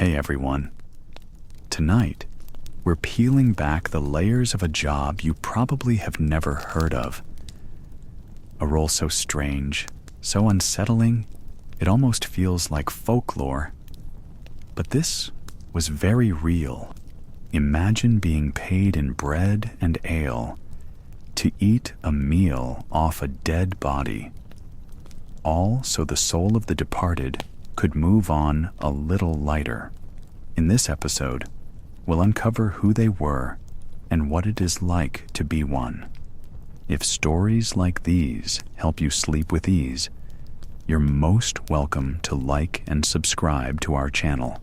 Hey everyone. Tonight, we're peeling back the layers of a job you probably have never heard of. A role so strange, so unsettling, it almost feels like folklore. But this was very real. Imagine being paid in bread and ale to eat a meal off a dead body, all so the soul of the departed could move on a little lighter. In this episode, we'll uncover who they were and what it is like to be one. If stories like these help you sleep with ease, you're most welcome to like and subscribe to our channel.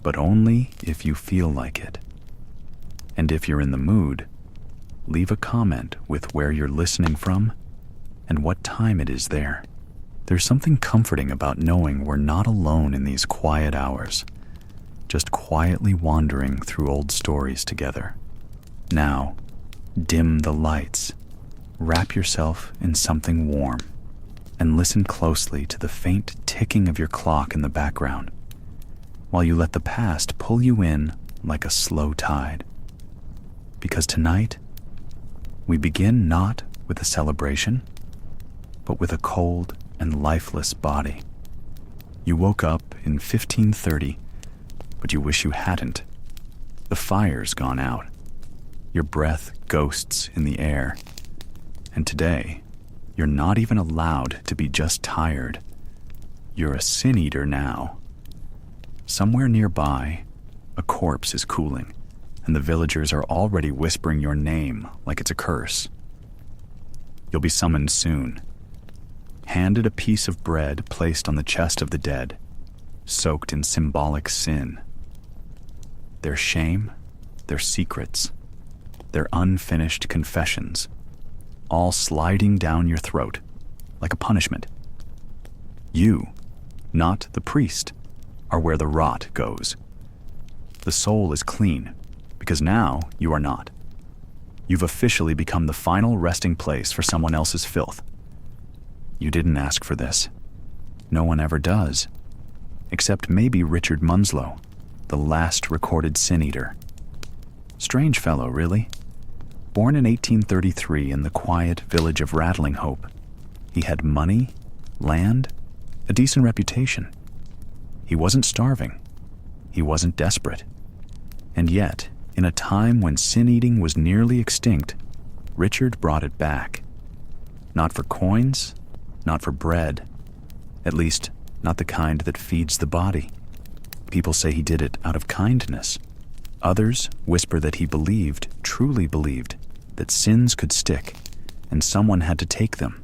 But only if you feel like it. And if you're in the mood, leave a comment with where you're listening from and what time it is there. There's something comforting about knowing we're not alone in these quiet hours, just quietly wandering through old stories together. Now, dim the lights, wrap yourself in something warm, and listen closely to the faint ticking of your clock in the background, while you let the past pull you in like a slow tide. Because tonight, we begin not with a celebration, but with a cold and lifeless body. You woke up in 1530, but you wish you hadn't. The fire's gone out. Your breath ghosts in the air. And today, you're not even allowed to be just tired. You're a sin eater now. Somewhere nearby, a corpse is cooling, and the villagers are already whispering your name like it's a curse. You'll be summoned soon, handed a piece of bread placed on the chest of the dead, soaked in symbolic sin. Their shame, their secrets, their unfinished confessions, all sliding down your throat like a punishment. You, not the priest, are where the rot goes. The soul is clean, because now you are not. You've officially become the final resting place for someone else's filth. You didn't ask for this. No one ever does, except maybe Richard Munslow, the last recorded sin eater. Strange fellow, really. Born in 1833 in the quiet village of Rattling Hope, he had money, land, a decent reputation. He wasn't starving. He wasn't desperate. And yet, in a time when sin-eating was nearly extinct, Richard brought it back. Not for coins, not for bread, at least not the kind that feeds the body. People say he did it out of kindness. Others whisper that he believed, truly believed, that sins could stick and someone had to take them.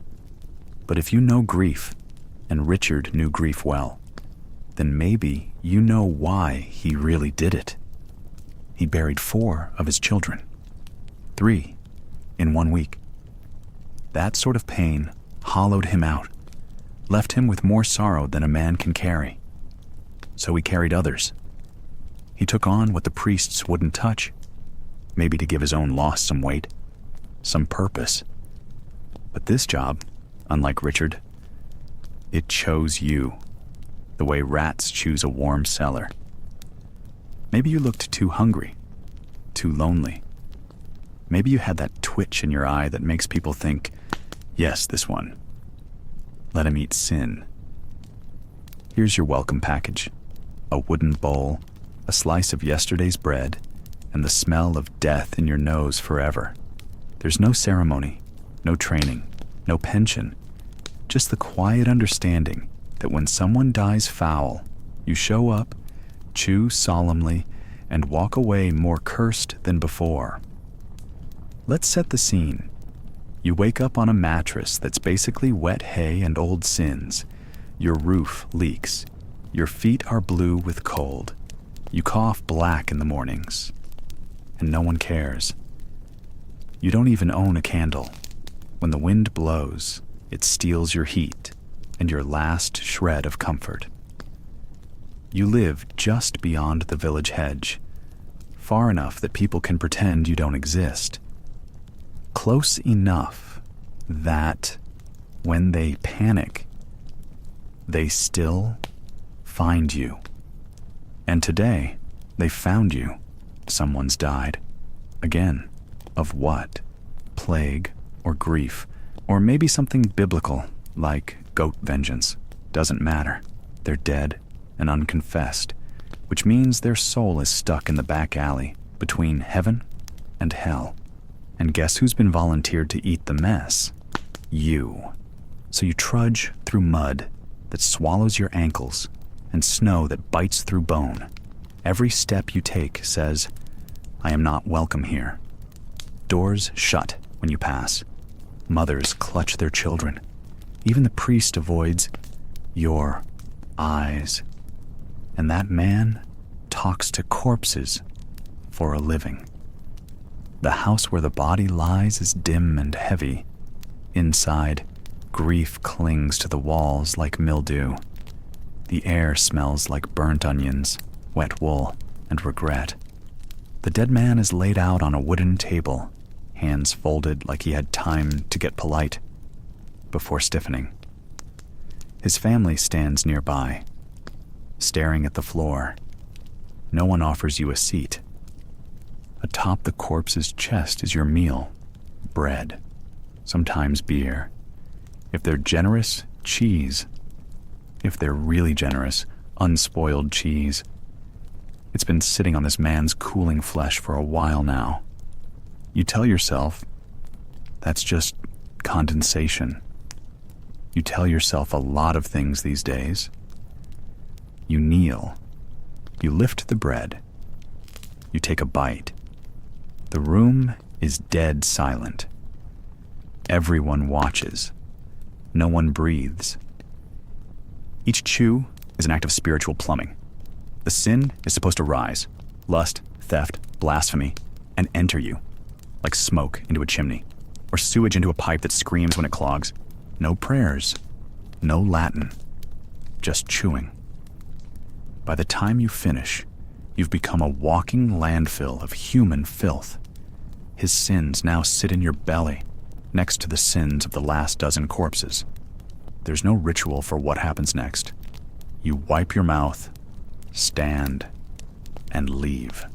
But if you know grief, and Richard knew grief well, then maybe you know why he really did it. He buried 4 of his children, 3 in 1 week. That sort of pain hollowed him out, left him with more sorrow than a man can carry. So he carried others. He took on what the priests wouldn't touch, maybe to give his own loss some weight, some purpose. But this job, unlike Richard, it chose you, the way rats choose a warm cellar. Maybe you looked too hungry, too lonely. Maybe you had that twitch in your eye that makes people think, yes, this one. Let him eat sin. Here's your welcome package. A wooden bowl, a slice of yesterday's bread, and the smell of death in your nose forever. There's no ceremony, no training, no pension, just the quiet understanding that when someone dies foul, you show up, chew solemnly, and walk away more cursed than before. Let's set the scene. You wake up on a mattress that's basically wet hay and old sins. Your roof leaks. Your feet are blue with cold. You cough black in the mornings. And no one cares. You don't even own a candle. When the wind blows, it steals your heat and your last shred of comfort. You live just beyond the village hedge, far enough that people can pretend you don't exist. Close enough that when they panic, they still find you. And today, they found you. Someone's died. Again, of what? Plague or grief, or maybe something biblical like goat vengeance. Doesn't matter. They're dead and unconfessed, which means their soul is stuck in the back alley between heaven and hell. And guess who's been volunteered to eat the mess? You. So you trudge through mud that swallows your ankles and snow that bites through bone. Every step you take says, I am not welcome here. Doors shut when you pass. Mothers clutch their children. Even the priest avoids your eyes. And that man talks to corpses for a living. The house where the body lies is dim and heavy. Inside, grief clings to the walls like mildew. The air smells like burnt onions, wet wool, and regret. The dead man is laid out on a wooden table, hands folded like he had time to get polite before stiffening. His family stands nearby, staring at the floor. No one offers you a seat. Atop the corpse's chest is your meal, bread, sometimes beer. If they're generous, cheese. If they're really generous, unspoiled cheese. It's been sitting on this man's cooling flesh for a while now. You tell yourself, that's just condensation. You tell yourself a lot of things these days. You kneel. You lift the bread. You take a bite. The room is dead silent. Everyone watches. No one breathes. Each chew is an act of spiritual plumbing. The sin is supposed to rise, lust, theft, blasphemy, and enter you, like smoke into a chimney, or sewage into a pipe that screams when it clogs. No prayers, no Latin, just chewing. By the time you finish, you've become a walking landfill of human filth. His sins now sit in your belly, next to the sins of the last dozen corpses. There's no ritual for what happens next. You wipe your mouth, stand, and leave.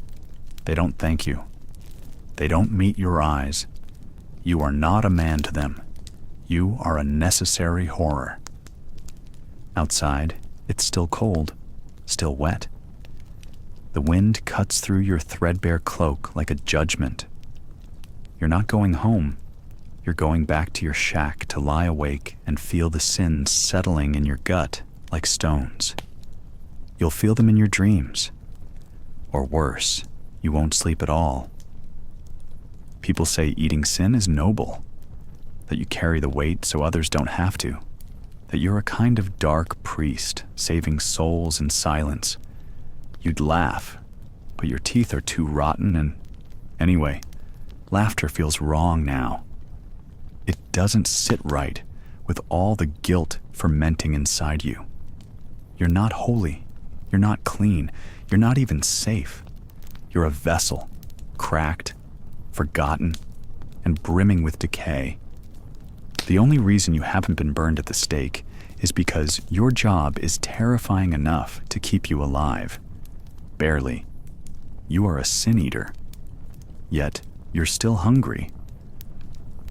They don't thank you. They don't meet your eyes. You are not a man to them. You are a necessary horror. Outside, it's still cold, still wet. The wind cuts through your threadbare cloak like a judgment. You're not going home. You're going back to your shack to lie awake and feel the sins settling in your gut like stones. You'll feel them in your dreams. Or worse, you won't sleep at all. People say eating sin is noble, that you carry the weight so others don't have to, that you're a kind of dark priest saving souls in silence. You'd laugh, but your teeth are too rotten and... Anyway, laughter feels wrong now. It doesn't sit right with all the guilt fermenting inside you. You're not holy. You're not clean. You're not even safe. You're a vessel, cracked, forgotten, and brimming with decay. The only reason you haven't been burned at the stake is because your job is terrifying enough to keep you alive. Barely. You are a sin eater. Yet, you're still hungry.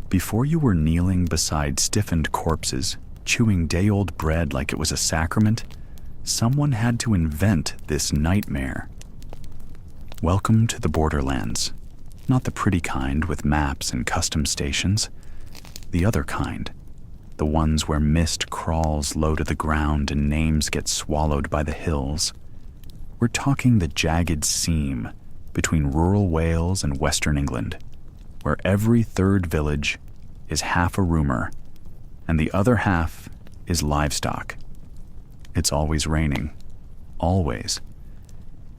Before you were kneeling beside stiffened corpses, chewing day-old bread like it was a sacrament, someone had to invent this nightmare. Welcome to the borderlands. Not the pretty kind with maps and custom stations. The other kind. The ones where mist crawls low to the ground and names get swallowed by the hills. We're talking the jagged seam between rural Wales and Western England, where every third village is half a rumour, and the other half is livestock. It's always raining. Always.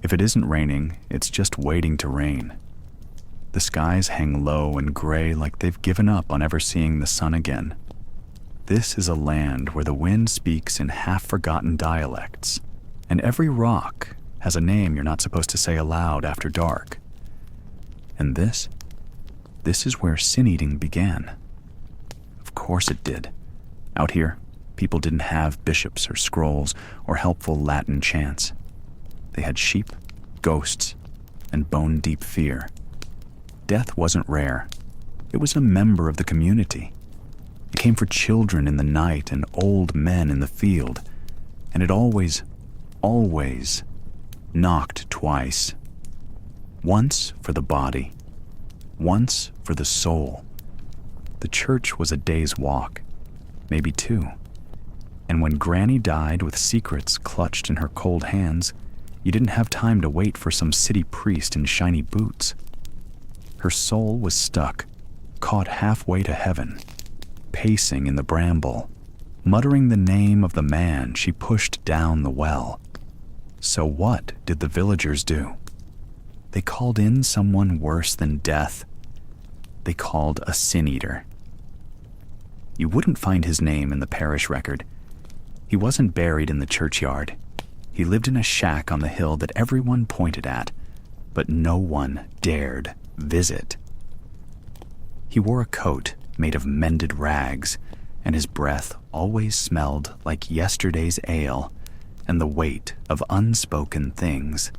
If it isn't raining, it's just waiting to rain. The skies hang low and gray like they've given up on ever seeing the sun again. This is a land where the wind speaks in half-forgotten dialects, and every rock has a name you're not supposed to say aloud after dark. And this is where sin-eating began. Of course it did. Out here, people didn't have bishops or scrolls or helpful Latin chants. They had sheep, ghosts, and bone-deep fear. Death wasn't rare. It was a member of the community. It came for children in the night and old men in the field, and it always knocked twice. Once for the body, once for the soul. The church was a day's walk, maybe two. And when Granny died with secrets clutched in her cold hands, you didn't have time to wait for some city priest in shiny boots. Her soul was stuck, caught halfway to heaven, pacing in the bramble, muttering the name of the man she pushed down the well. So what did the villagers do? They called in someone worse than death. They called a sin-eater. You wouldn't find his name in the parish record. He wasn't buried in the churchyard. He lived in a shack on the hill that everyone pointed at, but no one dared visit. He wore a coat made of mended rags, and his breath always smelled like yesterday's ale and the weight of unspoken things.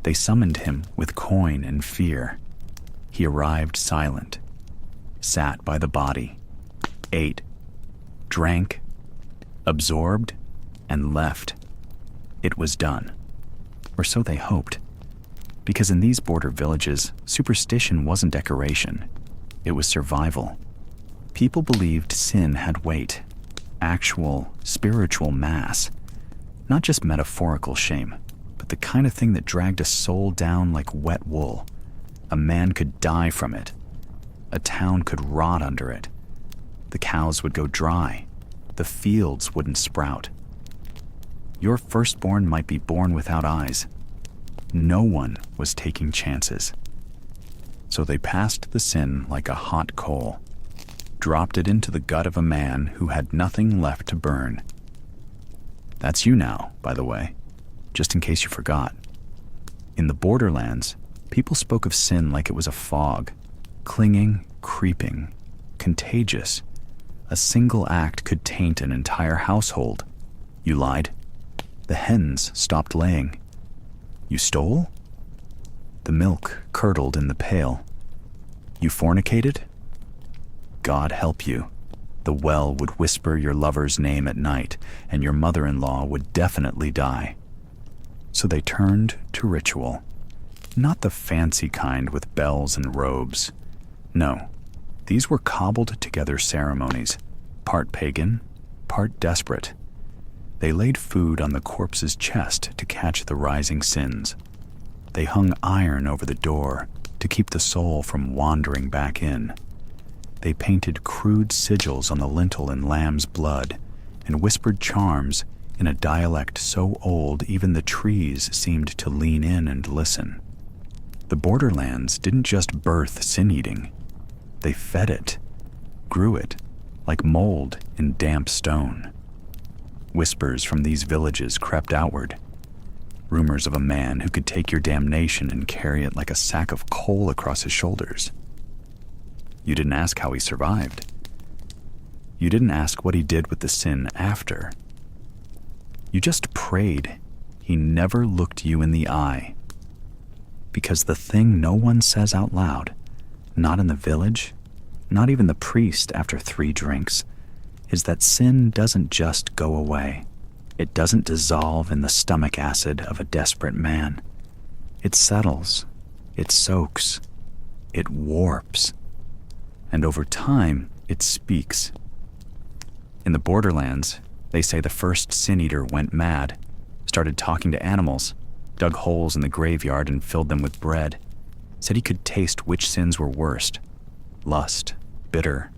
They summoned him with coin and fear. He arrived silent, sat by the body, ate, drank, absorbed, and left. It was done, or so they hoped, because in these border villages, superstition wasn't decoration, it was survival. People believed sin had weight, actual spiritual mass, not just metaphorical shame, but the kind of thing that dragged a soul down like wet wool. A man could die from it. A town could rot under it. The cows would go dry. The fields wouldn't sprout. Your firstborn might be born without eyes. No one was taking chances. So they passed the sin like a hot coal, dropped it into the gut of a man who had nothing left to burn. That's you now, by the way, just in case you forgot. In the borderlands, people spoke of sin like it was a fog, clinging, creeping, contagious. A single act could taint an entire household. You lied. The hens stopped laying. You stole? The milk curdled in the pail. You fornicated? God help you. The well would whisper your lover's name at night, and your mother-in-law would definitely die. So they turned to ritual. Not the fancy kind with bells and robes. No, these were cobbled together ceremonies, part pagan, part desperate. They laid food on the corpse's chest to catch the rising sins. They hung iron over the door to keep the soul from wandering back in. They painted crude sigils on the lintel in lamb's blood and whispered charms in a dialect so old even the trees seemed to lean in and listen. The borderlands didn't just birth sin-eating. They fed it, grew it, like mold in damp stone. Whispers from these villages crept outward. Rumors of a man who could take your damnation and carry it like a sack of coal across his shoulders. You didn't ask how he survived. You didn't ask what he did with the sin after. You just prayed he never looked you in the eye. Because the thing no one says out loud, not in the village, not even the priest after 3 drinks, is that sin doesn't just go away. It doesn't dissolve in the stomach acid of a desperate man. It settles, it soaks, it warps, and over time, it speaks. In the borderlands, they say the first sin-eater went mad, started talking to animals, dug holes in the graveyard and filled them with bread, said he could taste which sins were worst: lust, bitter,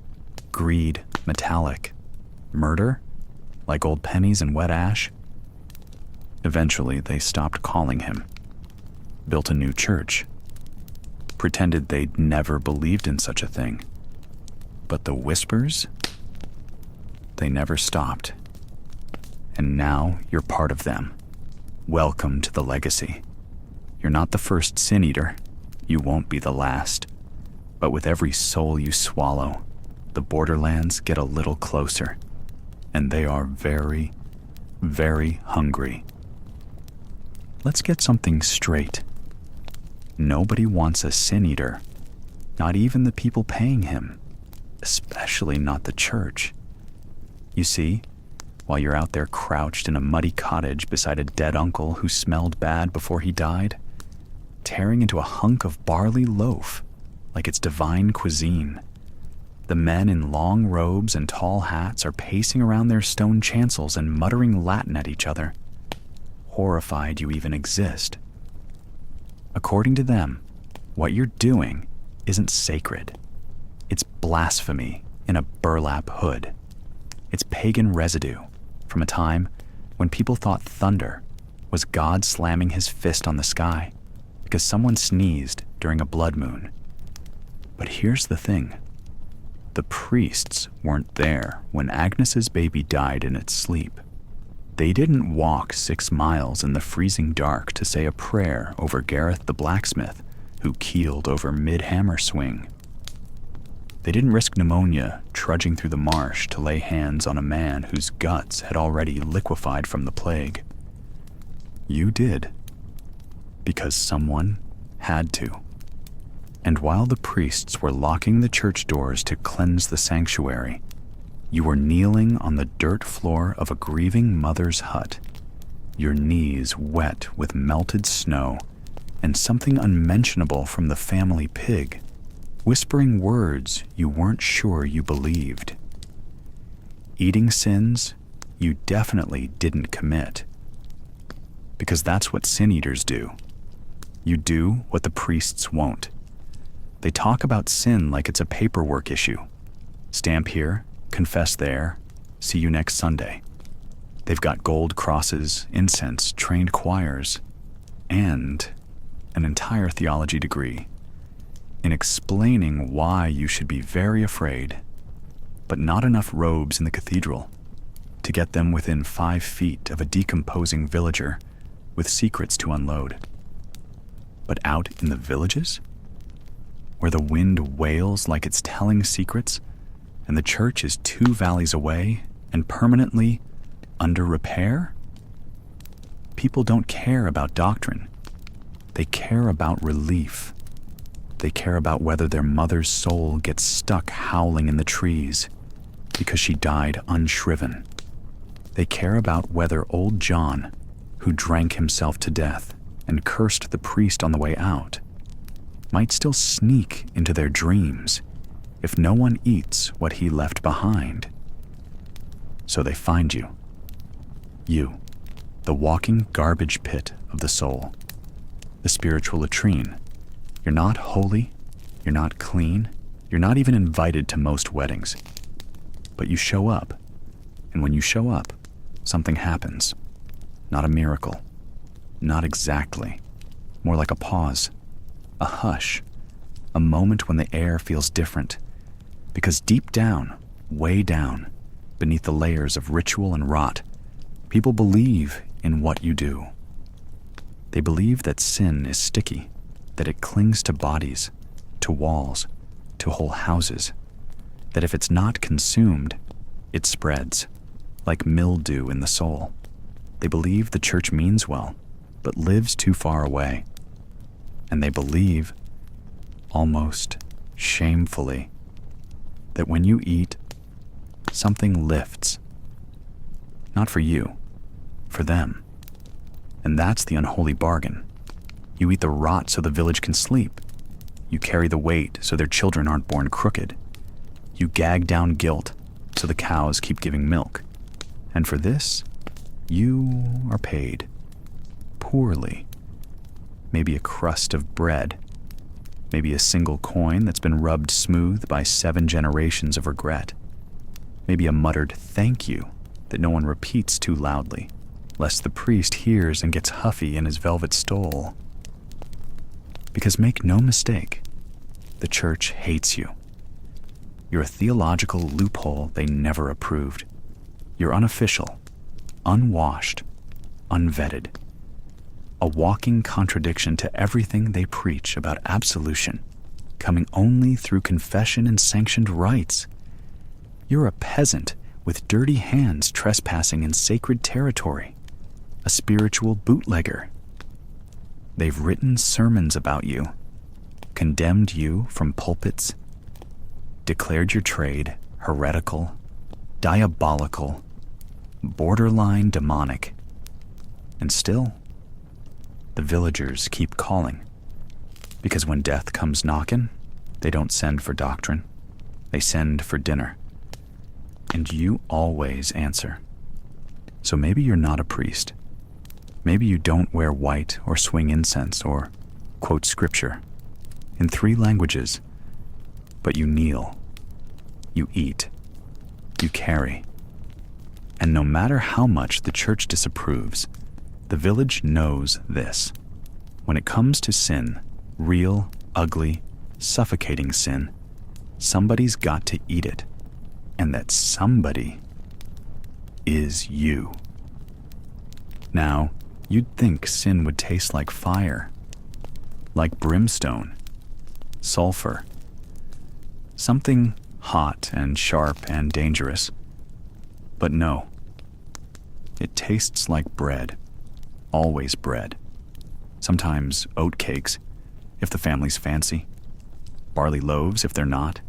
greed, metallic, murder, like old pennies and wet ash. Eventually, they stopped calling him, built a new church, pretended they'd never believed in such a thing. But the whispers, they never stopped. And now you're part of them. Welcome to the legacy. You're not the first sin-eater. You won't be the last. But with every soul you swallow, the borderlands get a little closer. And they are very, very hungry. let's get something straight. Nobody wants a sin eater, not even the people paying him, especially not the church. You see, while you're out there crouched in a muddy cottage beside a dead uncle who smelled bad before he died, tearing into a hunk of barley loaf like it's divine cuisine, the men in long robes and tall hats are pacing around their stone chancels and muttering Latin at each other, horrified you even exist. According to them, what you're doing isn't sacred. It's blasphemy in a burlap hood. It's pagan residue from a time when people thought thunder was God slamming his fist on the sky because someone sneezed during a blood moon. But here's the thing. The priests weren't there when Agnes's baby died in its sleep. They didn't walk 6 miles in the freezing dark to say a prayer over Gareth the blacksmith who keeled over mid-hammer swing. They didn't risk pneumonia trudging through the marsh to lay hands on a man whose guts had already liquefied from the plague. You did, because someone had to. And while the priests were locking the church doors to cleanse the sanctuary, you were kneeling on the dirt floor of a grieving mother's hut, your knees wet with melted snow and something unmentionable from the family pig, whispering words you weren't sure you believed. Eating sins you definitely didn't commit. Because that's what sin eaters do. You do what the priests won't. They talk about sin like it's a paperwork issue. Stamp here, confess there, see you next Sunday. They've got gold crosses, incense, trained choirs, and an entire theology degree in explaining why you should be very afraid, but not enough robes in the cathedral to get them within 5 feet of a decomposing villager with secrets to unload. But out in the villages, where the wind wails like it's telling secrets, and the church is 2 valleys away and permanently under repair, people don't care about doctrine. They care about relief. They care about whether their mother's soul gets stuck howling in the trees because she died unshriven. They care about whether old John, who drank himself to death and cursed the priest on the way out, might still sneak into their dreams if no one eats what he left behind. So they find you. You, the walking garbage pit of the soul, the spiritual latrine. You're not holy, you're not clean, you're not even invited to most weddings. But you show up, and when you show up, something happens. Not a miracle. Not exactly. More like a pause. A hush, a moment when the air feels different, because deep down, way down, beneath the layers of ritual and rot, people believe in what you do. They believe that sin is sticky, that it clings to bodies, to walls, to whole houses, that if it's not consumed, it spreads, like mildew in the soul. They believe the church means well, but lives too far away. And they believe, almost shamefully, that when you eat, something lifts. Not for you, for them. And that's the unholy bargain. You eat the rot so the village can sleep. You carry the weight so their children aren't born crooked. You gag down guilt so the cows keep giving milk. And for this, you are paid. Poorly. Maybe a crust of bread, maybe a single coin that's been rubbed smooth by 7 generations of regret, maybe a muttered thank you that no one repeats too loudly, lest the priest hears and gets huffy in his velvet stole. Because make no mistake, the church hates you. You're a theological loophole they never approved. You're unofficial, unwashed, unvetted. A walking contradiction to everything they preach about absolution, coming only through confession and sanctioned rites. You're a peasant with dirty hands trespassing in sacred territory, a spiritual bootlegger, They've written sermons about you, condemned you from pulpits, declared your trade heretical, diabolical, borderline demonic. And still, the villagers keep calling. Because when death comes knocking, they don't send for doctrine. They send for dinner. And you always answer. So maybe you're not a priest. Maybe you don't wear white or swing incense or quote scripture in 3 languages, but you kneel, you eat, you carry. And no matter how much the church disapproves, the village knows this. When it comes to sin, real, ugly, suffocating sin, somebody's got to eat it. And that somebody is you. Now, you'd think sin would taste like fire, like brimstone, sulfur, something hot and sharp and dangerous. But no, it tastes like bread, always bread. Sometimes oat cakes, if the family's fancy, barley loaves if they're not,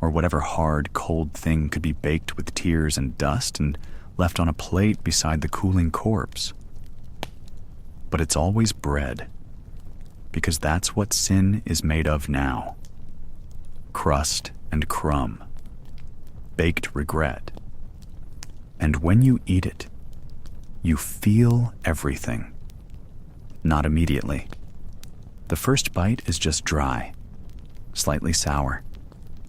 or whatever hard, cold thing could be baked with tears and dust and left on a plate beside the cooling corpse. But it's always bread, because that's what sin is made of now. Crust and crumb, baked regret. And when you eat it, you feel everything. Not immediately. The first bite is just dry, slightly sour.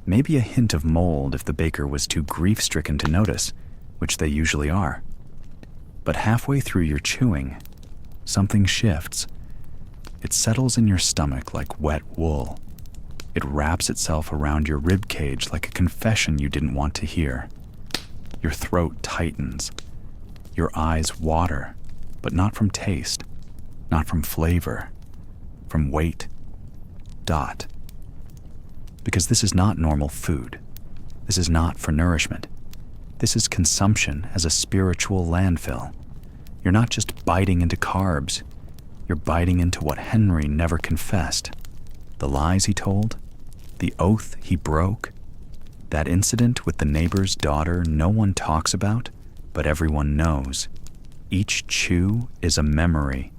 Maybe a hint of mold if the baker was too grief-stricken to notice, which they usually are. But halfway through your chewing, something shifts. It settles in your stomach like wet wool. It wraps itself around your rib cage like a confession you didn't want to hear. Your throat tightens. Your eyes water, but not from taste, not from flavor, from weight. Dot. Because this is not normal food. This is not for nourishment. This is consumption as a spiritual landfill. You're not just biting into carbs. You're biting into what Henry never confessed. The lies he told, the oath he broke, that incident with the neighbor's daughter no one talks about, but everyone knows. Each chew is a memory.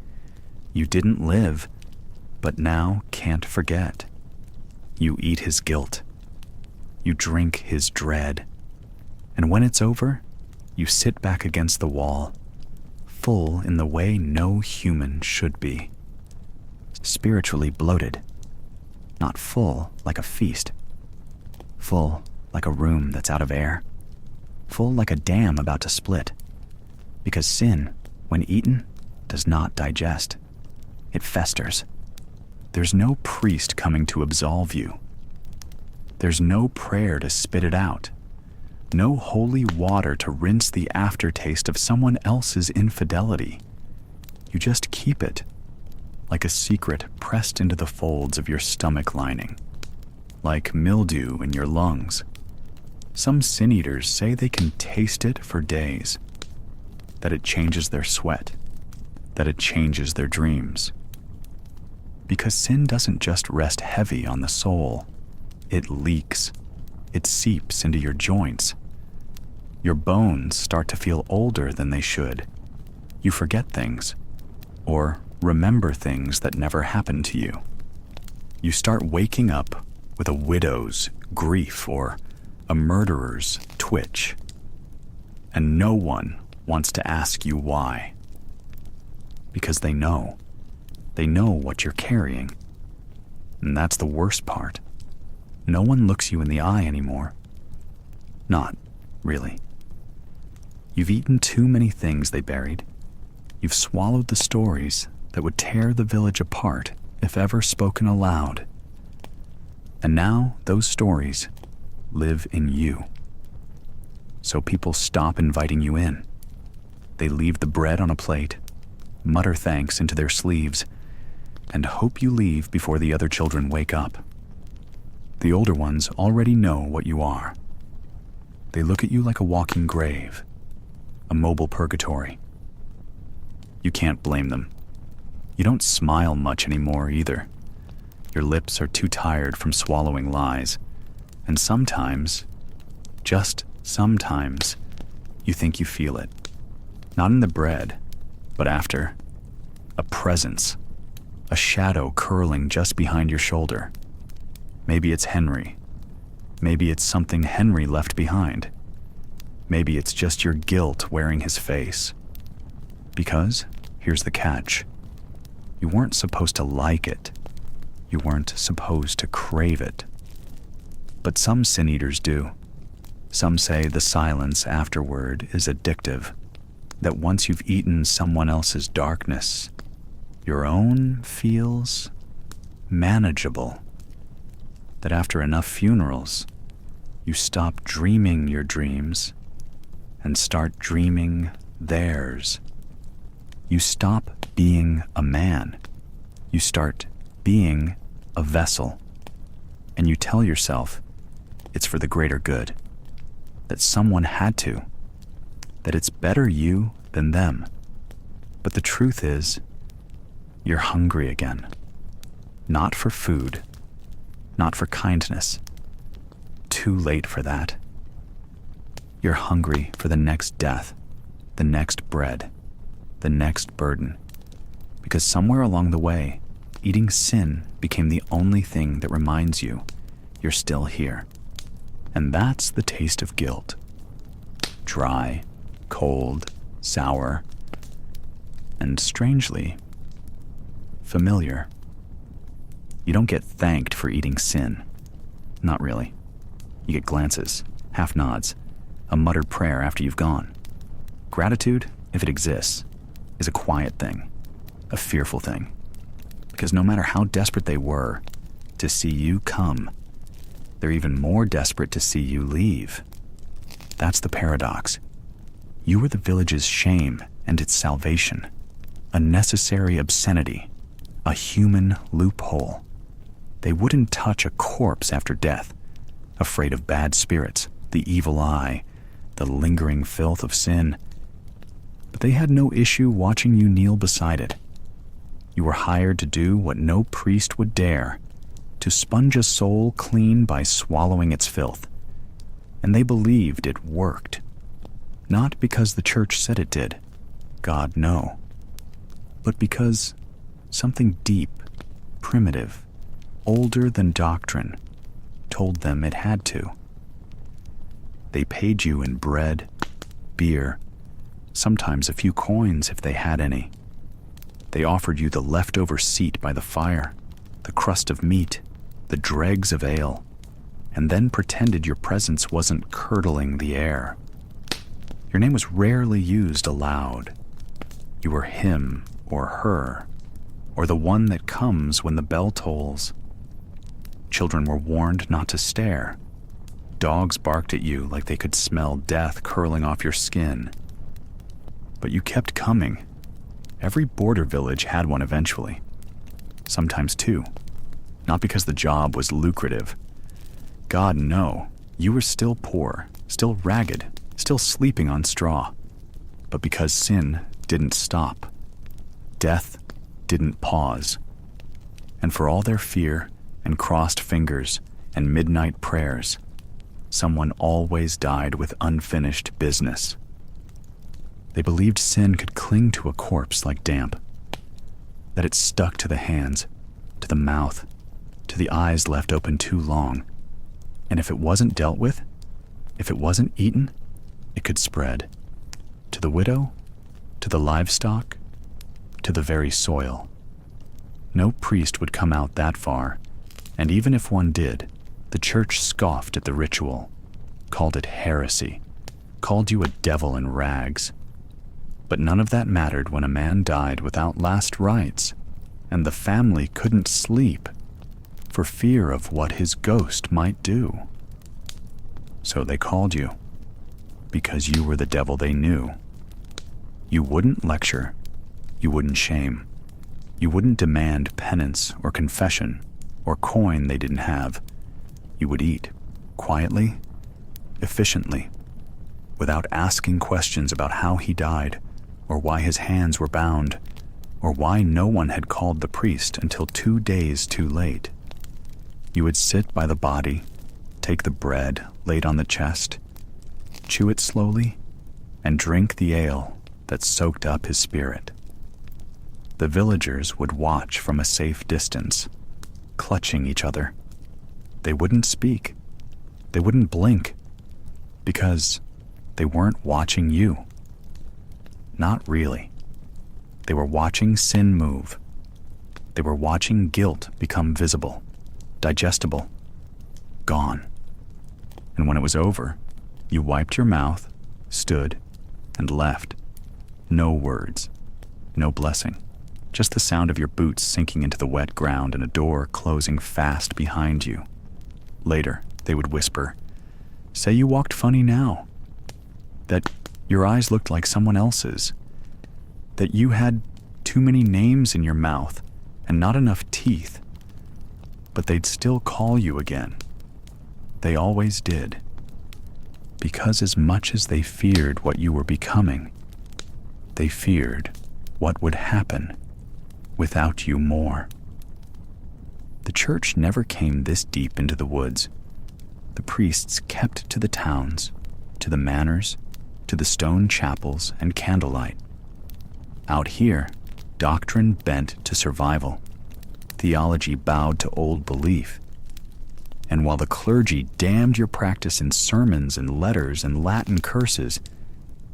You didn't live, but now can't forget. You eat his guilt. You drink his dread. And when it's over, you sit back against the wall, full in the way no human should be. Spiritually bloated. Not full like a feast. Full like a room that's out of air. Full like a dam about to split. Because sin, when eaten, does not digest. It festers. There's no priest coming to absolve you. There's no prayer to spit it out. No holy water to rinse the aftertaste of someone else's infidelity. You just keep it, like a secret pressed into the folds of your stomach lining, like mildew in your lungs. Some sin eaters say they can taste it for days, that it changes their sweat, that it changes their dreams. Because sin doesn't just rest heavy on the soul, it leaks. It seeps into your joints. Your bones start to feel older than they should. You forget things, or remember things that never happened to you. You start waking up with a widow's grief or a murderer's twitch. And no one wants to ask you why. Because they know. They know what you're carrying. And that's the worst part. No one looks you in the eye anymore. Not really. You've eaten too many things they buried. You've swallowed the stories that would tear the village apart if ever spoken aloud. And now those stories live in you. So people stop inviting you in. They leave the bread on a plate, mutter thanks into their sleeves, and hope you leave before the other children wake up. The older ones already know what you are. They look at you like a walking grave, a mobile purgatory. You can't blame them. You don't smile much anymore either. Your lips are too tired from swallowing lies. And sometimes, just sometimes, you think you feel it. Not in the bread, but after. A presence. A shadow curling just behind your shoulder. Maybe it's Henry. Maybe it's something Henry left behind. Maybe it's just your guilt wearing his face. Because, here's the catch. You weren't supposed to like it. You weren't supposed to crave it. But some sin eaters do. Some say the silence afterward is addictive, that once you've eaten someone else's darkness, your own feels manageable. That after enough funerals, you stop dreaming your dreams and start dreaming theirs. You stop being a man. You start being a vessel. And you tell yourself it's for the greater good, that someone had to, that it's better you than them. But the truth is, you're hungry again. Not for food, not for kindness. Too late for that. You're hungry for the next death, the next bread, the next burden. Because somewhere along the way, eating sin became the only thing that reminds you you're still here. And that's the taste of guilt. Dry, cold, sour, and strangely, familiar. You don't get thanked for eating sin. Not really. You get glances, half nods, a muttered prayer after you've gone. Gratitude, if it exists, is a quiet thing, a fearful thing. Because no matter how desperate they were to see you come, they're even more desperate to see you leave. That's the paradox. You were the village's shame and its salvation, a necessary obscenity, a human loophole. They wouldn't touch a corpse after death, afraid of bad spirits, the evil eye, the lingering filth of sin. But they had no issue watching you kneel beside it. You were hired to do what no priest would dare, to sponge a soul clean by swallowing its filth. And they believed it worked. Not because the church said it did, God no, but because something deep, primitive, older than doctrine, told them it had to. They paid you in bread, beer, sometimes a few coins if they had any. They offered you the leftover seat by the fire, the crust of meat, the dregs of ale, and then pretended your presence wasn't curdling the air. Your name was rarely used aloud. You were him or her, or the one that comes when the bell tolls. Children were warned not to stare. Dogs barked at you like they could smell death curling off your skin. But you kept coming. Every border village had one eventually. Sometimes two. Not because the job was lucrative. God, no. You were still poor, still ragged, still sleeping on straw. But because sin didn't stop. Death didn't pause. And for all their fear and crossed fingers and midnight prayers, someone always died with unfinished business. They believed sin could cling to a corpse like damp, that it stuck to the hands, to the mouth, to the eyes left open too long. And if it wasn't dealt with, if it wasn't eaten, it could spread. To the widow, to the livestock, to the very soil. No priest would come out that far, and even if one did, the church scoffed at the ritual, called it heresy, called you a devil in rags. But none of that mattered when a man died without last rites, and the family couldn't sleep for fear of what his ghost might do. So they called you, because you were the devil they knew. You wouldn't lecture, you wouldn't shame, you wouldn't demand penance or confession or coin they didn't have. You would eat, quietly, efficiently, without asking questions about how he died or why his hands were bound, or why no one had called the priest until 2 days too late. You would sit by the body, take the bread laid on the chest, chew it slowly, and drink the ale that soaked up his spirit. The villagers would watch from a safe distance, clutching each other. They wouldn't speak. They wouldn't blink, because they weren't watching you. Not really. They were watching sin move. They were watching guilt become visible, digestible, gone. And when it was over, you wiped your mouth, stood, and left. No words, no blessing, just the sound of your boots sinking into the wet ground and a door closing fast behind you. Later, they would whisper, "Say you walked funny now," that your eyes looked like someone else's, that you had too many names in your mouth and not enough teeth. But they'd still call you again. They always did. Because as much as they feared what you were becoming, they feared what would happen without you more. The church never came this deep into the woods. The priests kept to the towns, to the manors, to the stone chapels and candlelight. Out here, doctrine bent to survival. Theology bowed to old belief. And while the clergy damned your practice in sermons and letters and Latin curses,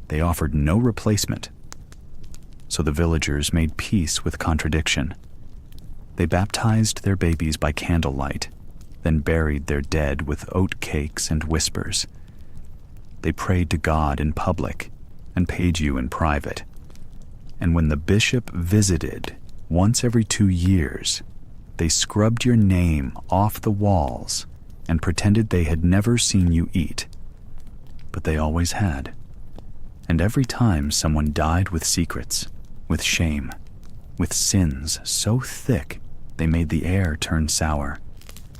they offered no replacement. So the villagers made peace with contradiction. They baptized their babies by candlelight, then buried their dead with oat cakes and whispers. They prayed to God in public and paid you in private. And when the bishop visited once every 2 years, they scrubbed your name off the walls and pretended they had never seen you eat. But they always had. And every time someone died with secrets, with shame, with sins so thick they made the air turn sour,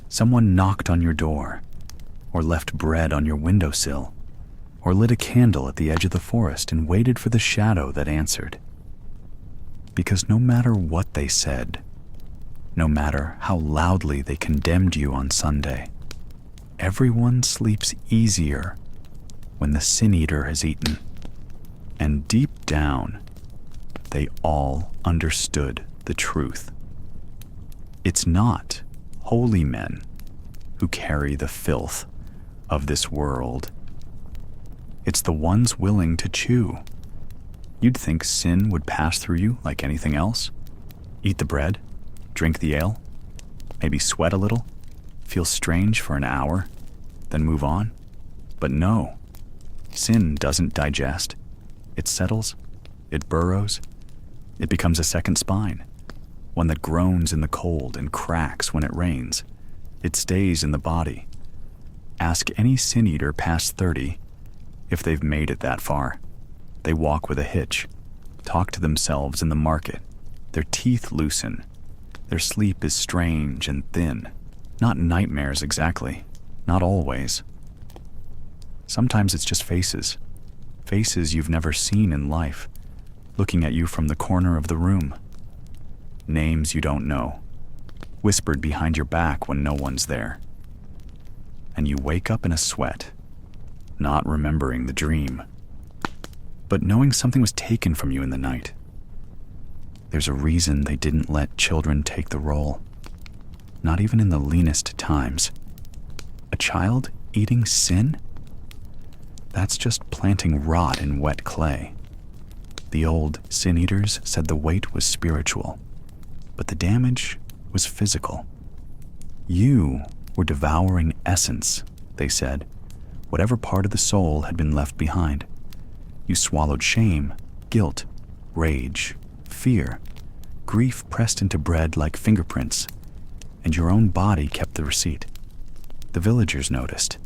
someone knocked on your door, or left bread on your windowsill, or lit a candle at the edge of the forest and waited for the shadow that answered. Because no matter what they said, no matter how loudly they condemned you on Sunday, everyone sleeps easier when the sin-eater has eaten. And deep down, they all understood the truth. It's not holy men who carry the filth of this world. It's the ones willing to chew. You'd think sin would pass through you like anything else. Eat the bread, drink the ale, maybe sweat a little, feel strange for an hour, then move on. But no, sin doesn't digest. It settles, it burrows, it becomes a second spine, one that groans in the cold and cracks when it rains. It stays in the body. Ask any sin-eater past 30 if they've made it that far. They walk with a hitch, talk to themselves in the market. Their teeth loosen. Their sleep is strange and thin. Not nightmares exactly, not always. Sometimes it's just faces. Faces you've never seen in life, looking at you from the corner of the room. Names you don't know, whispered behind your back when no one's there. And you wake up in a sweat, not remembering the dream, but knowing something was taken from you in the night. There's a reason they didn't let children take the role, not even in the leanest times. A child eating sin? That's just planting rot in wet clay. The old sin-eaters said the weight was spiritual, but the damage was physical. You were devouring essence, they said, whatever part of the soul had been left behind. You swallowed shame, guilt, rage, fear. Grief pressed into bread like fingerprints, and your own body kept the receipt. The villagers noticed.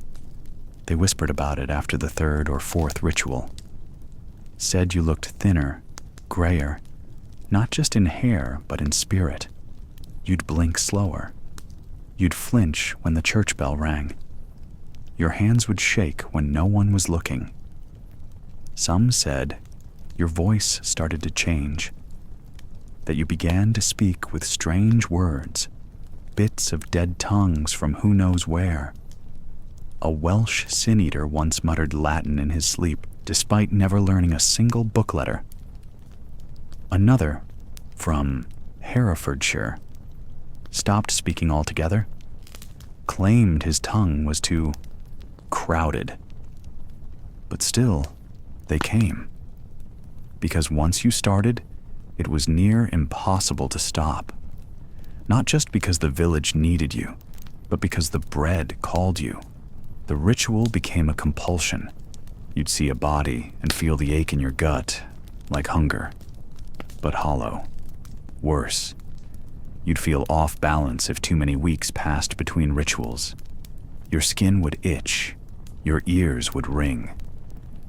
They whispered about it after the 3rd or 4th ritual. Said you looked thinner, grayer, not just in hair, but in spirit. You'd blink slower. You'd flinch when the church bell rang. Your hands would shake when no one was looking. Some said your voice started to change. that you began to speak with strange words, bits of dead tongues from who knows where. A Welsh sin-eater once muttered Latin in his sleep, despite never learning a single book letter. Another, from Herefordshire, stopped speaking altogether, claimed his tongue was too crowded. But still, they came. Because once you started, it was near impossible to stop. Not just because the village needed you, but because the bread called you. The ritual became a compulsion. You'd see a body and feel the ache in your gut, like hunger, but hollow. Worse, you'd feel off balance if too many weeks passed between rituals. Your skin would itch, your ears would ring.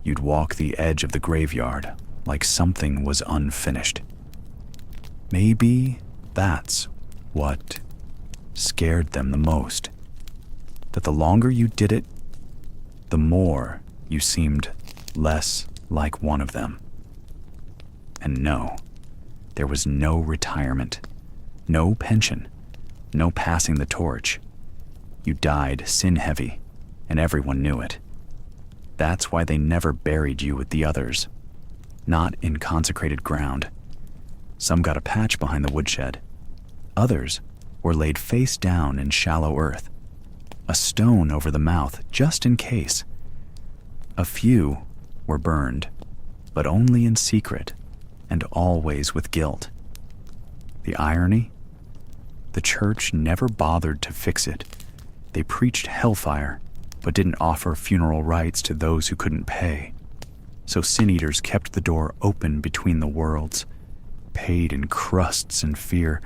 You'd walk the edge of the graveyard like something was unfinished. Maybe that's what scared them the most. That the longer you did it, the more you seemed less like one of them. And no, there was no retirement, no pension, no passing the torch. You died sin-heavy, and everyone knew it. That's why they never buried you with the others, not in consecrated ground. Some got a patch behind the woodshed. Others were laid face down in shallow earth, a stone over the mouth just in case. A few were burned, but only in secret and always with guilt. The irony? The church never bothered to fix it. They preached hellfire, but didn't offer funeral rites to those who couldn't pay. So sin-eaters kept the door open between the worlds, paid in crusts and fear,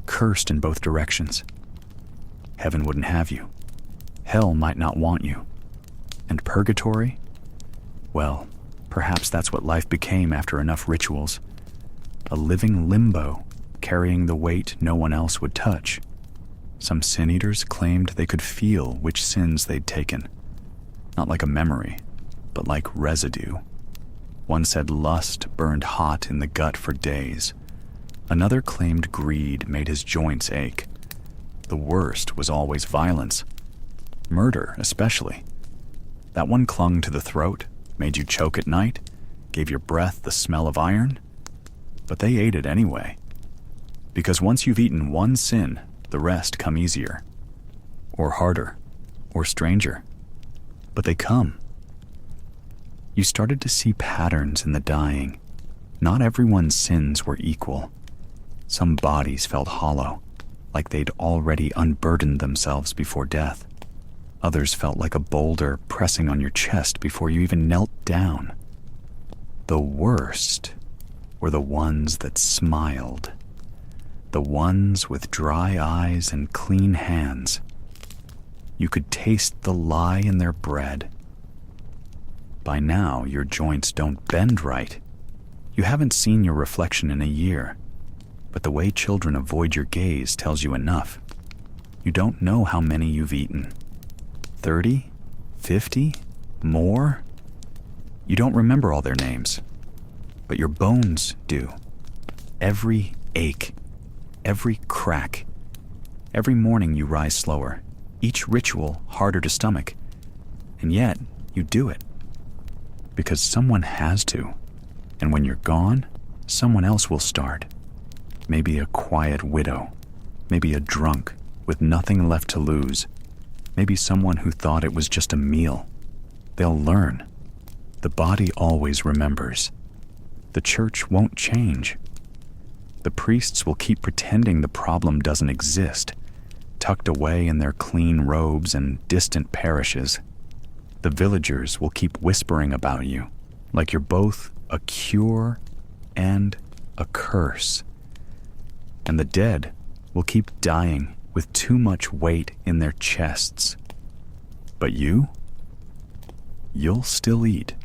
cursed in both directions. Heaven wouldn't have you. Hell might not want you. And purgatory? Well, perhaps that's what life became after enough rituals. A living limbo, carrying the weight no one else would touch. Some sin-eaters claimed they could feel which sins they'd taken. Not like a memory, but like residue. One said lust burned hot in the gut for days. Another claimed greed made his joints ache. The worst was always violence. Murder, especially. That one clung to the throat, made you choke at night, gave your breath the smell of iron. But they ate it anyway. Because once you've eaten one sin, the rest come easier. Or harder. Or stranger. But they come. You started to see patterns in the dying. Not everyone's sins were equal. Some bodies felt hollow, like they'd already unburdened themselves before death. Others felt like a boulder pressing on your chest before you even knelt down. The worst were the ones that smiled. The ones with dry eyes and clean hands. You could taste the lie in their bread. By now, your joints don't bend right. You haven't seen your reflection in a year, but the way children avoid your gaze tells you enough. You don't know how many you've eaten. 30? 50? More? You don't remember all their names, but your bones do. Every ache, every crack. Every morning you rise slower, each ritual harder to stomach, and yet you do it. Because someone has to, and when you're gone, someone else will start. Maybe a quiet widow, maybe a drunk with nothing left to lose, maybe someone who thought it was just a meal. They'll learn. The body always remembers. The church won't change. The priests will keep pretending the problem doesn't exist, tucked away in their clean robes and distant parishes. The villagers will keep whispering about you, like you're both a cure and a curse. And the dead will keep dying with too much weight in their chests. But you'll still eat.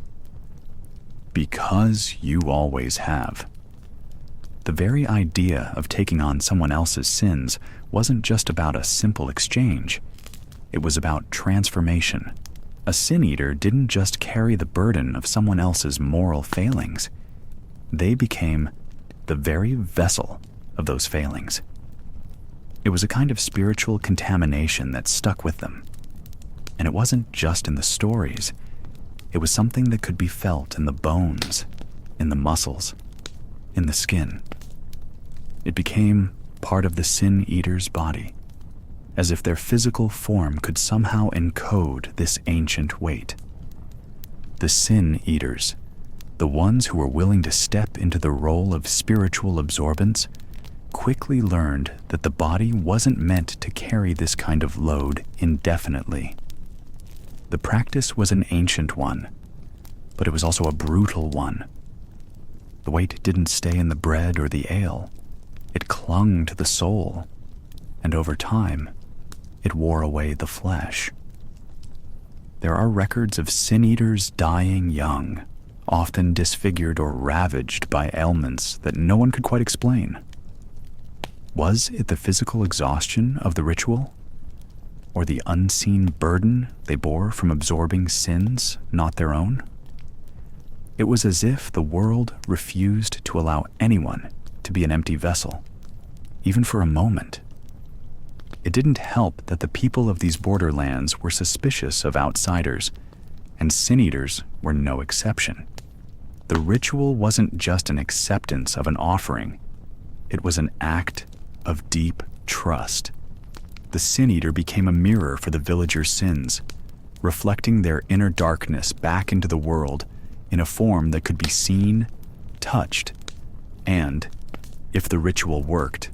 Because you always have. The very idea of taking on someone else's sins wasn't just about a simple exchange. It was about transformation. A sin-eater didn't just carry the burden of someone else's moral failings. They became the very vessel of those failings. It was a kind of spiritual contamination that stuck with them. And it wasn't just in the stories. It was something that could be felt in the bones, in the muscles, in the skin. It became part of the sin eater's body, as if their physical form could somehow encode this ancient weight. The sin eaters, the ones who were willing to step into the role of spiritual absorbents, quickly learned that the body wasn't meant to carry this kind of load indefinitely. The practice was an ancient one, but it was also a brutal one. The weight didn't stay in the bread or the ale. It clung to the soul, and over time, it wore away the flesh. There are records of sin-eaters dying young, often disfigured or ravaged by ailments that no one could quite explain. Was it the physical exhaustion of the ritual, or the unseen burden they bore from absorbing sins not their own? It was as if the world refused to allow anyone to be an empty vessel, even for a moment. It didn't help that the people of these borderlands were suspicious of outsiders, and sin-eaters were no exception. The ritual wasn't just an acceptance of an offering. It was an act of deep trust. The sin-eater became a mirror for the villagers' sins, reflecting their inner darkness back into the world in a form that could be seen, touched, and, if the ritual worked,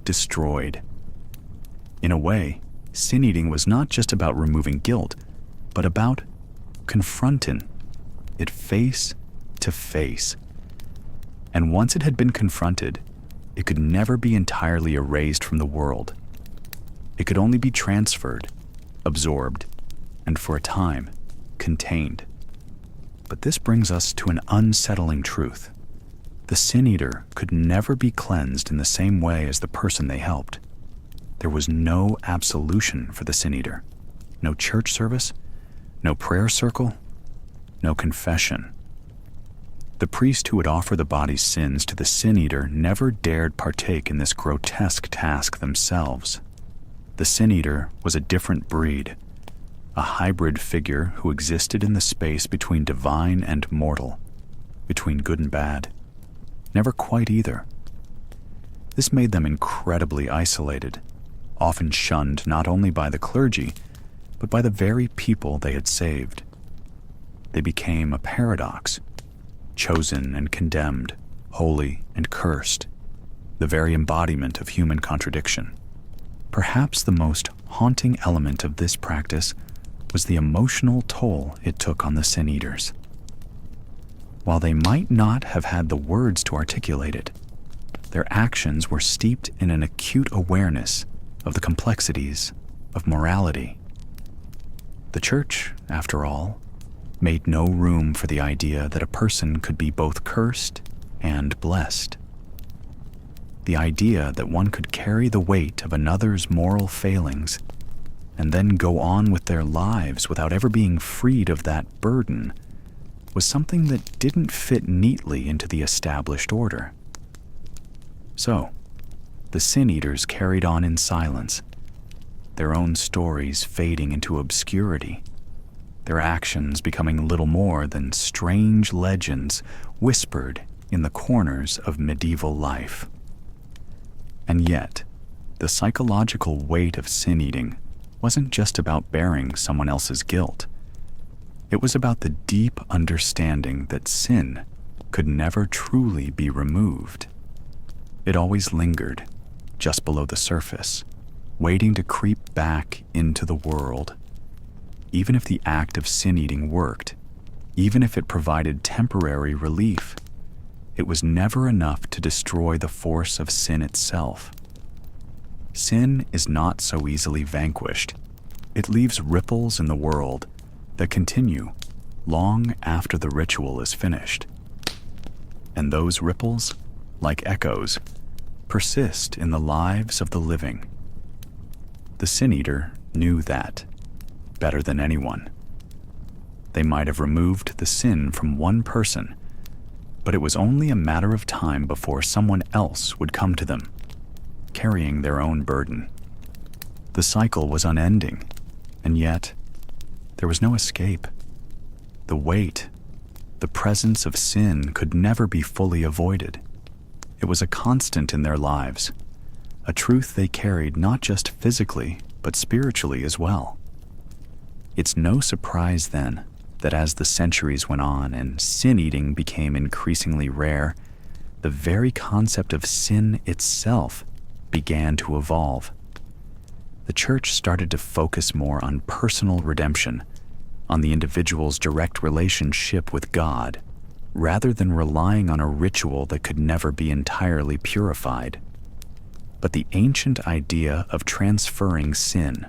destroyed. In a way, sin-eating was not just about removing guilt, but about confronting it face to face. And once it had been confronted, it could never be entirely erased from the world. It could only be transferred, absorbed, and for a time, contained. But this brings us to an unsettling truth. The sin-eater could never be cleansed in the same way as the person they helped. There was no absolution for the sin-eater, no church service, no prayer circle, no confession. The priest who would offer the body's sins to the sin-eater never dared partake in this grotesque task themselves. The sin-eater was a different breed, a hybrid figure who existed in the space between divine and mortal, between good and bad, never quite either. This made them incredibly isolated, often shunned not only by the clergy, but by the very people they had saved. They became a paradox, chosen and condemned, holy and cursed, the very embodiment of human contradiction. Perhaps the most haunting element of this practice was the emotional toll it took on the sin-eaters. While they might not have had the words to articulate it, their actions were steeped in an acute awareness of the complexities of morality. The church, after all, made no room for the idea that a person could be both cursed and blessed. The idea that one could carry the weight of another's moral failings and then go on with their lives without ever being freed of that burden was something that didn't fit neatly into the established order. So, the sin-eaters carried on in silence, their own stories fading into obscurity, their actions becoming little more than strange legends whispered in the corners of medieval life. And yet, the psychological weight of sin-eating wasn't just about bearing someone else's guilt. It was about the deep understanding that sin could never truly be removed. It always lingered, just below the surface, waiting to creep back into the world. Even if the act of sin-eating worked, even if it provided temporary relief, it was never enough to destroy the force of sin itself. Sin is not so easily vanquished. It leaves ripples in the world that continue long after the ritual is finished. And those ripples, like echoes, persist in the lives of the living. The sin-eater knew that better than anyone. They might have removed the sin from one person, but it was only a matter of time before someone else would come to them carrying their own burden. The cycle was unending, and yet there was no escape. The weight, the presence of sin could never be fully avoided. It was a constant in their lives, a truth they carried not just physically, but spiritually as well. It's no surprise then that as the centuries went on and sin-eating became increasingly rare, the very concept of sin itself began to evolve. The church started to focus more on personal redemption, on the individual's direct relationship with God, rather than relying on a ritual that could never be entirely purified. But the ancient idea of transferring sin,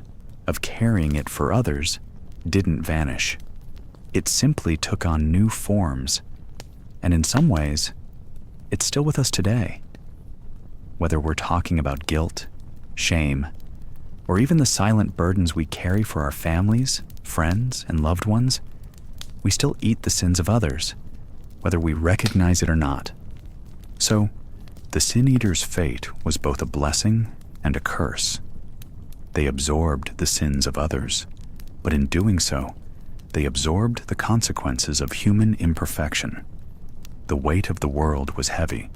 of carrying it for others, didn't vanish. It simply took on new forms, and in some ways, it's still with us today. Whether we're talking about guilt, shame, or even the silent burdens we carry for our families, friends, and loved ones, we still eat the sins of others, whether we recognize it or not. So, the sin-eater's fate was both a blessing and a curse. They absorbed the sins of others, but in doing so, they absorbed the consequences of human imperfection. The weight of the world was heavy,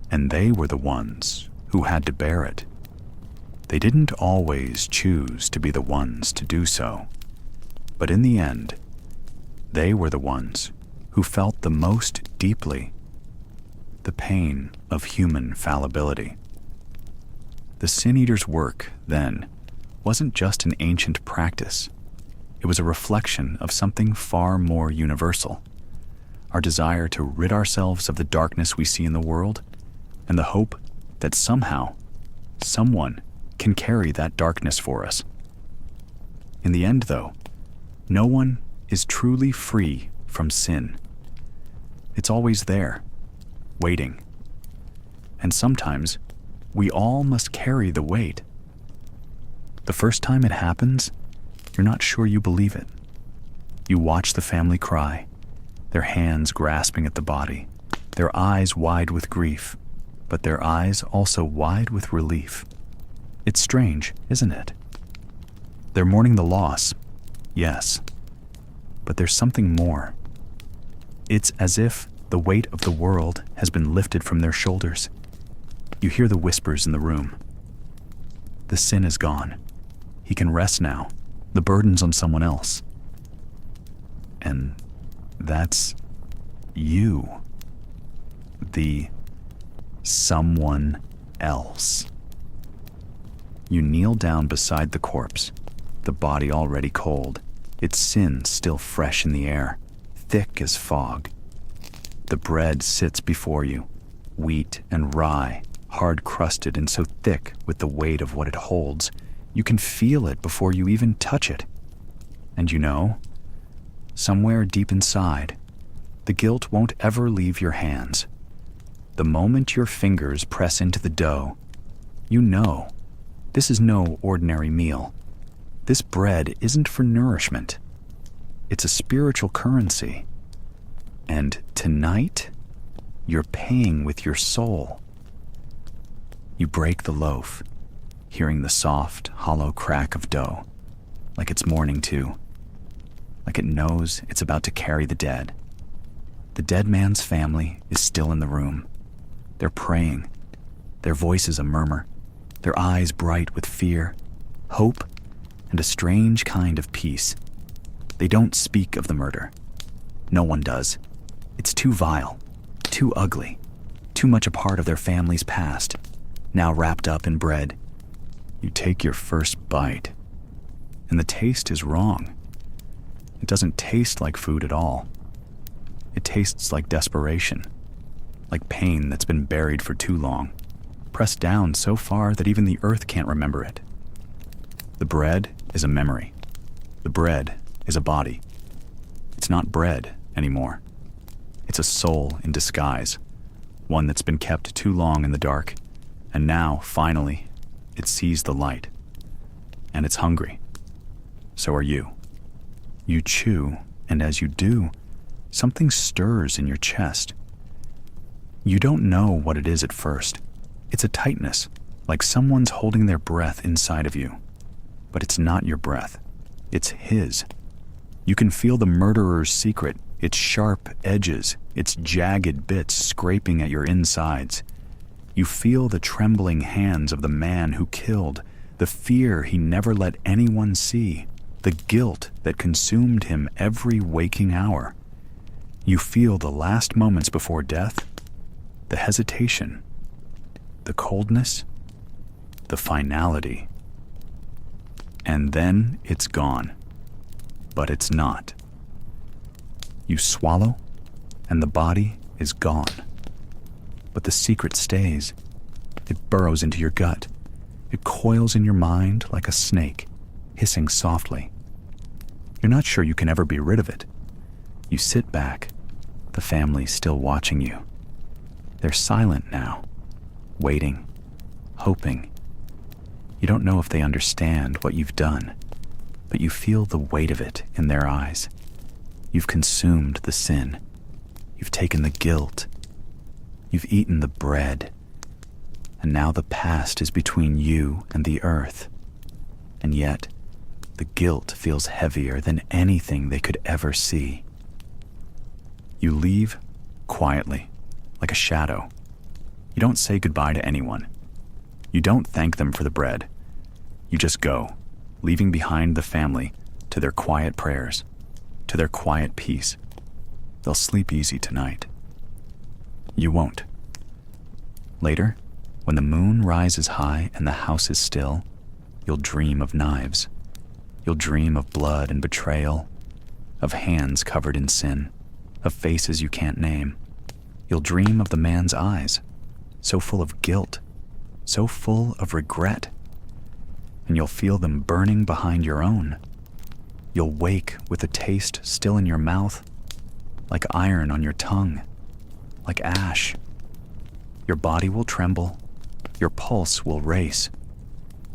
and they were the ones who had to bear it. They didn't always choose to be the ones to do so, but in the end, they were the ones who felt the most deeply the pain of human fallibility. The sin-eater's work, then, wasn't just an ancient practice. It was a reflection of something far more universal, our desire to rid ourselves of the darkness we see in the world, and the hope that somehow, someone can carry that darkness for us. In the end, though, no one is truly free from sin. It's always there, waiting. And sometimes, we all must carry the weight. The first time it happens, you're not sure you believe it. You watch the family cry, their hands grasping at the body, their eyes wide with grief, but their eyes also wide with relief. It's strange, isn't it? They're mourning the loss, yes, but there's something more. It's as if the weight of the world has been lifted from their shoulders. You hear the whispers in the room. The sin is gone. He can rest now. The burden's on someone else. And that's you. The someone else. You kneel down beside the corpse, the body already cold, its sin still fresh in the air, thick as fog. The bread sits before you, wheat and rye, hard-crusted and so thick with the weight of what it holds, you can feel it before you even touch it. And you know, somewhere deep inside, the guilt won't ever leave your hands. The moment your fingers press into the dough, you know this is no ordinary meal. This bread isn't for nourishment. It's a spiritual currency. And tonight, you're paying with your soul. You break the loaf, hearing the soft, hollow crack of dough, like it's mourning too, like it knows it's about to carry the dead. The dead man's family is still in the room. They're praying, their voices a murmur, their eyes bright with fear, hope, and a strange kind of peace. They don't speak of the murder. No one does. It's too vile, too ugly, too much a part of their family's past, now wrapped up in bread. You take your first bite, and the taste is wrong. It doesn't taste like food at all. It tastes like desperation, like pain that's been buried for too long, pressed down so far that even the earth can't remember it. The bread is a memory. The bread is a body. It's not bread anymore. It's a soul in disguise, one that's been kept too long in the dark, and now, finally, it sees the light. And it's hungry. So are you. You chew, and as you do, something stirs in your chest. You don't know what it is at first. It's a tightness, like someone's holding their breath inside of you. But it's not your breath, it's his. You can feel the murderer's secret, its sharp edges, its jagged bits scraping at your insides. You feel the trembling hands of the man who killed, the fear he never let anyone see, the guilt that consumed him every waking hour. You feel the last moments before death, the hesitation, the coldness, the finality. And then it's gone. But it's not. You swallow, and the body is gone. But the secret stays. It burrows into your gut. It coils in your mind like a snake, hissing softly. You're not sure you can ever be rid of it. You sit back, the family still watching you. They're silent now, waiting, hoping. You don't know if they understand what you've done, but you feel the weight of it in their eyes. You've consumed the sin. You've taken the guilt. You've eaten the bread. And now the past is between you and the earth. And yet, the guilt feels heavier than anything they could ever see. You leave quietly, like a shadow. You don't say goodbye to anyone. You don't thank them for the bread. You just go, leaving behind the family to their quiet prayers, to their quiet peace. They'll sleep easy tonight. You won't. Later, when the moon rises high and the house is still, you'll dream of knives. You'll dream of blood and betrayal, of hands covered in sin, of faces you can't name. You'll dream of the man's eyes, so full of guilt, so full of regret. And you'll feel them burning behind your own. You'll wake with the taste still in your mouth, like iron on your tongue, like ash. Your body will tremble, your pulse will race,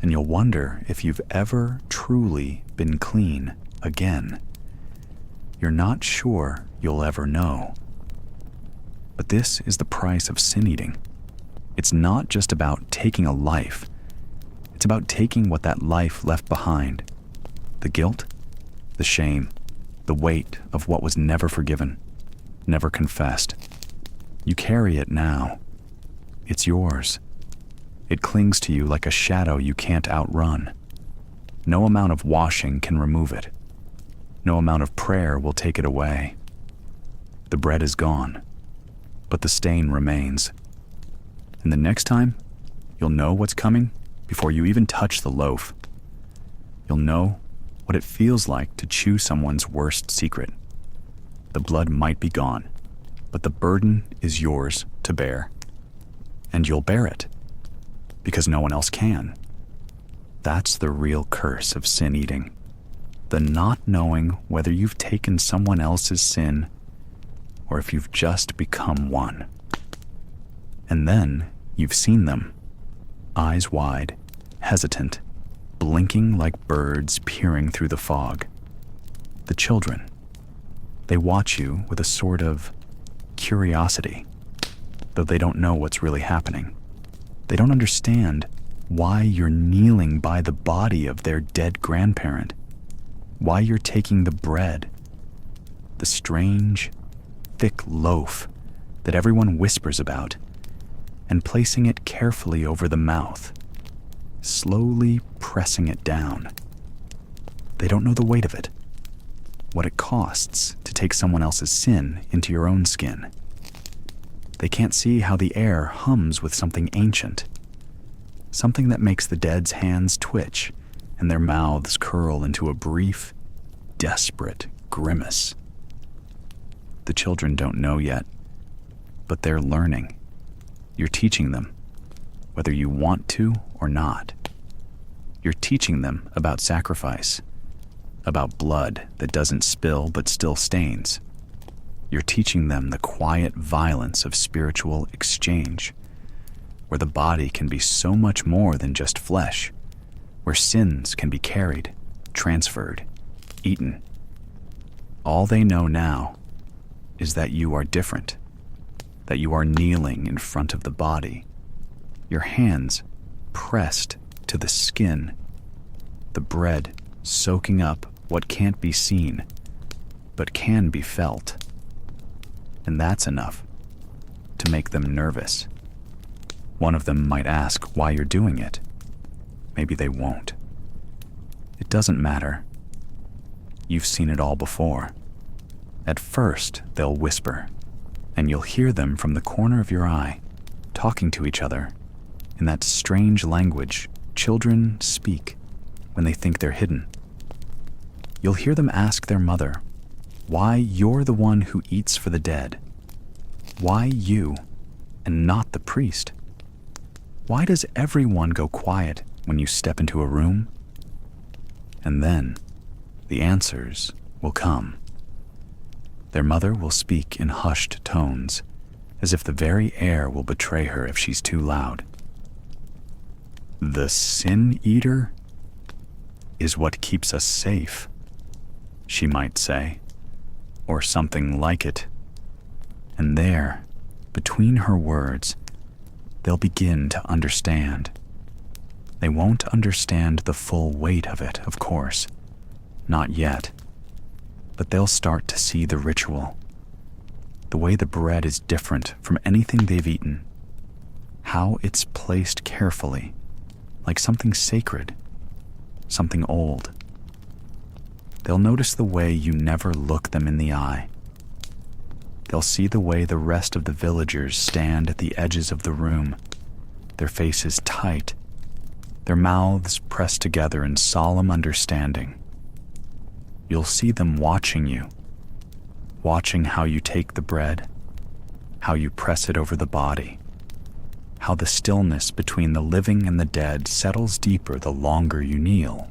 and you'll wonder if you've ever truly been clean again. You're not sure you'll ever know. But this is the price of sin eating. It's not just about taking a life. It's about taking what that life left behind. The guilt, the shame, the weight of what was never forgiven, never confessed. You carry it now. It's yours. It clings to you like a shadow you can't outrun. No amount of washing can remove it. No amount of prayer will take it away. The bread is gone, but the stain remains. And the next time, you'll know what's coming before you even touch the loaf. You'll know what it feels like to chew someone's worst secret. The blood might be gone, but the burden is yours to bear. And you'll bear it, because no one else can. That's the real curse of sin eating. The not knowing whether you've taken someone else's sin or if you've just become one. And then you've seen them, eyes wide, hesitant, blinking like birds peering through the fog. The children, they watch you with a sort of curiosity, though they don't know what's really happening. They don't understand why you're kneeling by the body of their dead grandparent, why you're taking the bread, the strange, thick loaf that everyone whispers about, and placing it carefully over the mouth, slowly pressing it down. They don't know the weight of it, what it costs to take someone else's sin into your own skin. They can't see how the air hums with something ancient, something that makes the dead's hands twitch and their mouths curl into a brief, desperate grimace. The children don't know yet, but they're learning. You're teaching them, whether you want to or not. You're teaching them about sacrifice, about blood that doesn't spill but still stains. You're teaching them the quiet violence of spiritual exchange, where the body can be so much more than just flesh, where sins can be carried, transferred, eaten. All they know now is that you are different, that you are kneeling in front of the body, your hands pressed to the skin, the bread soaking up what can't be seen, but can be felt. And that's enough to make them nervous. One of them might ask why you're doing it. Maybe they won't. It doesn't matter. You've seen it all before. At first, they'll whisper, and you'll hear them from the corner of your eye, talking to each other in that strange language children speak when they think they're hidden. You'll hear them ask their mother why you're the one who eats for the dead. Why you and not the priest? Why does everyone go quiet when you step into a room? And then the answers will come. Their mother will speak in hushed tones, as if the very air will betray her if she's too loud. The sin eater is what keeps us safe, she might say, or something like it. And there, between her words, they'll begin to understand. They won't understand the full weight of it, of course, not yet, but they'll start to see the ritual, the way the bread is different from anything they've eaten, how it's placed carefully, like something sacred, something old. They'll notice the way you never look them in the eye. They'll see the way the rest of the villagers stand at the edges of the room, their faces tight, their mouths pressed together in solemn understanding. You'll see them watching you, watching how you take the bread, how you press it over the body, how the stillness between the living and the dead settles deeper the longer you kneel.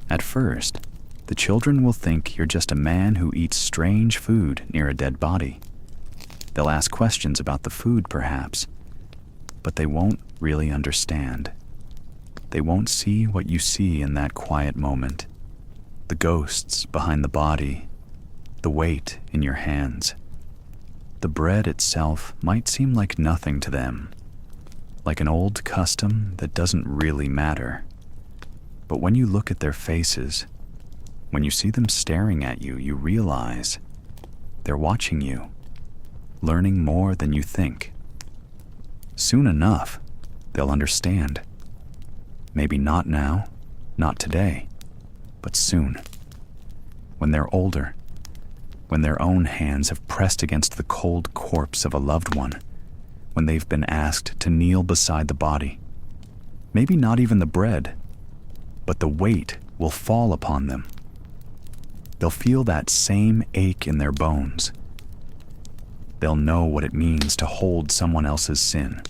At first, the children will think you're just a man who eats strange food near a dead body. They'll ask questions about the food, perhaps, but they won't really understand. They won't see what you see in that quiet moment. The ghosts behind the body, the weight in your hands. The bread itself might seem like nothing to them, like an old custom that doesn't really matter. But when you look at their faces, when you see them staring at you, you realize they're watching you, learning more than you think. Soon enough, they'll understand. Maybe not now, not today, but soon. When they're older, when their own hands have pressed against the cold corpse of a loved one, when they've been asked to kneel beside the body. Maybe not even the bread, but the weight will fall upon them. They'll feel that same ache in their bones. They'll know what it means to hold someone else's sin,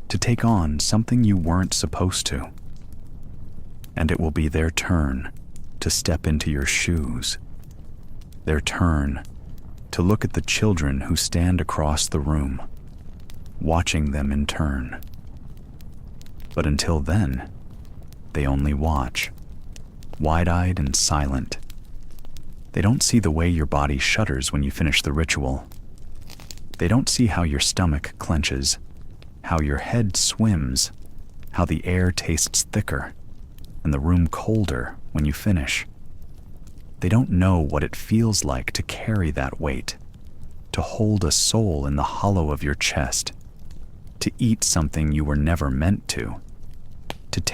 to take on something you weren't supposed to. And it will be their turn to step into your shoes, their turn to look at the children who stand across the room, watching them in turn. But until then, they only watch, wide-eyed and silent. They don't see the way your body shudders when you finish the ritual. They don't see how your stomach clenches, how your head swims, how the air tastes thicker, and the room colder when you finish. They don't know what it feels like to carry that weight, to hold a soul in the hollow of your chest, to eat something you were never meant to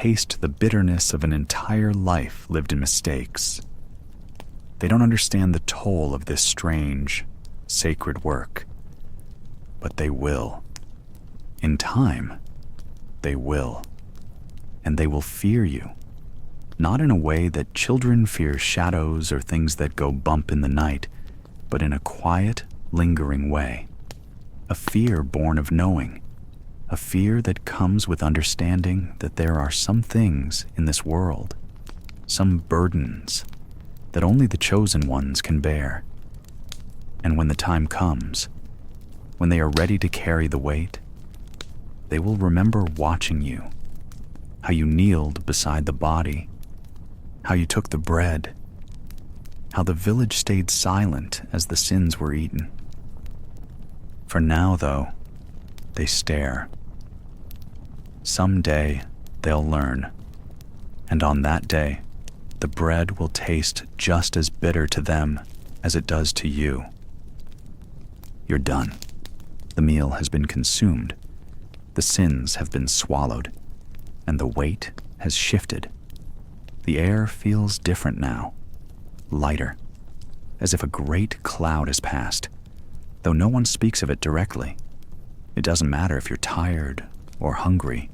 taste the bitterness of an entire life lived in mistakes. They don't understand the toll of this strange, sacred work, but they will. In time, they will. And they will fear you, not in a way that children fear shadows or things that go bump in the night, but in a quiet, lingering way. A fear born of knowing, a fear that comes with understanding that there are some things in this world, some burdens that only the chosen ones can bear. And when the time comes, when they are ready to carry the weight, they will remember watching you, how you kneeled beside the body, how you took the bread, how the village stayed silent as the sins were eaten. For now, though, they stare. Someday they'll learn. And on that day, the bread will taste just as bitter to them as it does to you. You're done. The meal has been consumed. The sins have been swallowed, and the weight has shifted. The air feels different now, lighter, as if a great cloud has passed, though no one speaks of it directly. It doesn't matter if you're tired or hungry.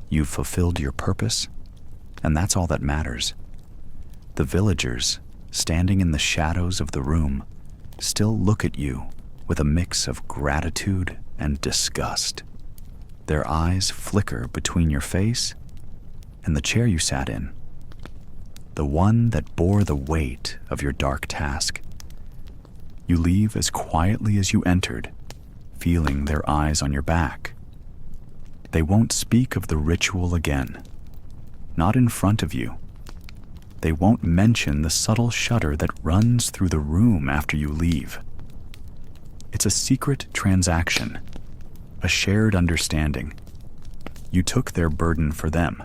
You've fulfilled your purpose, and that's all that matters. The villagers, standing in the shadows of the room, still look at you with a mix of gratitude and disgust. Their eyes flicker between your face and the chair you sat in, the one that bore the weight of your dark task. You leave as quietly as you entered, feeling their eyes on your back. They won't speak of the ritual again, not in front of you. They won't mention the subtle shudder that runs through the room after you leave. It's a secret transaction, a shared understanding. You took their burden for them,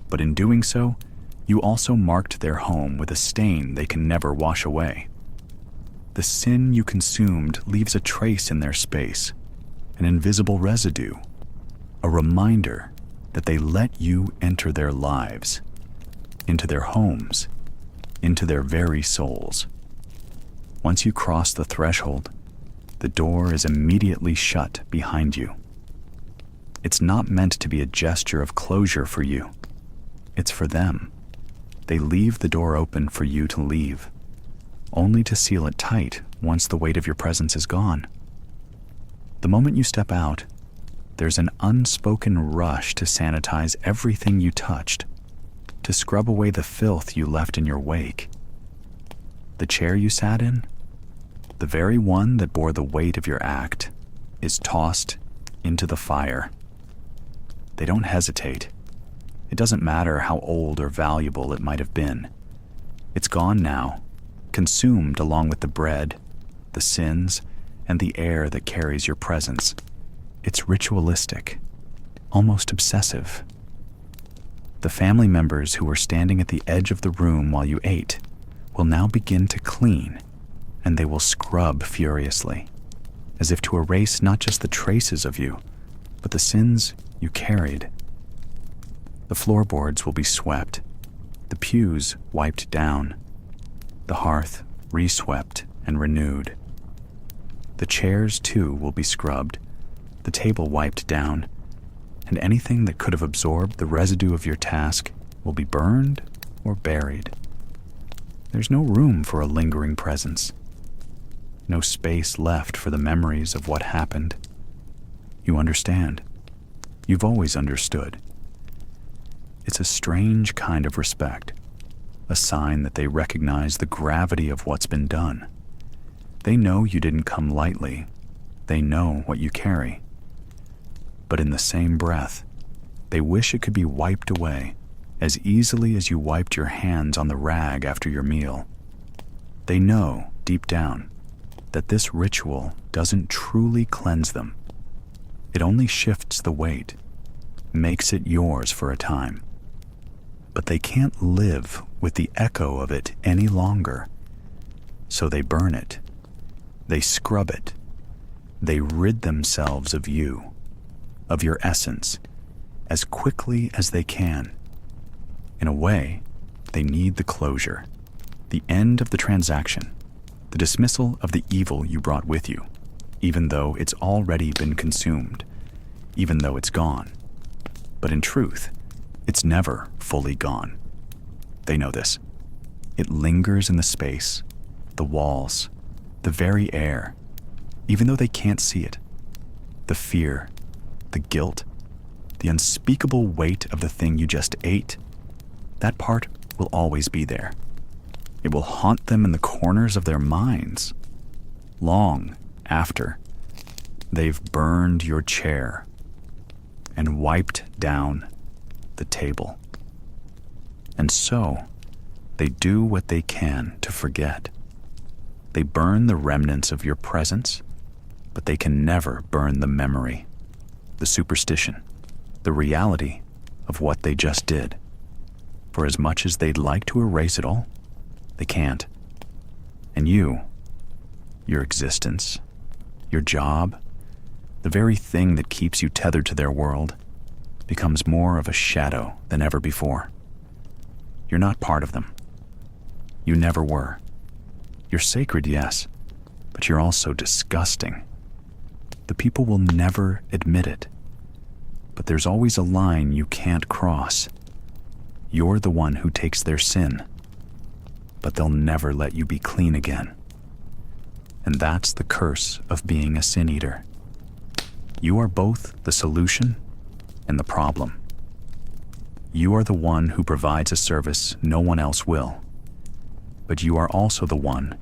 but in doing so, you also marked their home with a stain they can never wash away. The sin you consumed leaves a trace in their space, an invisible residue, a reminder that they let you enter their lives, into their homes, into their very souls. Once you cross the threshold, the door is immediately shut behind you. It's not meant to be a gesture of closure for you. It's for them. They leave the door open for you to leave, only to seal it tight once the weight of your presence is gone. The moment you step out, there's an unspoken rush to sanitize everything you touched, to scrub away the filth you left in your wake. The chair you sat in, the very one that bore the weight of your act, is tossed into the fire. They don't hesitate. It doesn't matter how old or valuable it might have been. It's gone now, consumed along with the bread, the sins, and the air that carries your presence. It's ritualistic, almost obsessive. The family members who were standing at the edge of the room while you ate will now begin to clean, and they will scrub furiously, as if to erase not just the traces of you, but the sins you carried. The floorboards will be swept, the pews wiped down, the hearth reswept and renewed. The chairs, too, will be scrubbed, the table wiped down, and anything that could have absorbed the residue of your task will be burned or buried. There's no room for a lingering presence, no space left for the memories of what happened. You understand. You've always understood. It's a strange kind of respect, a sign that they recognize the gravity of what's been done. They know you didn't come lightly. They know what you carry. But in the same breath, they wish it could be wiped away as easily as you wiped your hands on the rag after your meal. They know, deep down, that this ritual doesn't truly cleanse them. It only shifts the weight, makes it yours for a time. But they can't live with the echo of it any longer. So they burn it. They scrub it. They rid themselves of you, of your essence, as quickly as they can. In a way, they need the closure, the end of the transaction, the dismissal of the evil you brought with you, even though it's already been consumed, even though it's gone. But in truth, it's never fully gone. They know this. It lingers in the space, the walls, the very air, even though they can't see it. The fear, the guilt, the unspeakable weight of the thing you just ate, that part will always be there. It will haunt them in the corners of their minds, long after they've burned your chair and wiped down the table. And so, they do what they can to forget. They burn the remnants of your presence, but they can never burn the memory, the superstition, the reality of what they just did. For as much as they'd like to erase it all, they can't. And you, your existence, your job, the very thing that keeps you tethered to their world, becomes more of a shadow than ever before. You're not part of them. You never were. You're sacred, yes, but you're also disgusting. The people will never admit it, but there's always a line you can't cross. You're the one who takes their sin, but they'll never let you be clean again. And that's the curse of being a sin eater. You are both the solution and the problem. You are the one who provides a service no one else will, but you are also the one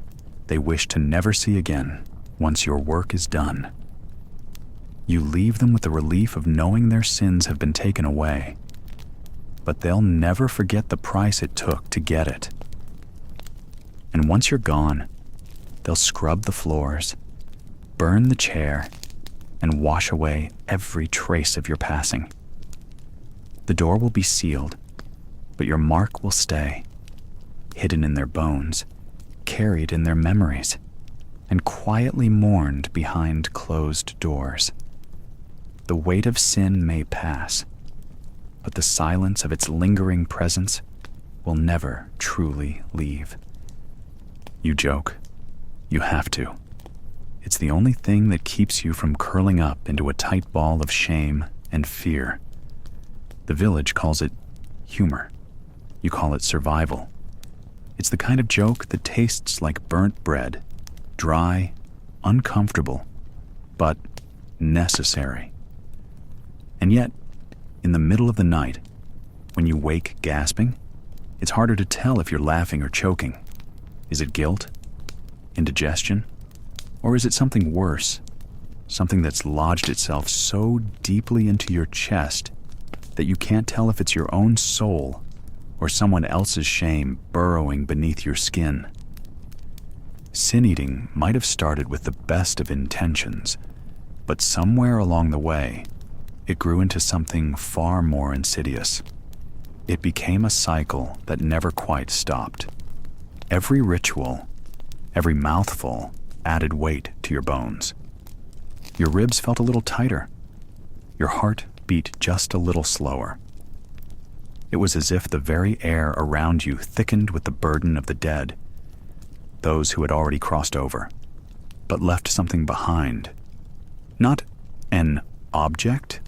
they wish to never see again once your work is done. You leave them with the relief of knowing their sins have been taken away, but they'll never forget the price it took to get it. And once you're gone, they'll scrub the floors, burn the chair, and wash away every trace of your passing. The door will be sealed, but your mark will stay, hidden in their bones, carried in their memories, and quietly mourned behind closed doors. The weight of sin may pass, but the silence of its lingering presence will never truly leave. You joke. You have to. It's the only thing that keeps you from curling up into a tight ball of shame and fear. The village calls it humor. You call it survival. It's the kind of joke that tastes like burnt bread, dry, uncomfortable, but necessary. And yet, in the middle of the night, when you wake gasping, it's harder to tell if you're laughing or choking. Is it guilt? Indigestion? Or is it something worse? Something that's lodged itself so deeply into your chest that you can't tell if it's your own soul or someone else's shame burrowing beneath your skin. Sin eating might have started with the best of intentions, but somewhere along the way, it grew into something far more insidious. It became a cycle that never quite stopped. Every ritual, every mouthful added weight to your bones. Your ribs felt a little tighter. Your heart beat just a little slower. It was as if the very air around you thickened with the burden of the dead, those who had already crossed over, but left something behind. Not an object,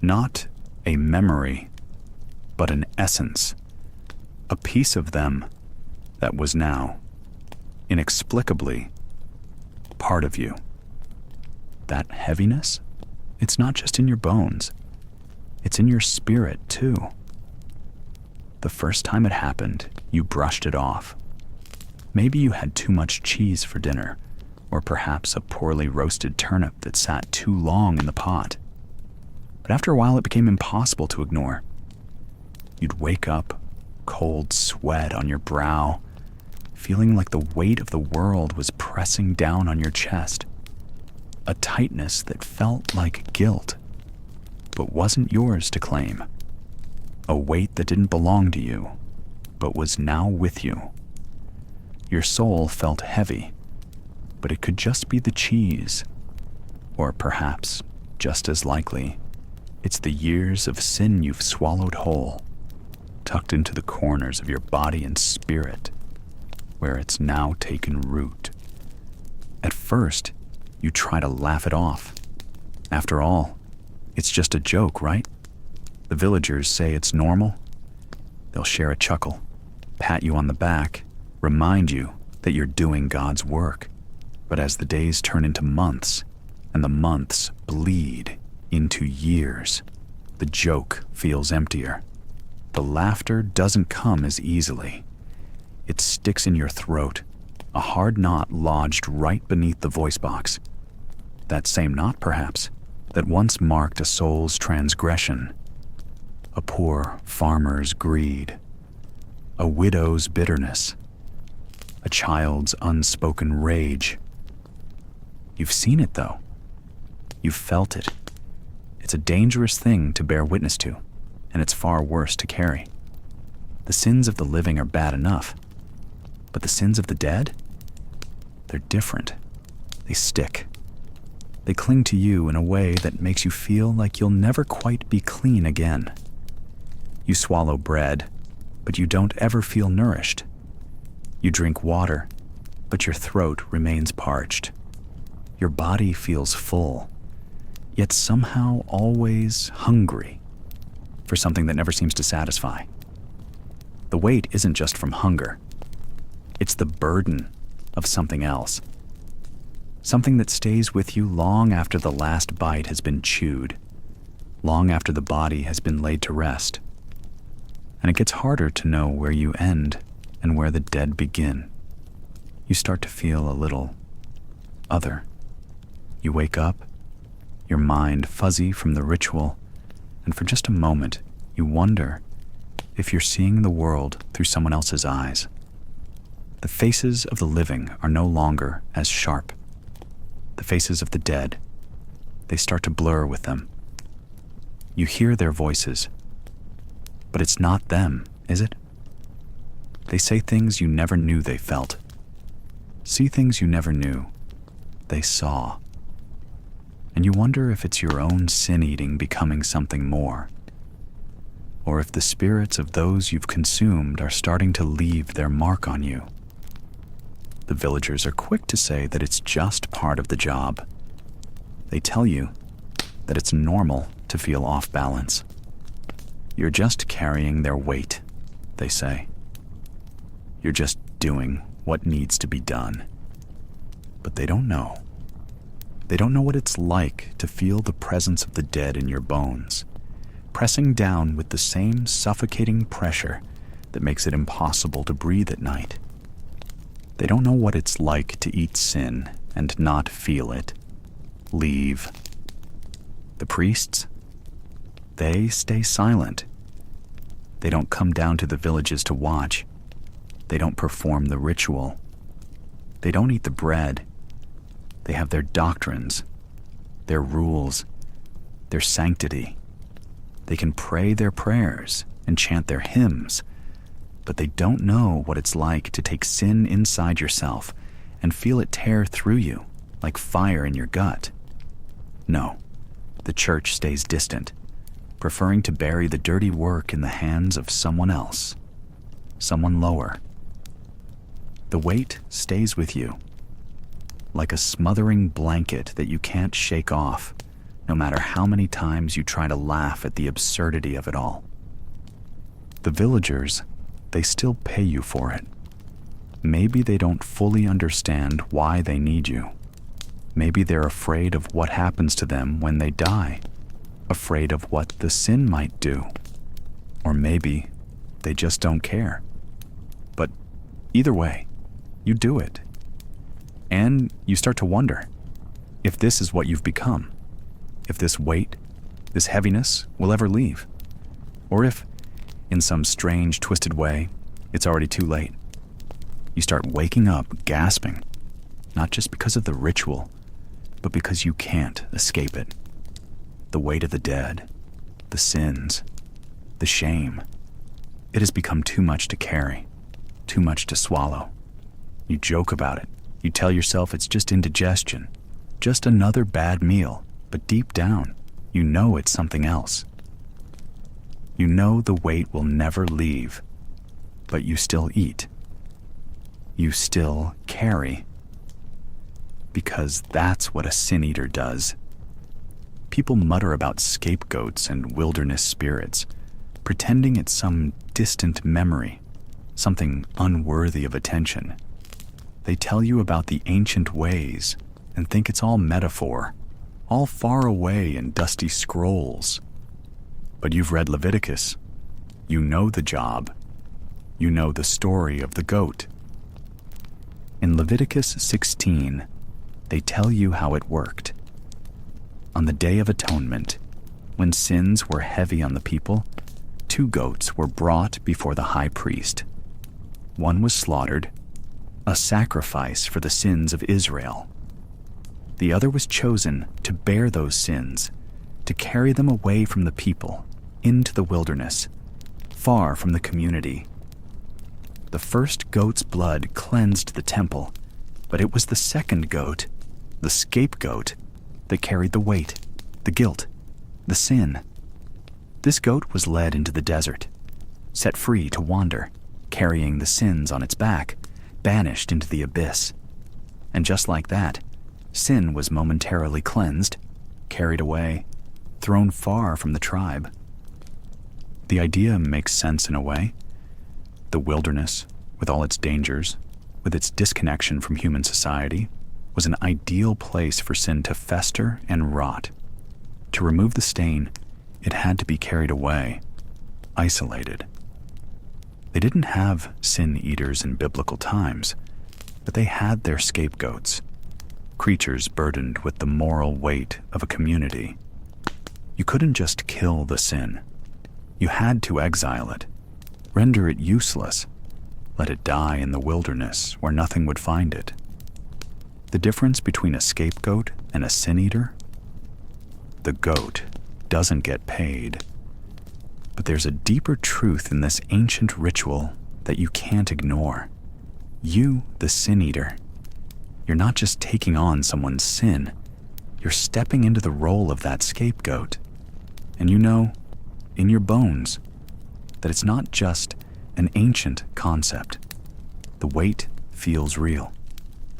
not a memory, but an essence, a piece of them that was now, inexplicably, part of you. That heaviness, it's not just in your bones, it's in your spirit too. The first time it happened, you brushed it off. Maybe you had too much cheese for dinner, or perhaps a poorly roasted turnip that sat too long in the pot. But after a while it became impossible to ignore. You'd wake up, cold sweat on your brow, feeling like the weight of the world was pressing down on your chest. A tightness that felt like guilt, but wasn't yours to claim. A weight that didn't belong to you, but was now with you. Your soul felt heavy, but it could just be the cheese. Or perhaps, just as likely, it's the years of sin you've swallowed whole, tucked into the corners of your body and spirit, where it's now taken root. At first, you try to laugh it off. After all, it's just a joke, right? The villagers say it's normal. They'll share a chuckle, pat you on the back, remind you that you're doing God's work. But as the days turn into months, and the months bleed into years, the joke feels emptier. The laughter doesn't come as easily. It sticks in your throat, a hard knot lodged right beneath the voice box. That same knot, perhaps, that once marked a soul's transgression, a poor farmer's greed, a widow's bitterness, a child's unspoken rage. You've seen it, though. You've felt it. It's a dangerous thing to bear witness to, and it's far worse to carry. The sins of the living are bad enough, but the sins of the dead? They're different. They stick. They cling to you in a way that makes you feel like you'll never quite be clean again. You swallow bread, but you don't ever feel nourished. You drink water, but your throat remains parched. Your body feels full, yet somehow always hungry for something that never seems to satisfy. The weight isn't just from hunger. It's the burden of something else. Something that stays with you long after the last bite has been chewed, long after the body has been laid to rest. And it gets harder to know where you end and where the dead begin. You start to feel a little other. You wake up, your mind fuzzy from the ritual, and for just a moment, you wonder if you're seeing the world through someone else's eyes. The faces of the living are no longer as sharp. The faces of the dead, they start to blur with them. You hear their voices, but it's not them, is it? They say things you never knew they felt. See things you never knew they saw. And you wonder if it's your own sin-eating becoming something more, or if the spirits of those you've consumed are starting to leave their mark on you. The villagers are quick to say that it's just part of the job. They tell you that it's normal to feel off balance. You're just carrying their weight, they say. You're just doing what needs to be done. But they don't know. They don't know what it's like to feel the presence of the dead in your bones, pressing down with the same suffocating pressure that makes it impossible to breathe at night. They don't know what it's like to eat sin and not feel it. Leave. The priests? They stay silent. They don't come down to the villages to watch. They don't perform the ritual. They don't eat the bread. They have their doctrines, their rules, their sanctity. They can pray their prayers and chant their hymns, but they don't know what it's like to take sin inside yourself and feel it tear through you like fire in your gut. No, the church stays distant, preferring to bury the dirty work in the hands of someone else, someone lower. The weight stays with you, like a smothering blanket that you can't shake off, no matter how many times you try to laugh at the absurdity of it all. The villagers, they still pay you for it. Maybe they don't fully understand why they need you. Maybe they're afraid of what happens to them when they die, afraid of what the sin might do. Or maybe they just don't care. But either way, you do it. And you start to wonder if this is what you've become, if this weight, this heaviness will ever leave, or if, in some strange, twisted way, it's already too late. You start waking up gasping, not just because of the ritual, but because you can't escape it. The weight of the dead, the sins, the shame. It has become too much to carry, too much to swallow. You joke about it. You tell yourself it's just indigestion, just another bad meal, but deep down, you know it's something else. You know the weight will never leave, but you still eat. You still carry. Because that's what a sin-eater does. People mutter about scapegoats and wilderness spirits, pretending it's some distant memory, something unworthy of attention. They tell you about the ancient ways and think it's all metaphor, all far away in dusty scrolls. But you've read Leviticus. You know the job. You know the story of the goat. In Leviticus 16, they tell you how it worked. On the Day of Atonement, when sins were heavy on the people, 2 goats were brought before the high priest. One was slaughtered, a sacrifice for the sins of Israel. The other was chosen to bear those sins, to carry them away from the people, into the wilderness, far from the community. The first goat's blood cleansed the temple, but it was the second goat, the scapegoat, that carried the weight, the guilt, the sin. This goat was led into the desert, set free to wander, carrying the sins on its back, banished into the abyss. And just like that, sin was momentarily cleansed, carried away, thrown far from the tribe. The idea makes sense in a way. The wilderness, with all its dangers, with its disconnection from human society, was an ideal place for sin to fester and rot. To remove the stain, it had to be carried away, isolated. They didn't have sin eaters in biblical times, but they had their scapegoats, creatures burdened with the moral weight of a community. You couldn't just kill the sin. You had to exile it, render it useless, let it die in the wilderness where nothing would find it. The difference between a scapegoat and a sin eater? The goat doesn't get paid. But there's a deeper truth in this ancient ritual that you can't ignore. You, the sin eater, you're not just taking on someone's sin, you're stepping into the role of that scapegoat. And you know, in your bones, that it's not just an ancient concept. The weight feels real.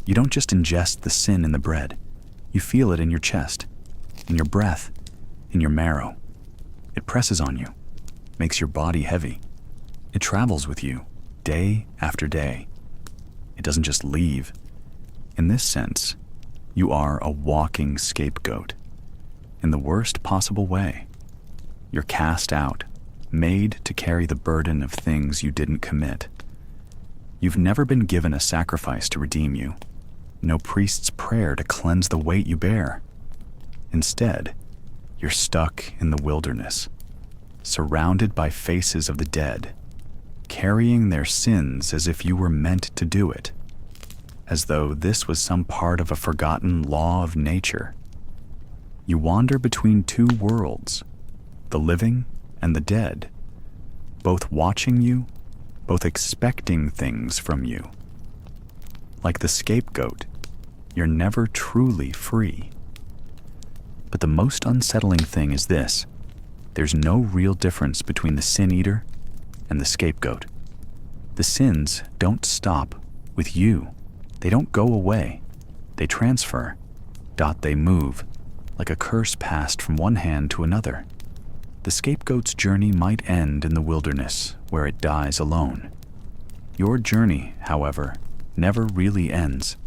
You don't just ingest the sin in the bread. You feel it in your chest, in your breath, in your marrow. It presses on you, makes your body heavy. It travels with you day after day. It doesn't just leave. In this sense, you are a walking scapegoat. In the worst possible way. You're cast out, made to carry the burden of things you didn't commit. You've never been given a sacrifice to redeem you, no priest's prayer to cleanse the weight you bear. Instead, you're stuck in the wilderness, surrounded by faces of the dead, carrying their sins as if you were meant to do it, as though this was some part of a forgotten law of nature. You wander between two worlds, the living and the dead, both watching you, both expecting things from you. Like the scapegoat, you're never truly free. But the most unsettling thing is this: there's no real difference between the sin eater and the scapegoat. The sins don't stop with you. They don't go away. They transfer. They move, like a curse passed from one hand to another. The scapegoat's journey might end in the wilderness, where it dies alone. Your journey, however, never really ends.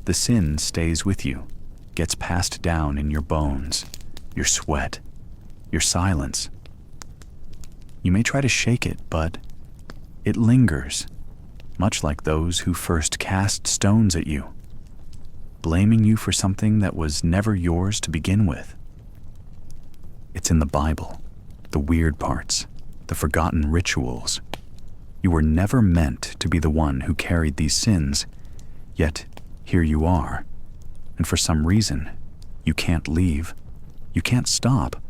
The sin stays with you, gets passed down in your bones, your sweat, your silence. You may try to shake it, but it lingers, much like those who first cast stones at you, blaming you for something that was never yours to begin with. It's in the Bible, the weird parts, the forgotten rituals. You were never meant to be the one who carried these sins, yet here you are, and for some reason, you can't leave, you can't stop,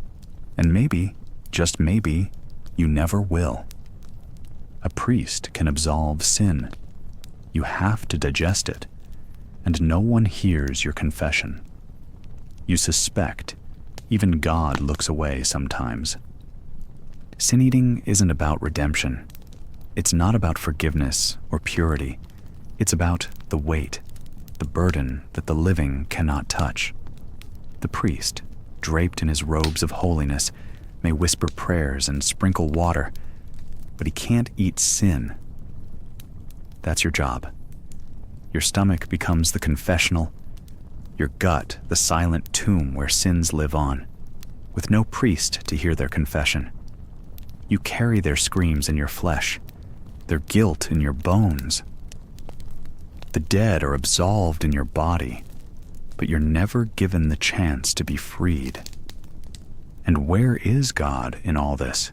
and maybe, just maybe, you never will. A priest can absolve sin. You have to digest it, and no one hears your confession. You suspect, even God looks away sometimes. Sin eating isn't about redemption. It's not about forgiveness or purity. It's about the weight, the burden that the living cannot touch. The priest, draped in his robes of holiness, may whisper prayers and sprinkle water, but he can't eat sin. That's your job. Your stomach becomes the confessional, your gut the silent tomb where sins live on, with no priest to hear their confession. You carry their screams in your flesh, their guilt in your bones. The dead are absolved in your body, but you're never given the chance to be freed. And where is God in all this?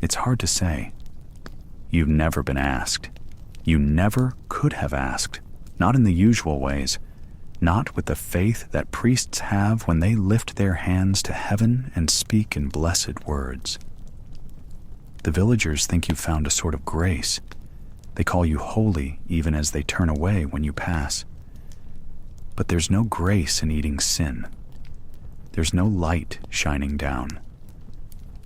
It's hard to say. You've never been asked. You never could have asked, not in the usual ways, not with the faith that priests have when they lift their hands to heaven and speak in blessed words. The villagers think you've found a sort of grace. They call you holy even as they turn away when you pass. But there's no grace in eating sin. There's no light shining down.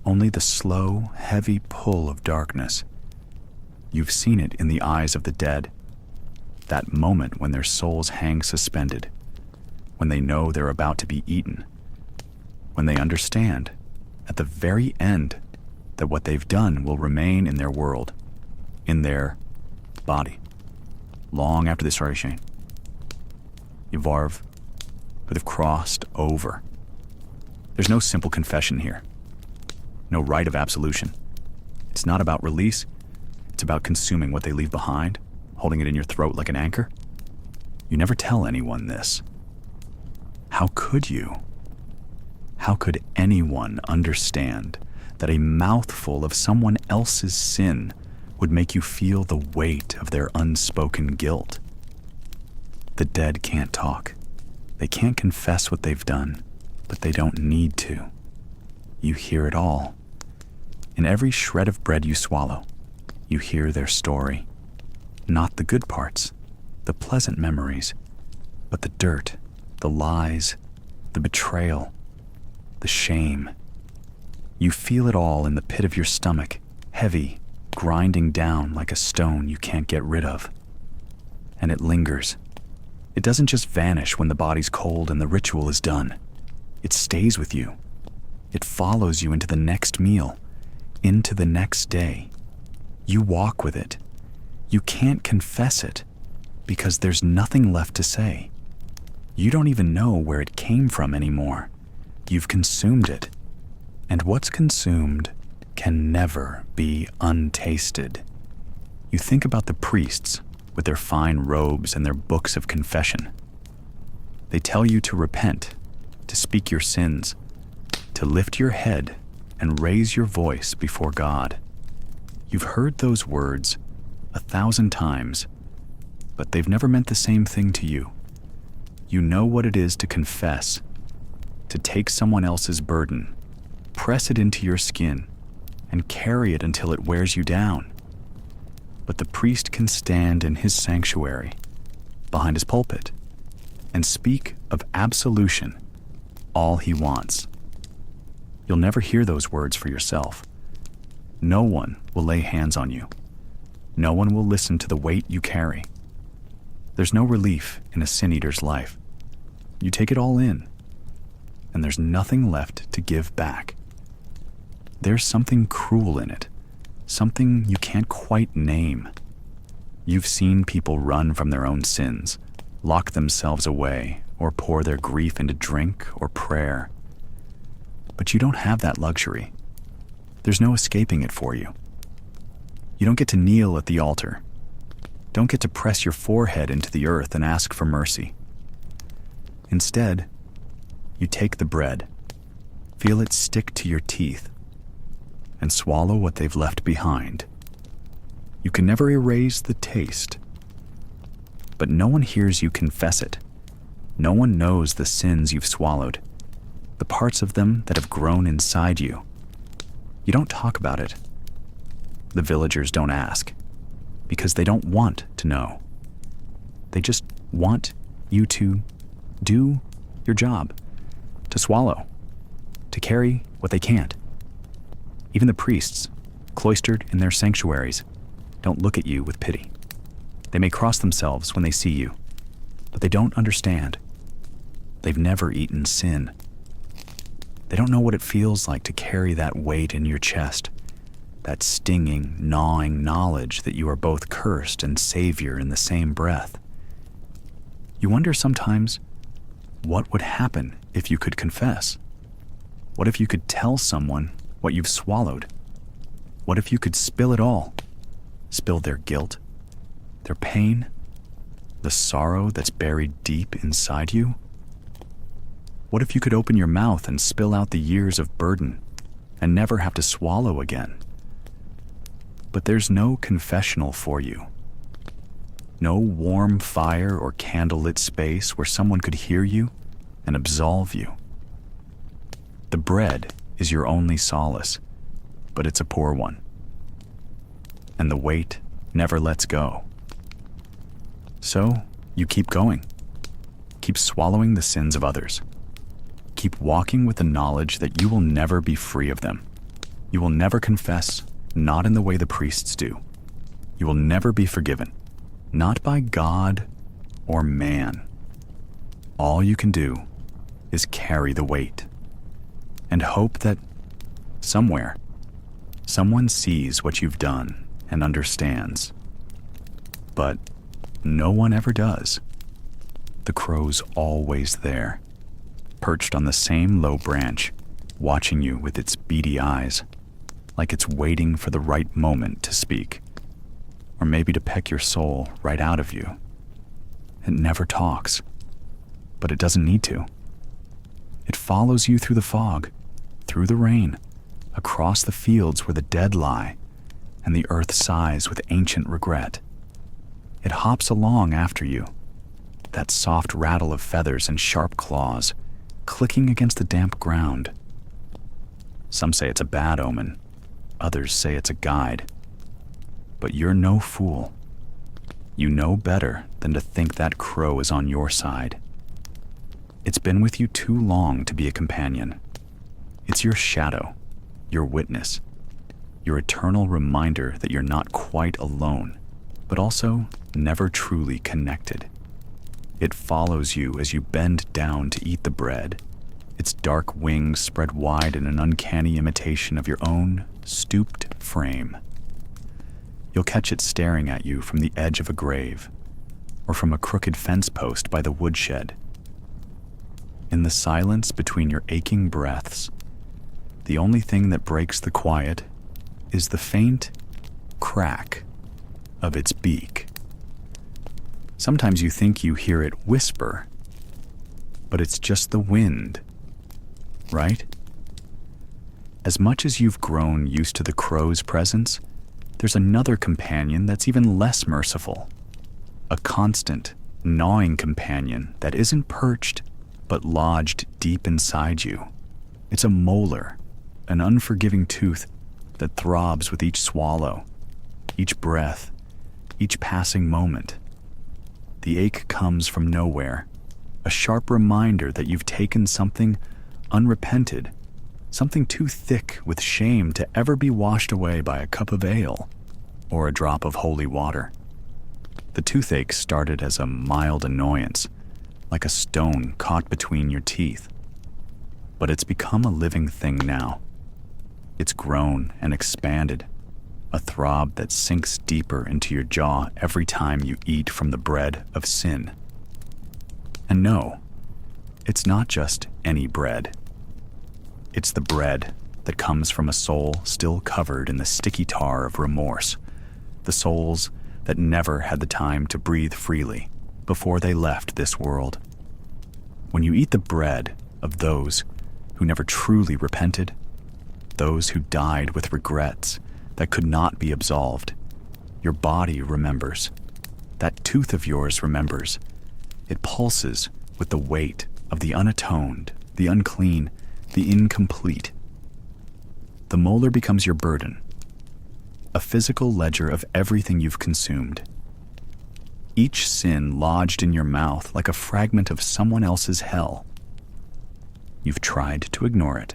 Only the slow, heavy pull of darkness. You've seen it in the eyes of the dead. That moment when their souls hang suspended, when they know they're about to be eaten, when they understand, at the very end, that what they've done will remain in their world, in their body, long after this narration. Yavarv, who they've crossed over. There's no simple confession here, no rite of absolution. It's not about release, it's about consuming what they leave behind, holding it in your throat like an anchor. You never tell anyone this. How could you? How could anyone understand that a mouthful of someone else's sin would make you feel the weight of their unspoken guilt? The dead can't talk. They can't confess what they've done, but they don't need to. You hear it all. In every shred of bread you swallow, you hear their story. Not the good parts, the pleasant memories, but the dirt, the lies, the betrayal, the shame. You feel it all in the pit of your stomach, heavy, grinding down like a stone you can't get rid of. And it lingers. It doesn't just vanish when the body's cold and the ritual is done. It stays with you. It follows you into the next meal, into the next day. You walk with it. You can't confess it because there's nothing left to say. You don't even know where it came from anymore. You've consumed it. And what's consumed can never be untasted. You think about the priests with their fine robes and their books of confession. They tell you to repent, to speak your sins, to lift your head and raise your voice before God. You've heard those words 1,000 times, but they've never meant the same thing to you. You know what it is to confess, to take someone else's burden, press it into your skin, and carry it until it wears you down. But the priest can stand in his sanctuary, behind his pulpit, and speak of absolution all he wants. You'll never hear those words for yourself. No one will lay hands on you. No one will listen to the weight you carry. There's no relief in a sin-eater's life. You take it all in, and there's nothing left to give back. There's something cruel in it, something you can't quite name. You've seen people run from their own sins, lock themselves away, or pour their grief into drink or prayer. But you don't have that luxury. There's no escaping it for you. You don't get to kneel at the altar. Don't get to press your forehead into the earth and ask for mercy. Instead, you take the bread, feel it stick to your teeth, and swallow what they've left behind. You can never erase the taste, but no one hears you confess it. No one knows the sins you've swallowed, the parts of them that have grown inside you. You don't talk about it. The villagers don't ask, because they don't want to know. They just want you to do your job, to swallow, to carry what they can't. Even the priests, cloistered in their sanctuaries, don't look at you with pity. They may cross themselves when they see you, but they don't understand. They've never eaten sin. They don't know what it feels like to carry that weight in your chest, that stinging, gnawing knowledge that you are both cursed and savior in the same breath. You wonder sometimes, what would happen if you could confess? What if you could tell someone what you've swallowed? What if you could spill it all? Spill their guilt, their pain, the sorrow that's buried deep inside you? What if you could open your mouth and spill out the years of burden and never have to swallow again? But there's no confessional for you. No warm fire or candlelit space where someone could hear you and absolve you. The bread is your only solace, but it's a poor one. And the weight never lets go. So you keep going. Keep swallowing the sins of others. Keep walking with the knowledge that you will never be free of them. You will never confess, not in the way the priests do. You will never be forgiven, not by God or man. All you can do is carry the weight and hope that somewhere, someone sees what you've done and understands. But no one ever does. The crow's always there, perched on the same low branch, watching you with its beady eyes, like it's waiting for the right moment to speak, or maybe to peck your soul right out of you. It never talks, but it doesn't need to. It follows you through the fog, through the rain, across the fields where the dead lie, and the earth sighs with ancient regret. It hops along after you, that soft rattle of feathers and sharp claws, clicking against the damp ground. Some say it's a bad omen, others say it's a guide. But you're no fool. You know better than to think that crow is on your side. It's been with you too long to be a companion. It's your shadow, your witness, your eternal reminder that you're not quite alone, but also never truly connected. It follows you as you bend down to eat the bread, its dark wings spread wide in an uncanny imitation of your own stooped frame. You'll catch it staring at you from the edge of a grave, or from a crooked fence post by the woodshed. In the silence between your aching breaths, the only thing that breaks the quiet is the faint crack of its beak. Sometimes you think you hear it whisper, but it's just the wind, right? As much as you've grown used to the crow's presence, there's another companion that's even less merciful. A constant, gnawing companion that isn't perched, but lodged deep inside you. It's a molar, an unforgiving tooth that throbs with each swallow, each breath, each passing moment. The ache comes from nowhere, a sharp reminder that you've taken something unrepented, something too thick with shame to ever be washed away by a cup of ale or a drop of holy water. The toothache started as a mild annoyance, like a stone caught between your teeth. But it's become a living thing now. It's grown and expanded, a throb that sinks deeper into your jaw every time you eat from the bread of sin. And no, it's not just any bread. It's the bread that comes from a soul still covered in the sticky tar of remorse, the souls that never had the time to breathe freely before they left this world. When you eat the bread of those who never truly repented, those who died with regrets that could not be absolved, your body remembers. That tooth of yours remembers. It pulses with the weight of the unatoned, the unclean, the incomplete. The molar becomes your burden, a physical ledger of everything you've consumed. Each sin lodged in your mouth like a fragment of someone else's hell. You've tried to ignore it.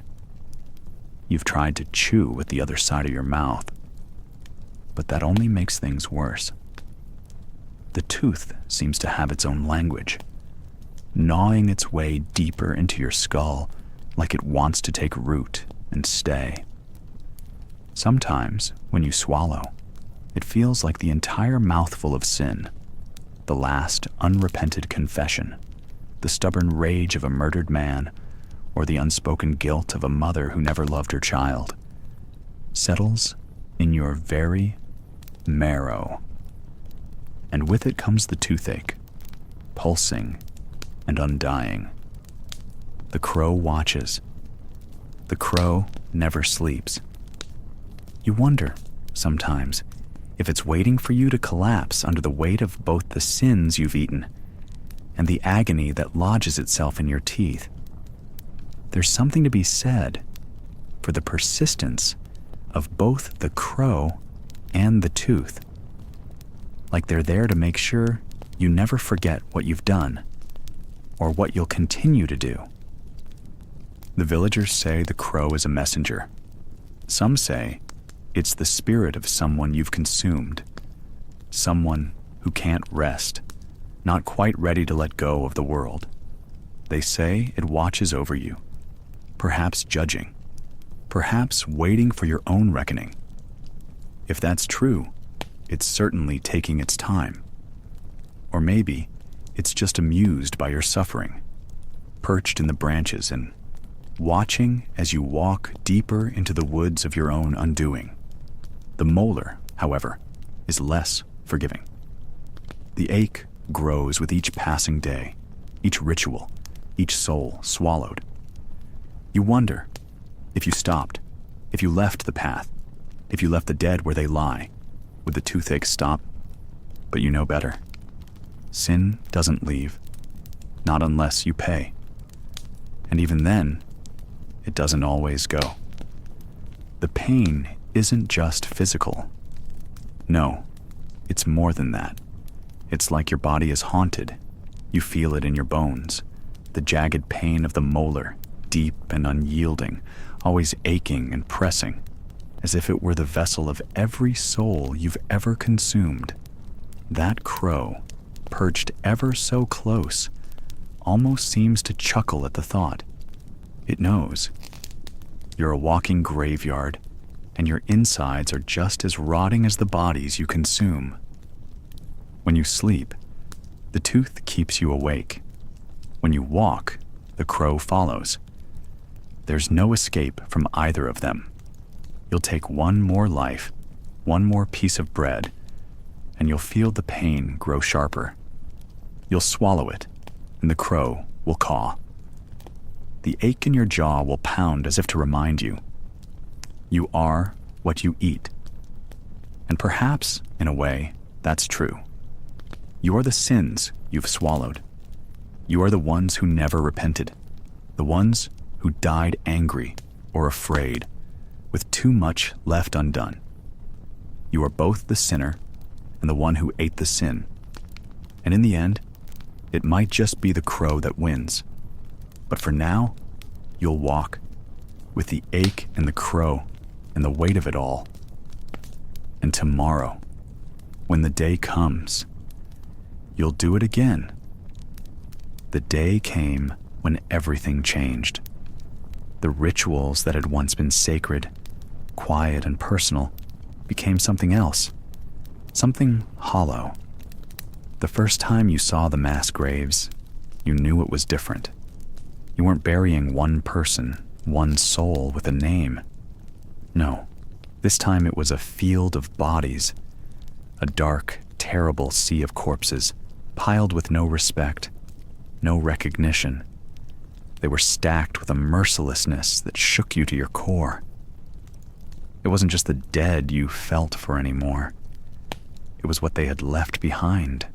You've tried to chew with the other side of your mouth, but that only makes things worse. The tooth seems to have its own language, gnawing its way deeper into your skull like it wants to take root and stay. Sometimes, when you swallow, it feels like the entire mouthful of sin, the last unrepented confession, the stubborn rage of a murdered man, or the unspoken guilt of a mother who never loved her child, settles in your very marrow. And with it comes the toothache, pulsing and undying. The crow watches. The crow never sleeps. You wonder, sometimes, if it's waiting for you to collapse under the weight of both the sins you've eaten and the agony that lodges itself in your teeth. There's something to be said for the persistence of both the crow and the tooth, like they're there to make sure you never forget what you've done or what you'll continue to do. The villagers say the crow is a messenger. Some say it's the spirit of someone you've consumed, someone who can't rest, not quite ready to let go of the world. They say it watches over you, perhaps judging, perhaps waiting for your own reckoning. If that's true, it's certainly taking its time. Or maybe it's just amused by your suffering, perched in the branches and watching as you walk deeper into the woods of your own undoing. The molar, however, is less forgiving. The ache grows with each passing day, each ritual, each soul swallowed. You wonder if you stopped, if you left the path, if you left the dead where they lie, would the toothache stop? But you know better. Sin doesn't leave, not unless you pay. And even then, it doesn't always go. The pain isn't just physical. No, it's more than that. It's like your body is haunted. You feel it in your bones, the jagged pain of the molar, deep and unyielding, always aching and pressing, as if it were the vessel of every soul you've ever consumed. That crow, perched ever so close, almost seems to chuckle at the thought. It knows. You're a walking graveyard, and your insides are just as rotting as the bodies you consume. When you sleep, the tooth keeps you awake. When you walk, the crow follows. There's no escape from either of them. You'll take one more life, one more piece of bread, and you'll feel the pain grow sharper. You'll swallow it, and the crow will caw. The ache in your jaw will pound as if to remind you, you are what you eat. And perhaps, in a way, that's true. You are the sins you've swallowed. You are the ones who never repented, the ones who died angry or afraid, with too much left undone. You are both the sinner and the one who ate the sin. And in the end, it might just be the crow that wins. But for now, you'll walk with the ache and the crow and the weight of it all. And tomorrow, when the day comes, you'll do it again. The day came when everything changed. The rituals that had once been sacred, quiet and personal, became something else, something hollow. The first time you saw the mass graves, you knew it was different. You weren't burying one person, one soul with a name. No, this time it was a field of bodies, a dark, terrible sea of corpses, piled with no respect, no recognition. They were stacked with a mercilessness that shook you to your core. It wasn't just the dead you felt for anymore. It was what they had left behind.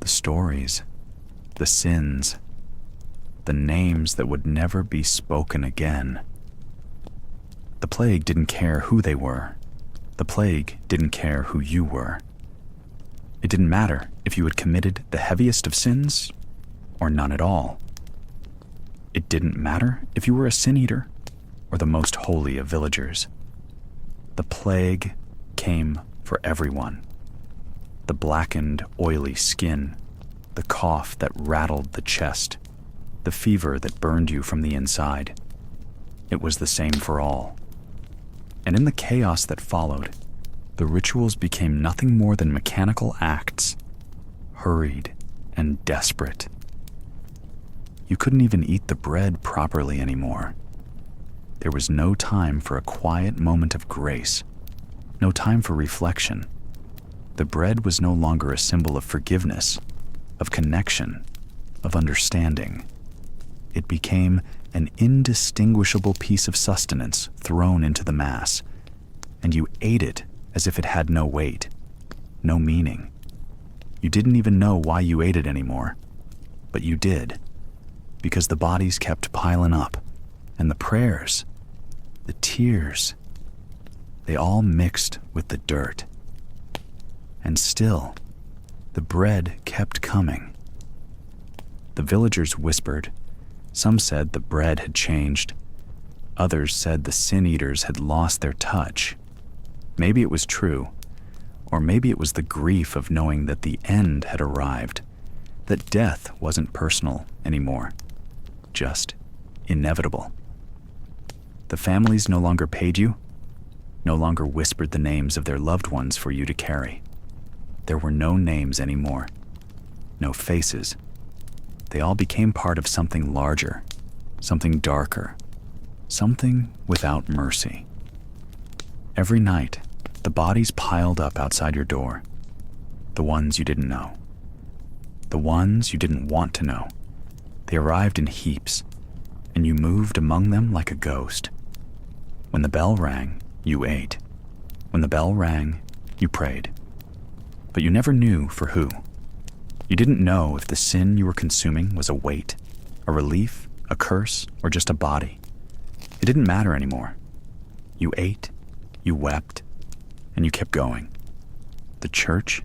The stories, the sins, the names that would never be spoken again. The plague didn't care who they were. The plague didn't care who you were. It didn't matter if you had committed the heaviest of sins or none at all. It didn't matter if you were a sin-eater or the most holy of villagers. The plague came for everyone. The blackened, oily skin, the cough that rattled the chest, the fever that burned you from the inside. It was the same for all. And in the chaos that followed, the rituals became nothing more than mechanical acts, hurried and desperate. You couldn't even eat the bread properly anymore. There was no time for a quiet moment of grace, no time for reflection. The bread was no longer a symbol of forgiveness, of connection, of understanding. It became an indistinguishable piece of sustenance thrown into the mass, and you ate it as if it had no weight, no meaning. You didn't even know why you ate it anymore, but you did, because the bodies kept piling up, and the prayers, the tears, they all mixed with the dirt. And still, the bread kept coming. The villagers whispered. Some said the bread had changed. Others said the sin-eaters had lost their touch. Maybe it was true, or maybe it was the grief of knowing that the end had arrived, that death wasn't personal anymore, just inevitable. The families no longer paid you, no longer whispered the names of their loved ones for you to carry. There were no names anymore, no faces. They all became part of something larger, something darker, something without mercy. Every night, the bodies piled up outside your door, the ones you didn't know, the ones you didn't want to know. They arrived in heaps, and you moved among them like a ghost. When the bell rang, you ate. When the bell rang, you prayed. But you never knew for who. You didn't know if the sin you were consuming was a weight, a relief, a curse, or just a body. It didn't matter anymore. You ate, you wept, and you kept going. The church,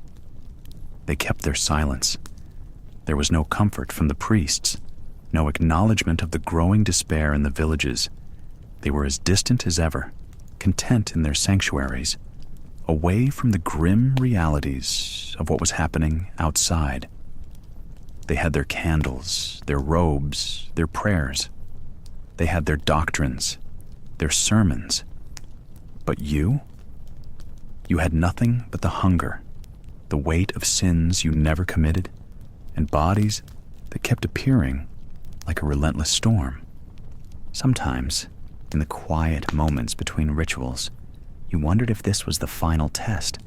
they kept their silence. There was no comfort from the priests, no acknowledgement of the growing despair in the villages. They were as distant as ever, content in their sanctuaries, away from the grim realities of what was happening outside. They had their candles, their robes, their prayers. They had their doctrines, their sermons. But you had nothing but the hunger, the weight of sins you never committed, and bodies that kept appearing like a relentless storm. Sometimes, in the quiet moments between rituals, you wondered if this was the final test,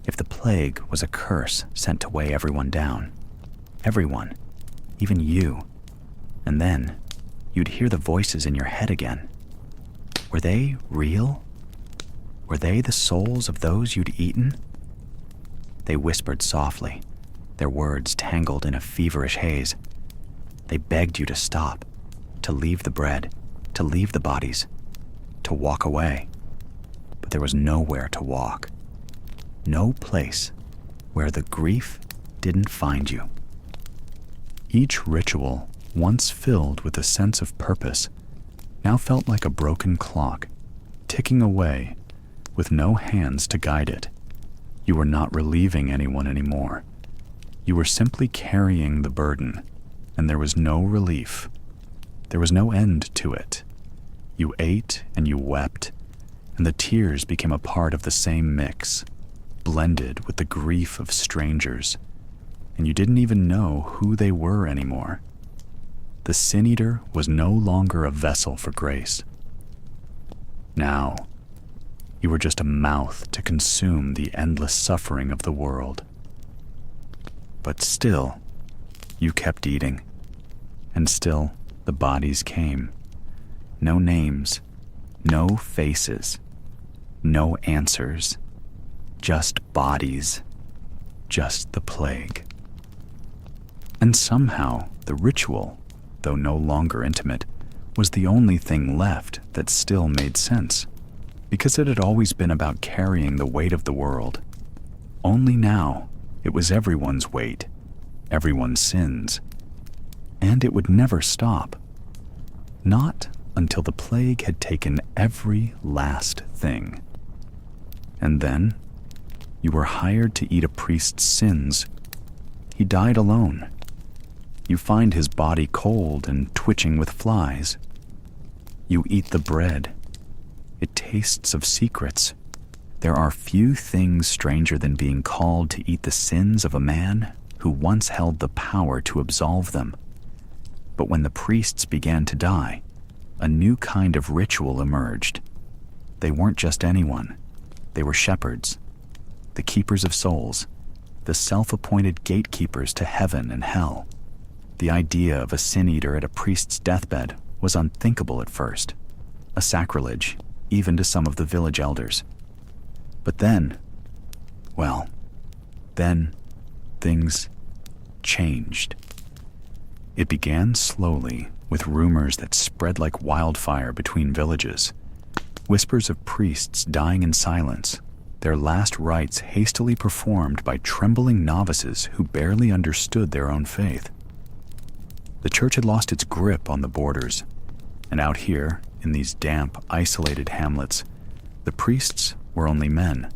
if the plague was a curse sent to weigh everyone down. Everyone, even you. And then, you'd hear the voices in your head again. Were they real? Were they the souls of those you'd eaten? They whispered softly, their words tangled in a feverish haze. They begged you to stop, to leave the bread, to leave the bodies, to walk away. But there was nowhere to walk. No place where the grief didn't find you. Each ritual, once filled with a sense of purpose, now felt like a broken clock, ticking away with no hands to guide it. You were not relieving anyone anymore. You were simply carrying the burden, and there was no relief. There was no end to it. You ate and you wept, and the tears became a part of the same mix, blended with the grief of strangers, and you didn't even know who they were anymore. The sin-eater was no longer a vessel for grace. Now, you were just a mouth to consume the endless suffering of the world. But still, you kept eating, and still the bodies came. No names, no faces, no answers, just bodies, just the plague. And somehow the ritual, though no longer intimate, was the only thing left that still made sense, because it had always been about carrying the weight of the world. Only now it was everyone's weight, everyone's sins, and it would never stop. Not until the plague had taken every last thing. And then you were hired to eat a priest's sins. He died alone. You find his body cold and twitching with flies. You eat the bread. It tastes of secrets. There are few things stranger than being called to eat the sins of a man who once held the power to absolve them. But when the priests began to die, a new kind of ritual emerged. They weren't just anyone. They were shepherds, the keepers of souls, the self-appointed gatekeepers to heaven and hell. The idea of a sin-eater at a priest's deathbed was unthinkable at first, a sacrilege even to some of the village elders. But then, well, then things changed. It began slowly, with rumors that spread like wildfire between villages. Whispers of priests dying in silence, their last rites hastily performed by trembling novices who barely understood their own faith. The church had lost its grip on the borders, and out here, in these damp, isolated hamlets, the priests were only men.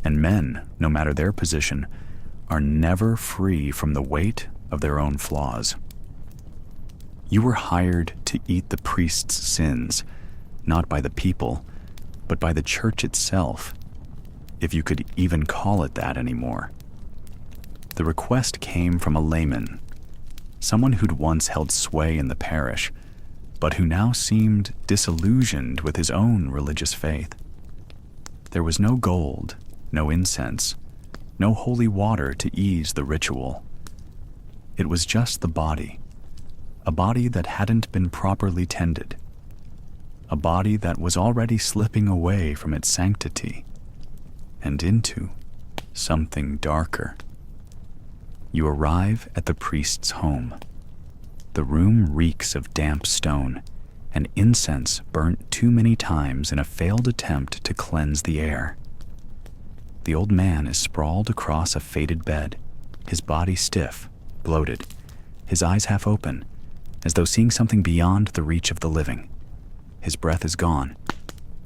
And men, no matter their position, are never free from the weight of their own flaws. You were hired to eat the priest's sins, not by the people, but by the church itself, if you could even call it that anymore. The request came from a layman, someone who'd once held sway in the parish, but who now seemed disillusioned with his own religious faith. There was no gold, no incense, no holy water to ease the ritual. It was just the body, a body that hadn't been properly tended, a body that was already slipping away from its sanctity and into something darker. You arrive at the priest's home. The room reeks of damp stone and incense burnt too many times in a failed attempt to cleanse the air. The old man is sprawled across a faded bed, his body stiff, bloated, his eyes half open, as though seeing something beyond the reach of the living. His breath is gone,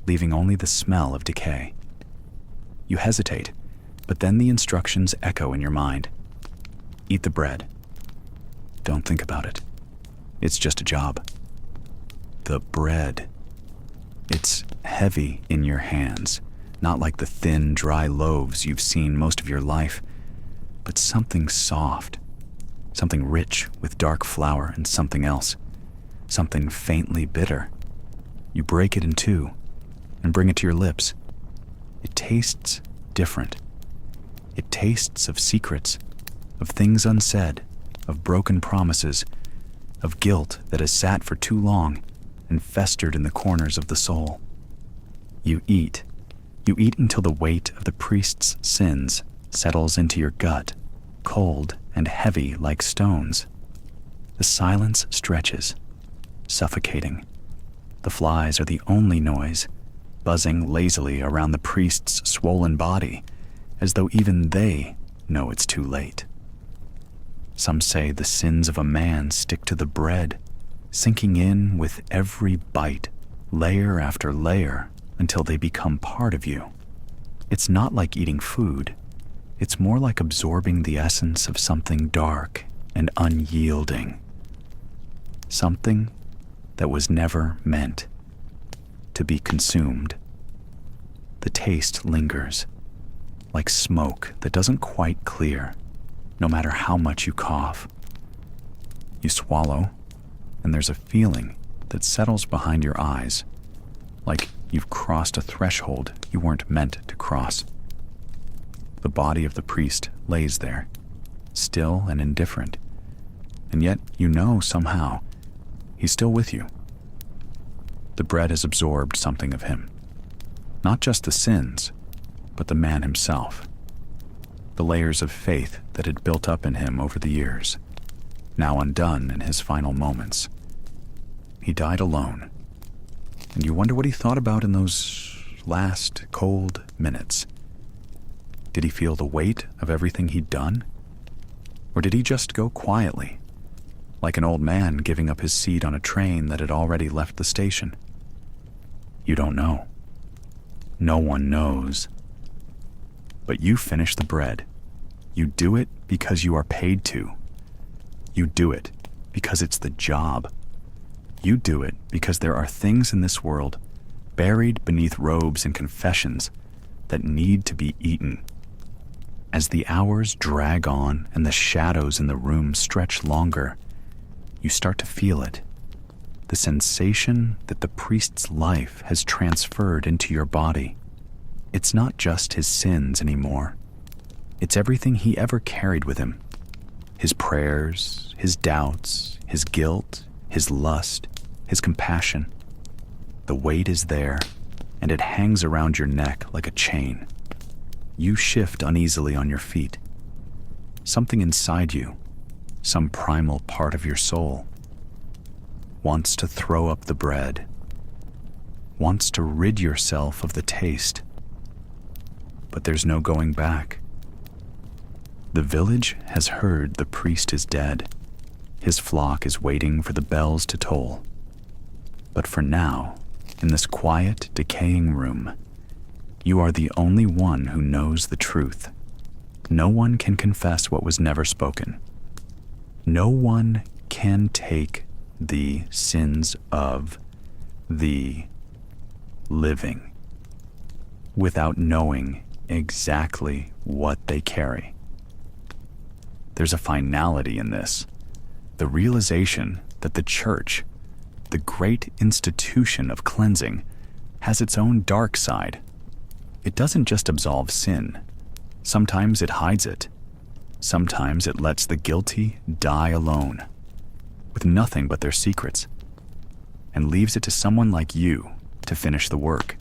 leaving only the smell of decay. You hesitate, but then the instructions echo in your mind. Eat the bread. Don't think about it. It's just a job. The bread. It's heavy in your hands, not like the thin, dry loaves you've seen most of your life, but something soft, something rich with dark flour and something else, something faintly bitter. You break it in two and bring it to your lips. It tastes different. It tastes of secrets, of things unsaid, of broken promises, of guilt that has sat for too long and festered in the corners of the soul. You eat. You eat until the weight of the priest's sins settles into your gut, cold and heavy like stones. The silence stretches, suffocating. The flies are the only noise, buzzing lazily around the priest's swollen body, as though even they know it's too late. Some say the sins of a man stick to the bread, sinking in with every bite, layer after layer, until they become part of you. It's not like eating food. It's more like absorbing the essence of something dark and unyielding. Something that was never meant to be consumed. The taste lingers, like smoke that doesn't quite clear, no matter how much you cough. You swallow, and there's a feeling that settles behind your eyes, like you've crossed a threshold you weren't meant to cross. The body of the priest lays there, still and indifferent, and yet you know somehow he's still with you. The bread has absorbed something of him, not just the sins, but the man himself, the layers of faith that had built up in him over the years, now undone in his final moments. He died alone, and you wonder what he thought about in those last cold minutes. Did he feel the weight of everything he'd done? Or did he just go quietly, like an old man giving up his seat on a train that had already left the station? You don't know. No one knows. But you finish the bread. You do it because you are paid to. You do it because it's the job. You do it because there are things in this world, buried beneath robes and confessions, that need to be eaten. As the hours drag on and the shadows in the room stretch longer, you start to feel it. The sensation that the priest's life has transferred into your body. It's not just his sins anymore. It's everything he ever carried with him. His prayers, his doubts, his guilt, his lust, his compassion. The weight is there, and it hangs around your neck like a chain. You shift uneasily on your feet. Something inside you, some primal part of your soul, wants to throw up the bread, wants to rid yourself of the taste. But there's no going back. The village has heard the priest is dead. His flock is waiting for the bells to toll. But for now, in this quiet, decaying room, you are the only one who knows the truth. No one can confess what was never spoken. No one can take the sins of the living without knowing exactly what they carry. There's a finality in this, the realization that the church, the great institution of cleansing, has its own dark side. It doesn't just absolve sin. Sometimes it hides it. Sometimes it lets the guilty die alone, with nothing but their secrets, and leaves it to someone like you to finish the work.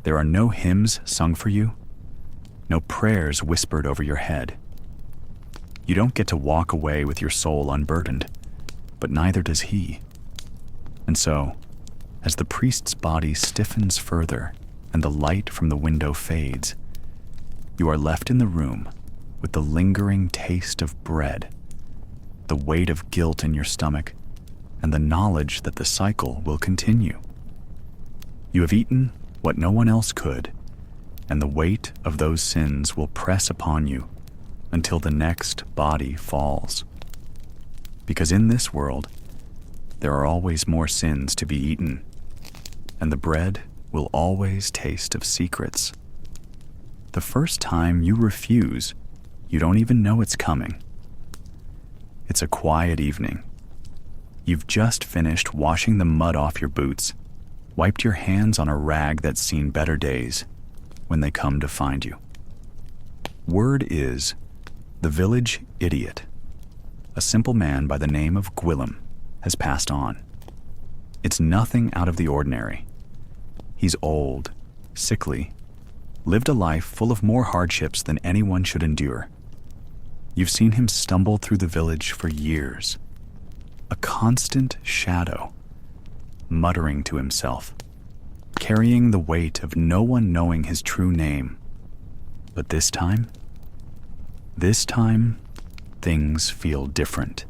There are no hymns sung for you, no prayers whispered over your head. You don't get to walk away with your soul unburdened, but neither does he. And so, as the priest's body stiffens further and the light from the window fades, you are left in the room with the lingering taste of bread, the weight of guilt in your stomach, and the knowledge that the cycle will continue. You have eaten what no one else could, and the weight of those sins will press upon you until the next body falls. Because in this world, there are always more sins to be eaten, and the bread will always taste of secrets. The first time you refuse, you don't even know it's coming. It's a quiet evening. You've just finished washing the mud off your boots, wiped your hands on a rag that's seen better days, when they come to find you. Word is, the village idiot, a simple man by the name of Gwillem, has passed on. It's nothing out of the ordinary. He's old, sickly, lived a life full of more hardships than anyone should endure. You've seen him stumble through the village for years, a constant shadow, muttering to himself, carrying the weight of no one knowing his true name. But this time, things feel different.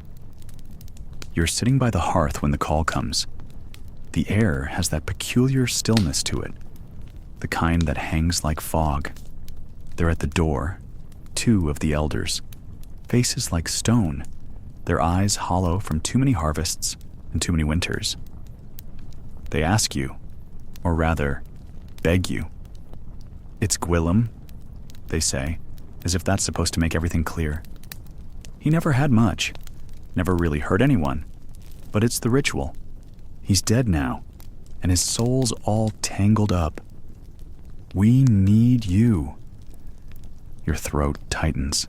You're sitting by the hearth when the call comes. The air has that peculiar stillness to it, the kind that hangs like fog. They're at the door, two of the elders, faces like stone, their eyes hollow from too many harvests and too many winters. They ask you, or rather, beg you. "It's Gwillem," they say, as if that's supposed to make everything clear. He never had much, never really hurt anyone, but it's the ritual. He's dead now, and his soul's all tangled up. We need you. Your throat tightens.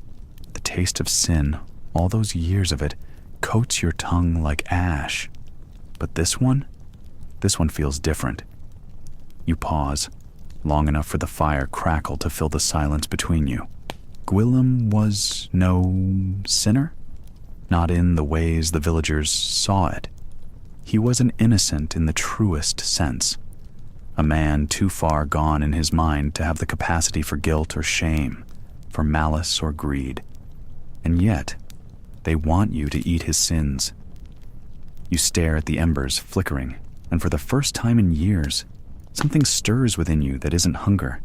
The taste of sin, all those years of it, coats your tongue like ash. But this one feels different. You pause, long enough for the fire crackle to fill the silence between you. Gwillem was no sinner? Not in the ways the villagers saw it. He was an innocent in the truest sense, a man too far gone in his mind to have the capacity for guilt or shame, for malice or greed. And yet, they want you to eat his sins. You stare at the embers flickering, and for the first time in years, something stirs within you that isn't hunger.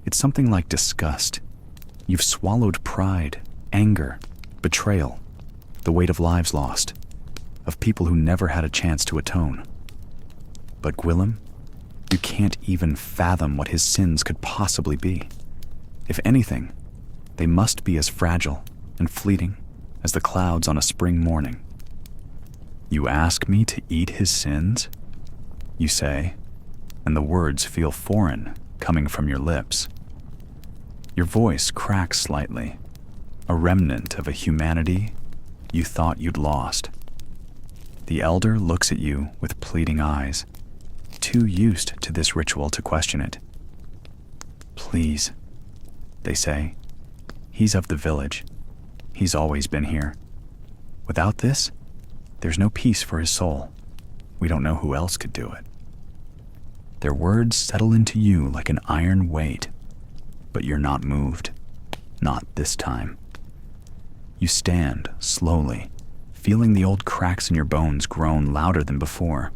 It's something like disgust. You've swallowed pride, anger, betrayal, the weight of lives lost, of people who never had a chance to atone. But Gwillem, you can't even fathom what his sins could possibly be. If anything, they must be as fragile and fleeting as the clouds on a spring morning. "You ask me to eat his sins?" you say, and the words feel foreign coming from your lips. Your voice cracks slightly, a remnant of a humanity you thought you'd lost. The elder looks at you with pleading eyes. too used to this ritual to question it. "Please," they say. "He's of the village. He's always been here. Without this, there's no peace for his soul. We don't know who else could do it." Their words settle into you like an iron weight, but you're not moved. Not this time. You stand slowly, feeling the old cracks in your bones groan louder than before.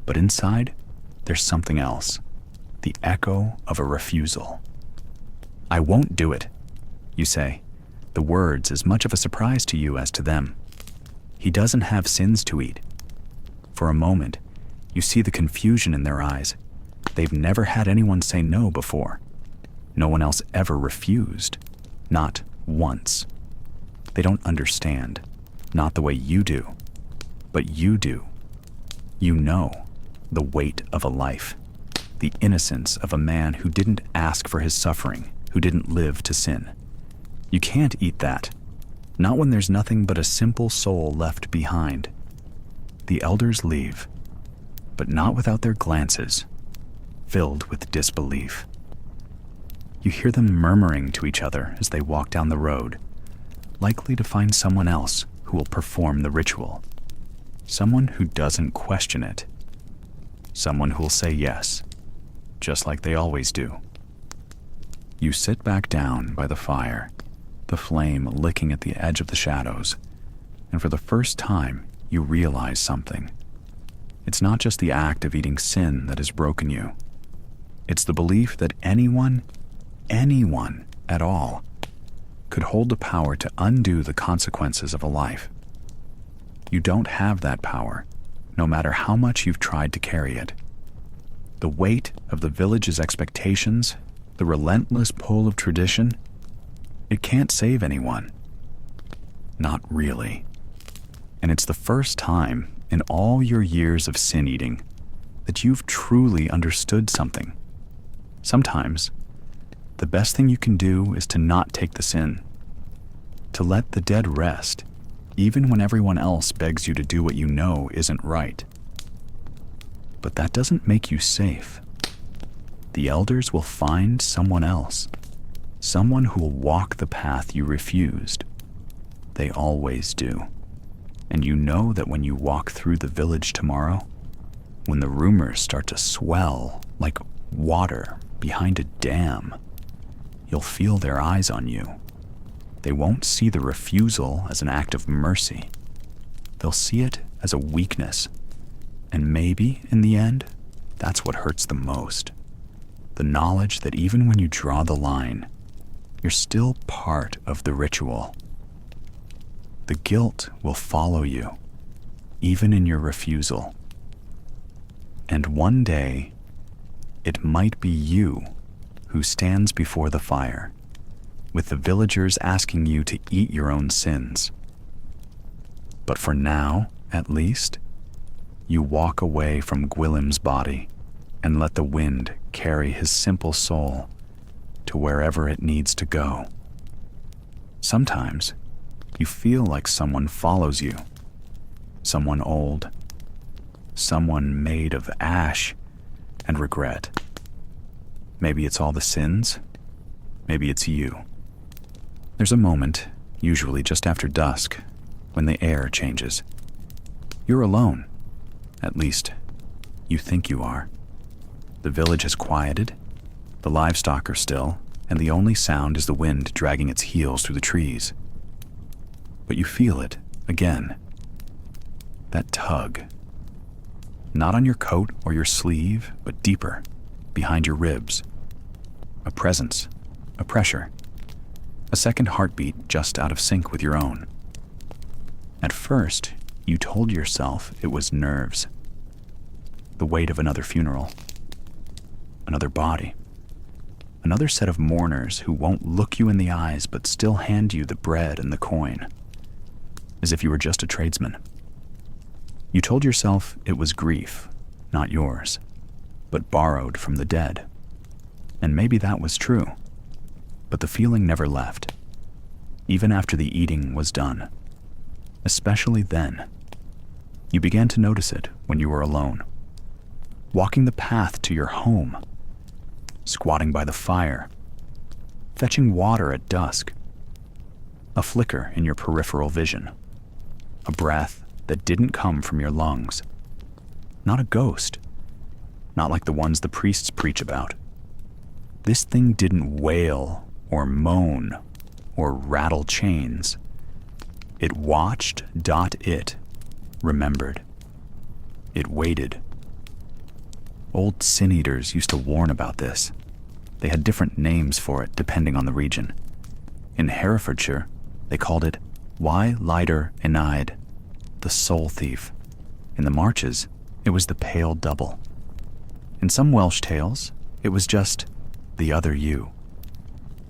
But inside, there's something else. The echo of a refusal. "I won't do it," you say, the words as much of a surprise to you as to them. "He doesn't have sins to eat." For a moment, you see the confusion in their eyes. They've never had anyone say no before. No one else ever refused. Not once. They don't understand. Not the way you do. But you do. You know the weight of a life. The innocence of a man who didn't ask for his suffering, who didn't live to sin. You can't eat that. Not when there's nothing but a simple soul left behind. The elders leave, but not without their glances, filled with disbelief. You hear them murmuring to each other as they walk down the road, likely to find someone else who will perform the ritual. Someone who doesn't question it. Someone who'll say yes, just like they always do. You sit back down by the fire, the flame licking at the edge of the shadows, and for the first time, you realize something. It's not just the act of eating sin that has broken you. It's the belief that anyone at all, could hold the power to undo the consequences of a life. You don't have that power, no matter how much you've tried to carry it. The weight of the village's expectations, the relentless pull of tradition, it can't save anyone. Not really. And it's the first time in all your years of sin eating that you've truly understood something. Sometimes, the best thing you can do is to not take the sin, to let the dead rest, even when everyone else begs you to do what you know isn't right. But that doesn't make you safe. The elders will find someone else, someone who will walk the path you refused. They always do. And you know that when you walk through the village tomorrow, when the rumors start to swell like water behind a dam, you'll feel their eyes on you. They won't see the refusal as an act of mercy. They'll see it as a weakness. And maybe, in the end, that's what hurts the most. The knowledge that even when you draw the line, you're still part of the ritual. The guilt will follow you, even in your refusal. And one day, it might be you who stands before the fire, with the villagers asking you to eat your own sins. But for now, at least, you walk away from Gwilym's body and let the wind carry his simple soul to wherever it needs to go. Sometimes, you feel like someone follows you, someone old, someone made of ash and regret. Maybe it's all the sins, maybe it's you. There's a moment, usually just after dusk, when the air changes. You're alone, at least, you think you are. The village has quieted, the livestock are still, and the only sound is the wind dragging its heels through the trees. But you feel it, again. That tug. Not on your coat or your sleeve, but deeper, behind your ribs. A presence, a pressure, a second heartbeat just out of sync with your own. At first, you told yourself it was nerves. The weight of another funeral. Another body. Another set of mourners who won't look you in the eyes but still hand you the bread and the coin. As if you were just a tradesman. You told yourself it was grief, not yours, but borrowed from the dead. And maybe that was true, but the feeling never left, even after the eating was done. Especially then. You began to notice it when you were alone. walking the path to your home, squatting by the fire, fetching water at dusk, a flicker in your peripheral vision, a breath that didn't come from your lungs, not a ghost, not like the ones the priests preach about. This thing didn't wail or moan or rattle chains. It watched. It remembered. It waited. Old sin-eaters used to warn about this. They had different names for it depending on the region. In Herefordshire, they called it lighter enaid, the soul thief. In the Marches, it was the pale double. In some Welsh tales, it was just the other you.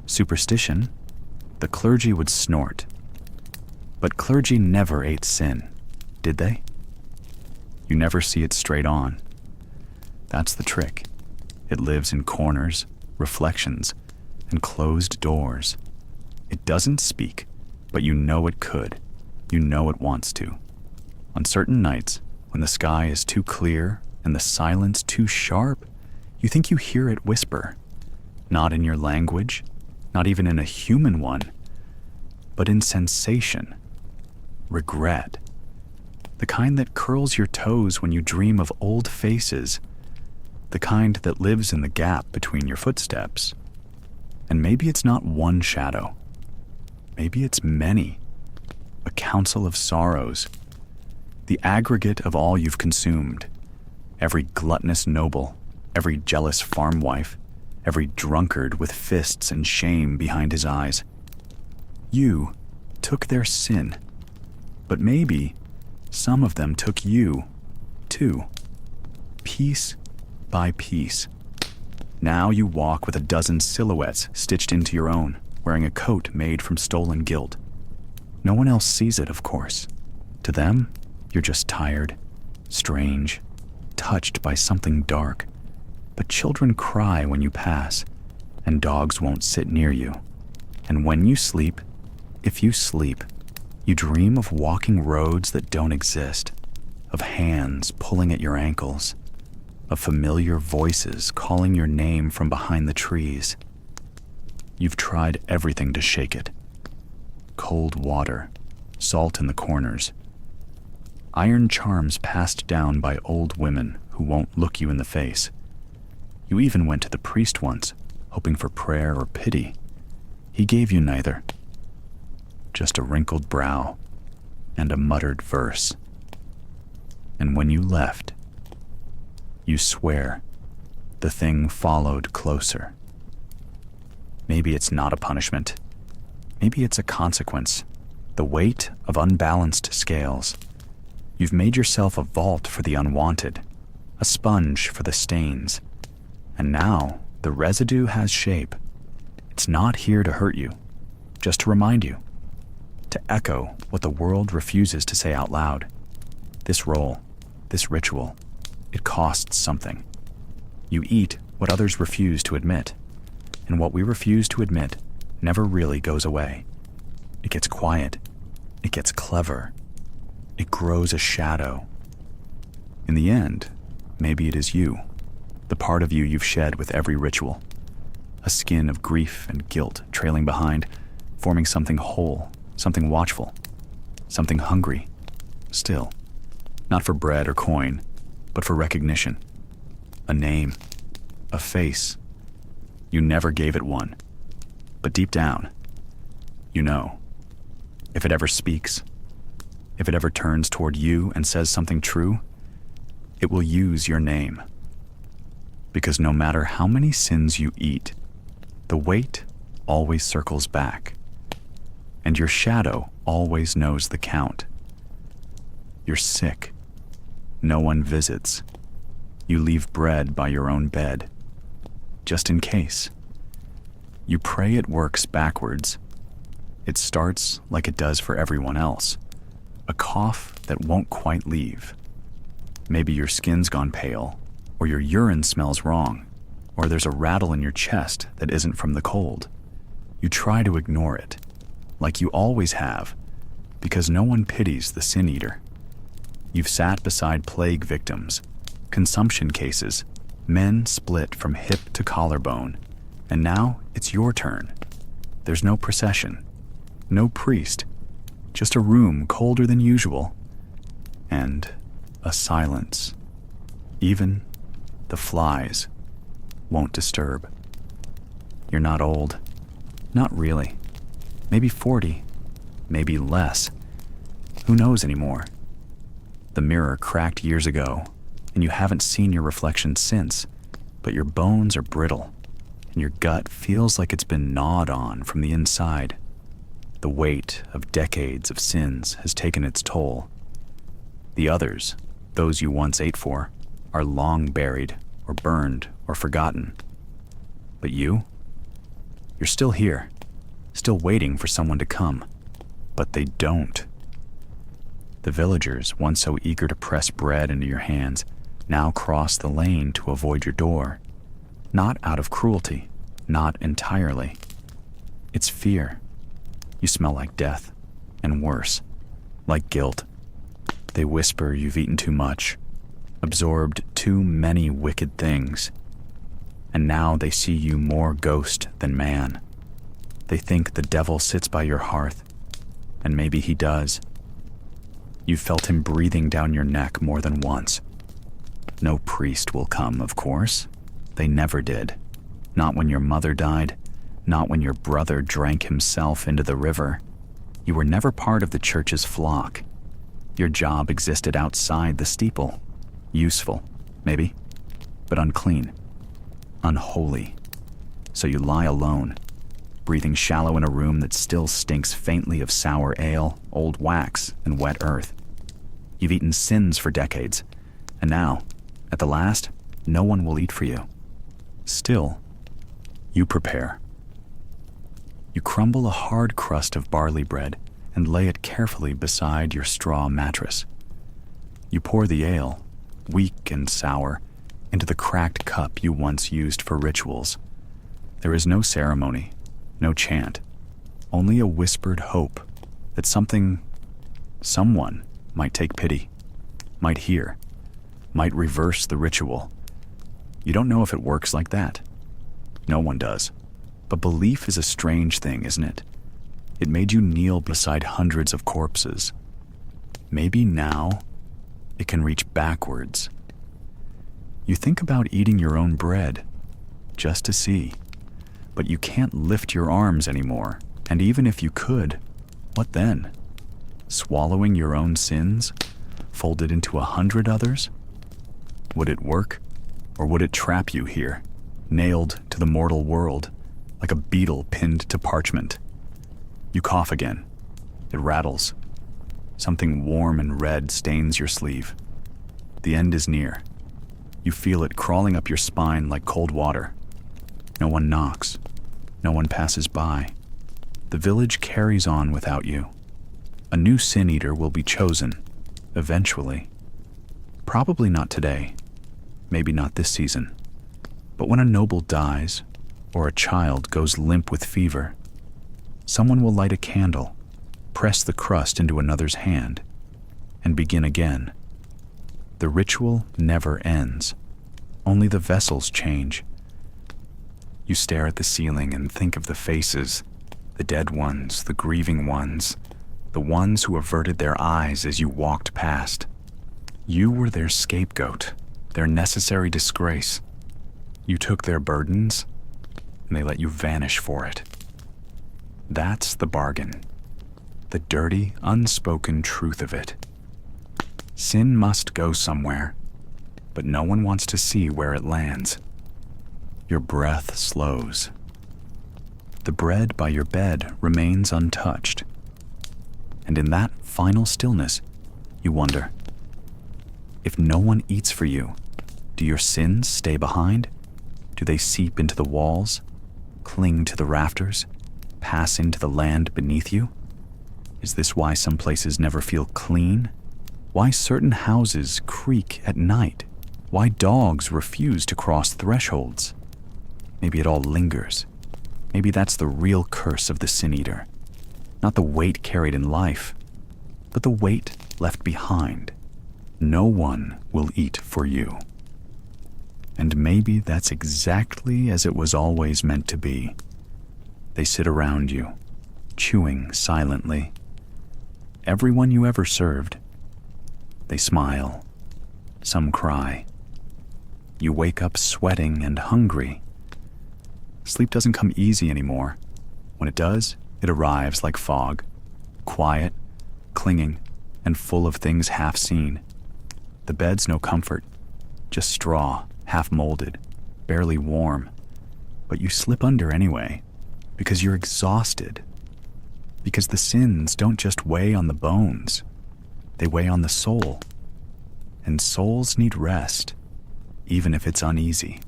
Superstition, the clergy would snort. But clergy never ate sin, did they? You never see it straight on. That's the trick. It lives in corners, reflections, and closed doors. It doesn't speak, but you know it could. You know it wants to. On certain nights, when the sky is too clear and the silence too sharp, you think you hear it whisper. Not in your language, not even in a human one, but in sensation, regret. The kind that curls your toes when you dream of old faces, the kind that lives in the gap between your footsteps. And maybe it's not one shadow. Maybe it's many. A council of sorrows. The aggregate of all you've consumed. Every gluttonous noble, every jealous farm wife, every drunkard with fists and shame behind his eyes. You took their sin, but maybe some of them took you, too. Piece by piece. Now you walk with a dozen silhouettes stitched into your own, wearing a coat made from stolen guilt. No one else sees it, of course. To them, you're just tired, strange, touched by something dark. But children cry when you pass, and dogs won't sit near you. And when you sleep, if you sleep, you dream of walking roads that don't exist, of hands pulling at your ankles, of familiar voices calling your name from behind the trees. You've tried everything to shake it. Cold water, salt in the corners, iron charms passed down by old women who won't look you in the face. You even went to the priest once, hoping for prayer or pity. He gave you neither. Just a wrinkled brow and a muttered verse. And when you left, you swear the thing followed closer. Maybe it's not a punishment. Maybe it's a consequence, the weight of unbalanced scales. You've made yourself a vault for the unwanted, a sponge for the stains. And now the residue has shape. It's not here to hurt you, just to remind you, to echo what the world refuses to say out loud. This role, this ritual, it costs something. You eat what others refuse to admit, and what we refuse to admit never really goes away. It gets quiet, it gets clever, it grows a shadow. In the end, maybe it is you, the part of you you've shed with every ritual, a skin of grief and guilt trailing behind, forming something whole, something watchful, something hungry, still, not for bread or coin, but for recognition, a name, a face. You never gave it one, but deep down, you know, if it ever speaks, if it ever turns toward you and says something true, it will use your name. Because no matter how many sins you eat, the weight always circles back, and your shadow always knows the count. You're sick. No one visits. You leave bread by your own bed, just in case. You pray it works backwards. It starts like it does for everyone else, a cough that won't quite leave. Maybe your skin's gone pale, or your urine smells wrong, or there's a rattle in your chest that isn't from the cold. You try to ignore it, like you always have, because no one pities the sin-eater. You've sat beside plague victims, consumption cases, men split from hip to collarbone, and now it's your turn. There's no procession, no priest, just a room colder than usual, and a silence. Even the flies won't disturb. You're not old. Not really. Maybe 40, maybe less. Who knows anymore? The mirror cracked years ago, and you haven't seen your reflection since, but your bones are brittle, and your gut feels like it's been gnawed on from the inside. The weight of decades of sins has taken its toll. The others, those you once ate for, are long buried or burned or forgotten. But you're still here, still waiting for someone to come. But they don't. The villagers, once so eager to press bread into your hands, now cross the lane to avoid your door. Not out of cruelty, not entirely. It's fear. You smell like death, and worse, like guilt. They whisper you've eaten too much, absorbed too many wicked things, and now they see you more ghost than man. They think the devil sits by your hearth, and maybe he does. You've felt him breathing down your neck more than once. No priest will come, of course. They never did. Not when your mother died, not when your brother drank himself into the river. You were never part of the church's flock. Your job existed outside the steeple. Useful, maybe, but unclean, unholy. So you lie alone, breathing shallow in a room that still stinks faintly of sour ale, old wax, and wet earth. You've eaten sins for decades, and now, at the last, no one will eat for you. Still, you prepare. You crumble a hard crust of barley bread and lay it carefully beside your straw mattress. You pour the ale, weak and sour, into the cracked cup you once used for rituals. There is no ceremony, no chant, only a whispered hope that someone might take pity, might hear, might reverse the ritual. You don't know if it works like that. No one does. But belief is a strange thing, isn't it? It made you kneel beside hundreds of corpses. Maybe now it can reach backwards. You think about eating your own bread, just to see. But you can't lift your arms anymore, and even if you could, what then? Swallowing your own sins, folded into 100 others? Would it work, or would it trap you here, nailed to the mortal world, like a beetle pinned to parchment? You cough again. It rattles. Something warm and red stains your sleeve. The end is near. You feel it crawling up your spine like cold water. No one knocks. No one passes by. The village carries on without you. A new sin eater will be chosen, eventually. Probably not today. Maybe not this season. But when a noble dies, or a child goes limp with fever, someone will light a candle, press the crust into another's hand, and begin again. The ritual never ends. Only the vessels change. You stare at the ceiling and think of the faces, the dead ones, the grieving ones, the ones who averted their eyes as you walked past. You were their scapegoat, their necessary disgrace. You took their burdens, and they let you vanish for it. That's the bargain. The dirty, unspoken truth of it. Sin must go somewhere, but no one wants to see where it lands. Your breath slows. The bread by your bed remains untouched. And in that final stillness, you wonder, if no one eats for you, do your sins stay behind? Do they seep into the walls, cling to the rafters, pass into the land beneath you? Is this why some places never feel clean? Why certain houses creak at night? Why dogs refuse to cross thresholds? Maybe it all lingers. Maybe that's the real curse of the sin eater. Not the weight carried in life, but the weight left behind. No one will eat for you. And maybe that's exactly as it was always meant to be. They sit around you, chewing silently. Everyone you ever served. They smile. Some cry. You wake up sweating and hungry. Sleep doesn't come easy anymore. When it does, it arrives like fog, quiet, clinging, and full of things half seen. The bed's no comfort, just straw, half molded, barely warm. But you slip under anyway, because you're exhausted. Because the sins don't just weigh on the bones, they weigh on the soul. And souls need rest, even if it's uneasy.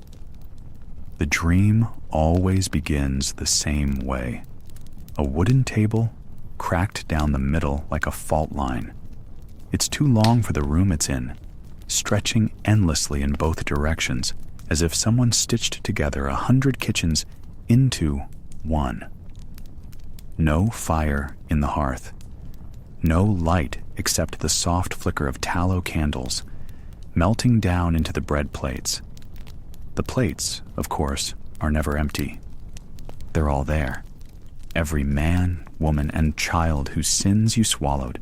The dream always begins the same way. A wooden table cracked down the middle like a fault line. It's too long for the room it's in, stretching endlessly in both directions, as if someone stitched together 100 kitchens into one. No fire in the hearth. No light except the soft flicker of tallow candles melting down into the bread plates. The plates, of course, are never empty. They're all there. Every man, woman, and child whose sins you swallowed,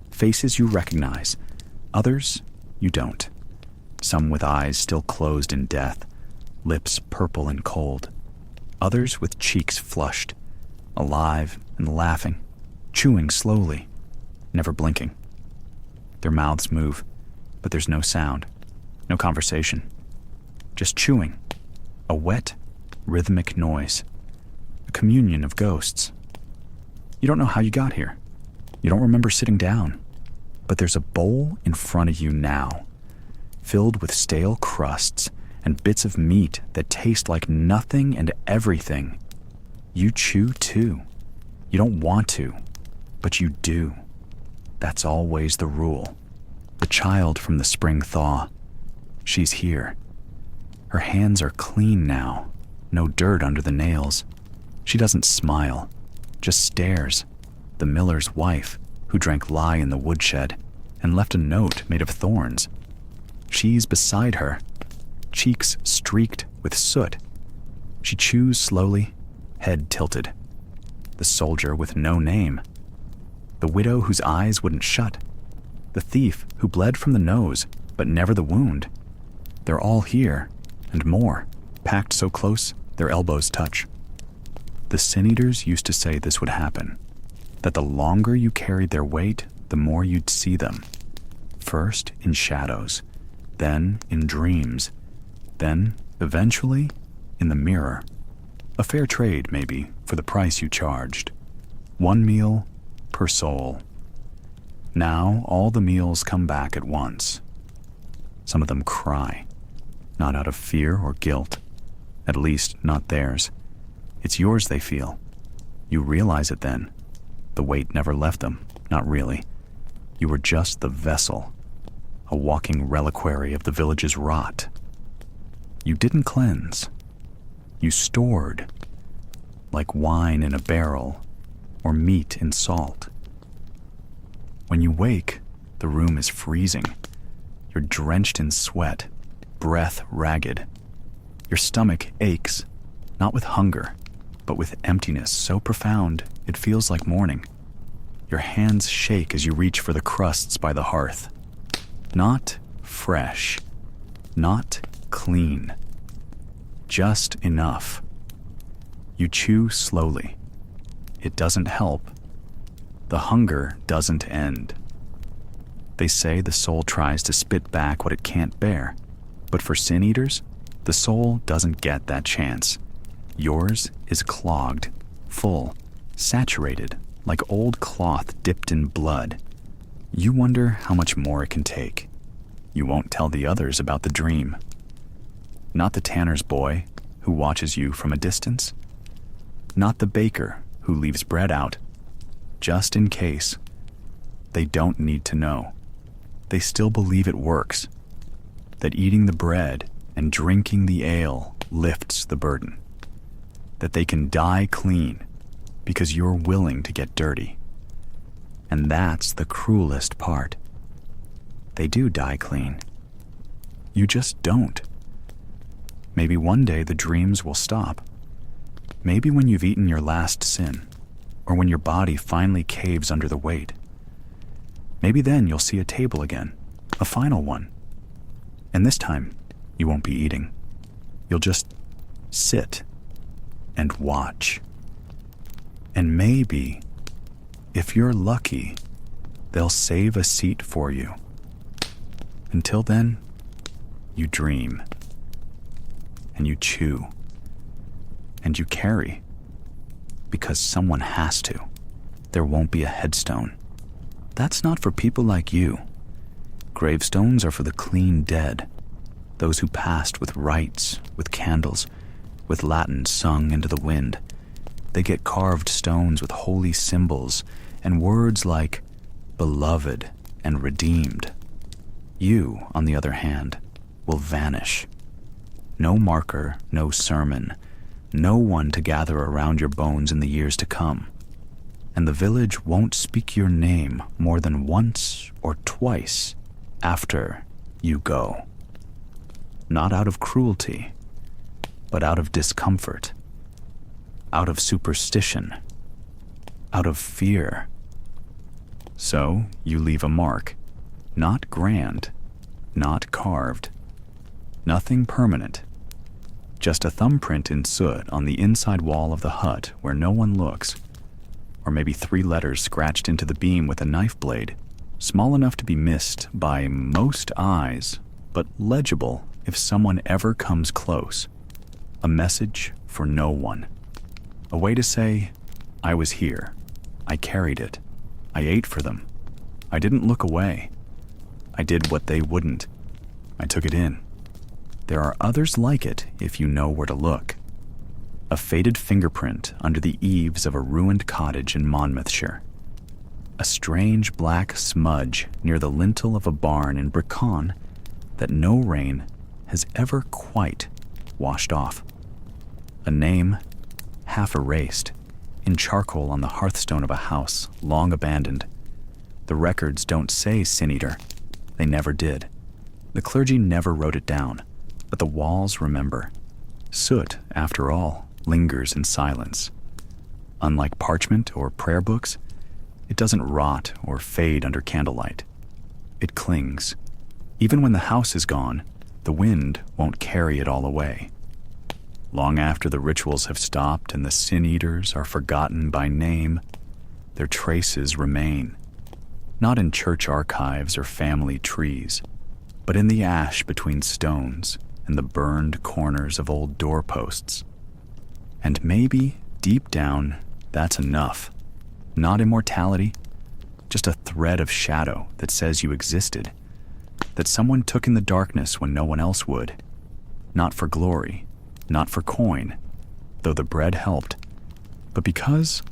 faces you recognize, others you don't. Some with eyes still closed in death, lips purple and cold. Others with cheeks flushed, alive and laughing, chewing slowly, never blinking. Their mouths move, but there's no sound, no conversation. Just chewing, a wet, rhythmic noise, a communion of ghosts. You don't know how you got here. You don't remember sitting down, but there's a bowl in front of you now, filled with stale crusts and bits of meat that taste like nothing and everything. You chew too. You don't want to, but you do. That's always the rule. The child from the spring thaw. She's here. Her hands are clean now, no dirt under the nails. She doesn't smile, just stares. The miller's wife, who drank lye in the woodshed and left a note made of thorns. She's beside her, cheeks streaked with soot. She chews slowly, head tilted. The soldier with no name. The widow whose eyes wouldn't shut. The thief who bled from the nose, but never the wound. They're all here, and more, packed so close their elbows touch. The sin-eaters used to say this would happen, that the longer you carried their weight, the more you'd see them. First in shadows, then in dreams, then, eventually, in the mirror. A fair trade, maybe, for the price you charged. 1 meal per soul. Now all the meals come back at once. Some of them cry, not out of fear or guilt, at least not theirs. It's yours they feel. You realize it then. The weight never left them, not really. You were just the vessel, a walking reliquary of the village's rot. You didn't cleanse. You stored, like wine in a barrel or meat in salt. When you wake, the room is freezing. You're drenched in sweat, breath ragged. Your stomach aches, not with hunger, but with emptiness so profound it feels like morning. Your hands shake as you reach for the crusts by the hearth. Not fresh, not clean, just enough. You chew slowly. It doesn't help. The hunger doesn't end. They say the soul tries to spit back what it can't bear, but for sin-eaters, the soul doesn't get that chance. Yours is clogged, full, saturated, like old cloth dipped in blood. You wonder how much more it can take. You won't tell the others about the dream. Not the tanner's boy who watches you from a distance. Not the baker who leaves bread out, just in case. They don't need to know. They still believe it works, that eating the bread and drinking the ale lifts the burden, that they can die clean because you're willing to get dirty. And that's the cruelest part. They do die clean. You just don't. Maybe one day the dreams will stop. Maybe when you've eaten your last sin, or when your body finally caves under the weight. Maybe then you'll see a table again, a final one. And this time, you won't be eating. You'll just sit and watch. And maybe, if you're lucky, they'll save a seat for you. Until then, you dream, and you chew, and you carry, because someone has to. There won't be a headstone. That's not for people like you. Gravestones are for the clean dead, those who passed with rites, with candles, with Latin sung into the wind. They get carved stones with holy symbols and words like beloved and redeemed. You, on the other hand, will vanish. No marker, no sermon, no one to gather around your bones in the years to come. And the village won't speak your name more than once or twice after you go. Not out of cruelty, but out of discomfort, out of superstition, out of fear. So you leave a mark, not grand, not carved, nothing permanent, just a thumbprint in soot on the inside wall of the hut where no one looks, or maybe 3 letters scratched into the beam with a knife blade, small enough to be missed by most eyes, but legible if someone ever comes close. A message for no one. A way to say, I was here. I carried it. I ate for them. I didn't look away. I did what they wouldn't. I took it in. There are others like it if you know where to look. A faded fingerprint under the eaves of a ruined cottage in Monmouthshire. A strange black smudge near the lintel of a barn in Brecon that no rain has ever quite washed off. A name half erased in charcoal on the hearthstone of a house long abandoned. The records don't say Sin Eater. They never did. The clergy never wrote it down, but the walls remember. Soot, after all, lingers in silence. Unlike parchment or prayer books, it doesn't rot or fade under candlelight. It clings. Even when the house is gone, the wind won't carry it all away. Long after the rituals have stopped and the sin eaters are forgotten by name, their traces remain. Not in church archives or family trees, but in the ash between stones and the burned corners of old doorposts. And maybe, deep down, that's enough. Not immortality, just a thread of shadow that says you existed, that someone took in the darkness when no one else would. Not for glory, not for coin, though the bread helped, but because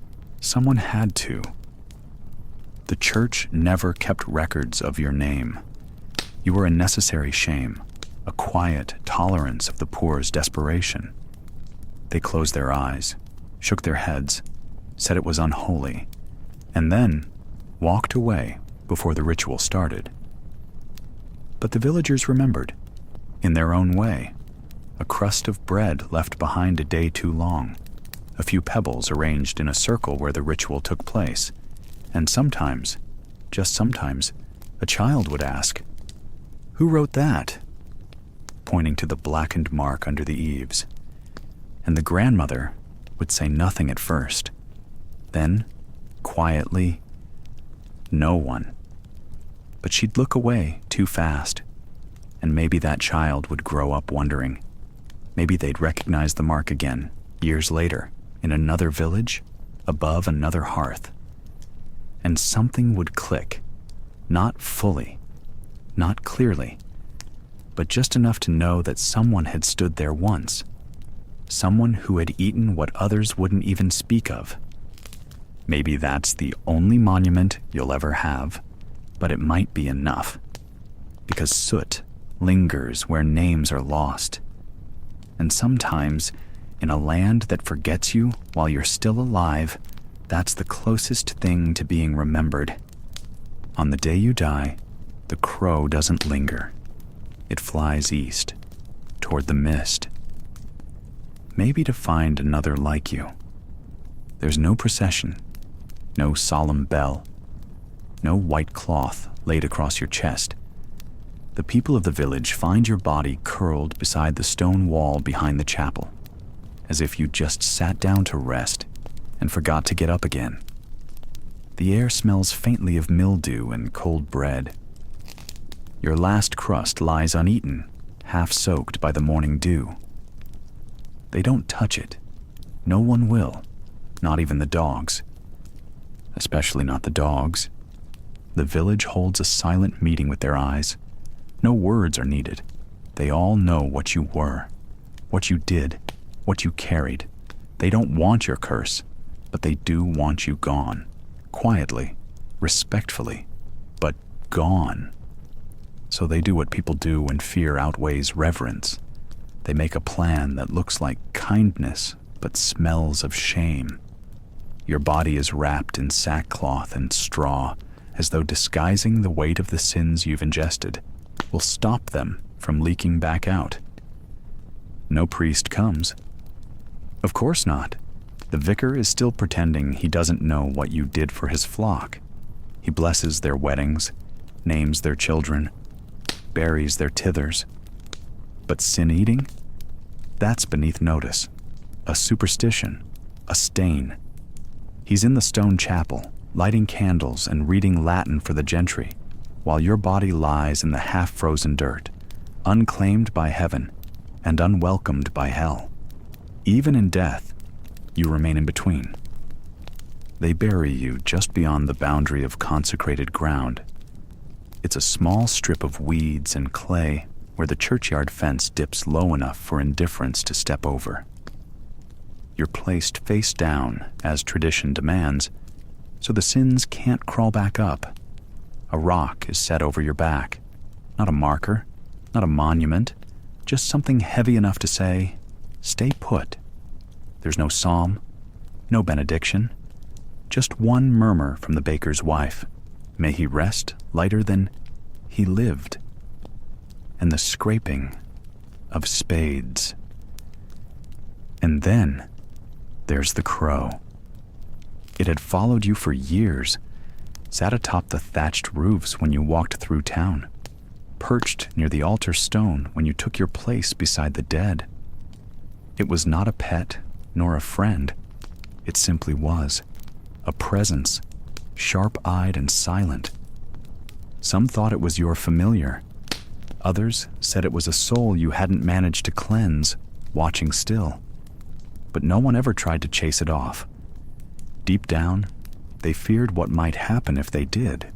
someone had to. The church never kept records of your name. You were a necessary shame, a quiet tolerance of the poor's desperation. They closed their eyes, shook their heads, said it was unholy, and then walked away before the ritual started. But the villagers remembered, in their own way, a crust of bread left behind a day too long, a few pebbles arranged in a circle where the ritual took place, and sometimes, just sometimes, a child would ask, "Who wrote that?" pointing to the blackened mark under the eaves. And the grandmother would say nothing at first. Then, quietly, no one. But she'd look away too fast, and maybe that child would grow up wondering. Maybe they'd recognize the mark again, years later, in another village, above another hearth. And something would click, not fully, not clearly, but just enough to know that someone had stood there once, someone who had eaten what others wouldn't even speak of. Maybe that's the only monument you'll ever have, but it might be enough, because soot lingers where names are lost. And sometimes, in a land that forgets you while you're still alive, that's the closest thing to being remembered. On the day you die, the crow doesn't linger. It flies east, toward the mist, maybe to find another like you. There's no procession, no solemn bell, no white cloth laid across your chest. The people of the village find your body curled beside the stone wall behind the chapel, as if you just sat down to rest and forgot to get up again. The air smells faintly of mildew and cold bread. Your last crust lies uneaten, half soaked by the morning dew. They don't touch it. No one will, not even the dogs. Especially not the dogs. The village holds a silent meeting with their eyes. No words are needed. They all know what you were, what you did, what you carried. They don't want your curse, but they do want you gone. Quietly, respectfully, but gone. So they do what people do when fear outweighs reverence. They make a plan that looks like kindness, but smells of shame. Your body is wrapped in sackcloth and straw, as though disguising the weight of the sins you've ingested will stop them from leaking back out. No priest comes. Of course not. The vicar is still pretending he doesn't know what you did for his flock. He blesses their weddings, names their children, buries their tithers. But sin eating? That's beneath notice. A superstition, a stain. He's in the stone chapel, lighting candles and reading Latin for the gentry, while your body lies in the half-frozen dirt, unclaimed by heaven and unwelcomed by hell. Even in death, you remain in between. They bury you just beyond the boundary of consecrated ground. It's a small strip of weeds and clay where the churchyard fence dips low enough for indifference to step over. You're placed face down, as tradition demands, so the sins can't crawl back up. A rock is set over your back. Not a marker, not a monument, just something heavy enough to say, stay put. There's no psalm, no benediction, just one murmur from the baker's wife. May he rest lighter than he lived. And the scraping of spades. And then there's the crow. It had followed you for years, sat atop the thatched roofs when you walked through town, perched near the altar stone when you took your place beside the dead. It was not a pet nor a friend. It simply was a presence, sharp-eyed and silent. Some thought it was your familiar. Others said it was a soul you hadn't managed to cleanse, watching still. But no one ever tried to chase it off. Deep down, they feared what might happen if they did.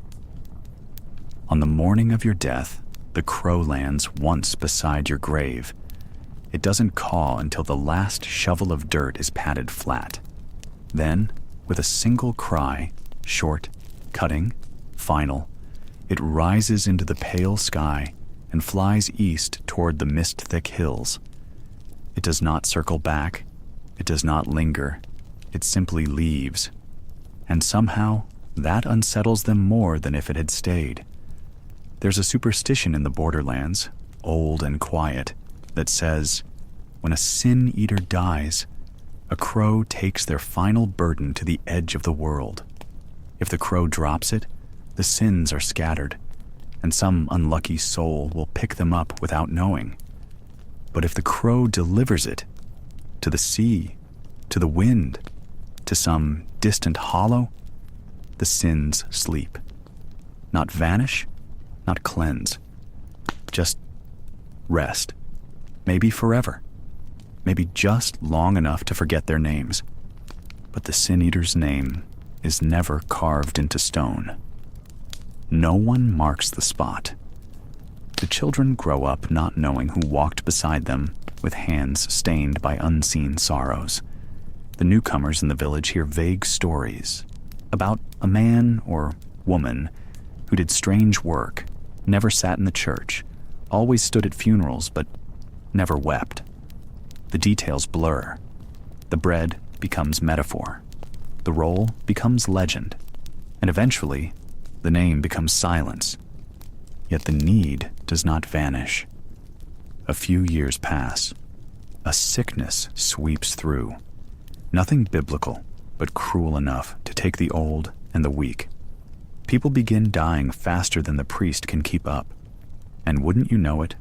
On the morning of your death, the crow lands once beside your grave. It doesn't caw until the last shovel of dirt is patted flat. Then, with a single cry, short, cutting, final, it rises into the pale sky and flies east toward the mist-thick hills. It does not circle back. It does not linger. It simply leaves. And somehow, that unsettles them more than if it had stayed. There's a superstition in the borderlands, old and quiet, that says, when a sin eater dies, a crow takes their final burden to the edge of the world. If the crow drops it, the sins are scattered, and some unlucky soul will pick them up without knowing. But if the crow delivers it to the sea, to the wind, to some distant hollow, the sins sleep. Not vanish, not cleanse. Just rest. Maybe forever. Maybe just long enough to forget their names. But the sin eater's name is never carved into stone. No one marks the spot. The children grow up not knowing who walked beside them with hands stained by unseen sorrows. The newcomers in the village hear vague stories about a man or woman who did strange work, never sat in the church, always stood at funerals but never wept. The details blur. The bread becomes metaphor. The role becomes legend. And eventually, the name becomes silence. Yet the need does not vanish. A few years pass. A sickness sweeps through. Nothing biblical, but cruel enough to take the old and the weak. People begin dying faster than the priest can keep up. And wouldn't you know it,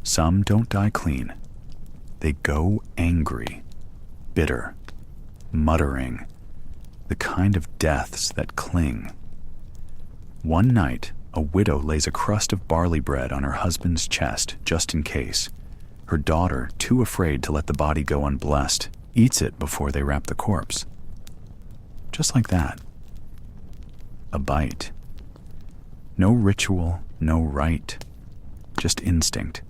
some don't die clean. They go angry, bitter, muttering, the kind of deaths that cling. One night, a widow lays a crust of barley bread on her husband's chest just in case. Her daughter, too afraid to let the body go unblessed, eats it before they wrap the corpse. Just like that. A bite. No ritual, no rite, just instinct.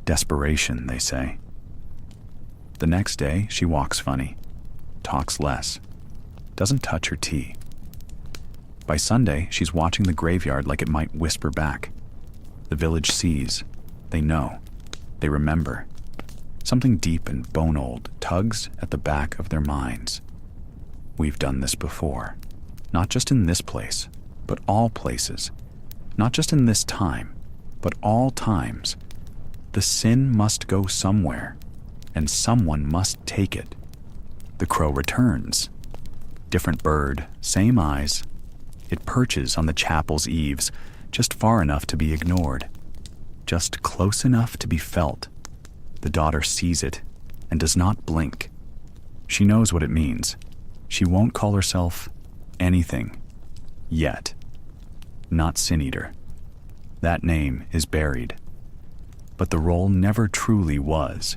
Desperation, they say. The next day, she walks funny, talks less, doesn't touch her tea. By Sunday, she's watching the graveyard like it might whisper back. The village sees. They know. They remember. Something deep and bone-old tugs at the back of their minds. We've done this before. Not just in this place, but all places. Not just in this time, but all times. The sin must go somewhere, and someone must take it. The crow returns. Different bird, same eyes. It perches on the chapel's eaves, just far enough to be ignored, just close enough to be felt. The daughter sees it and does not blink. She knows what it means. She won't call herself anything yet. Not Sin Eater. That name is buried. But the role never truly was.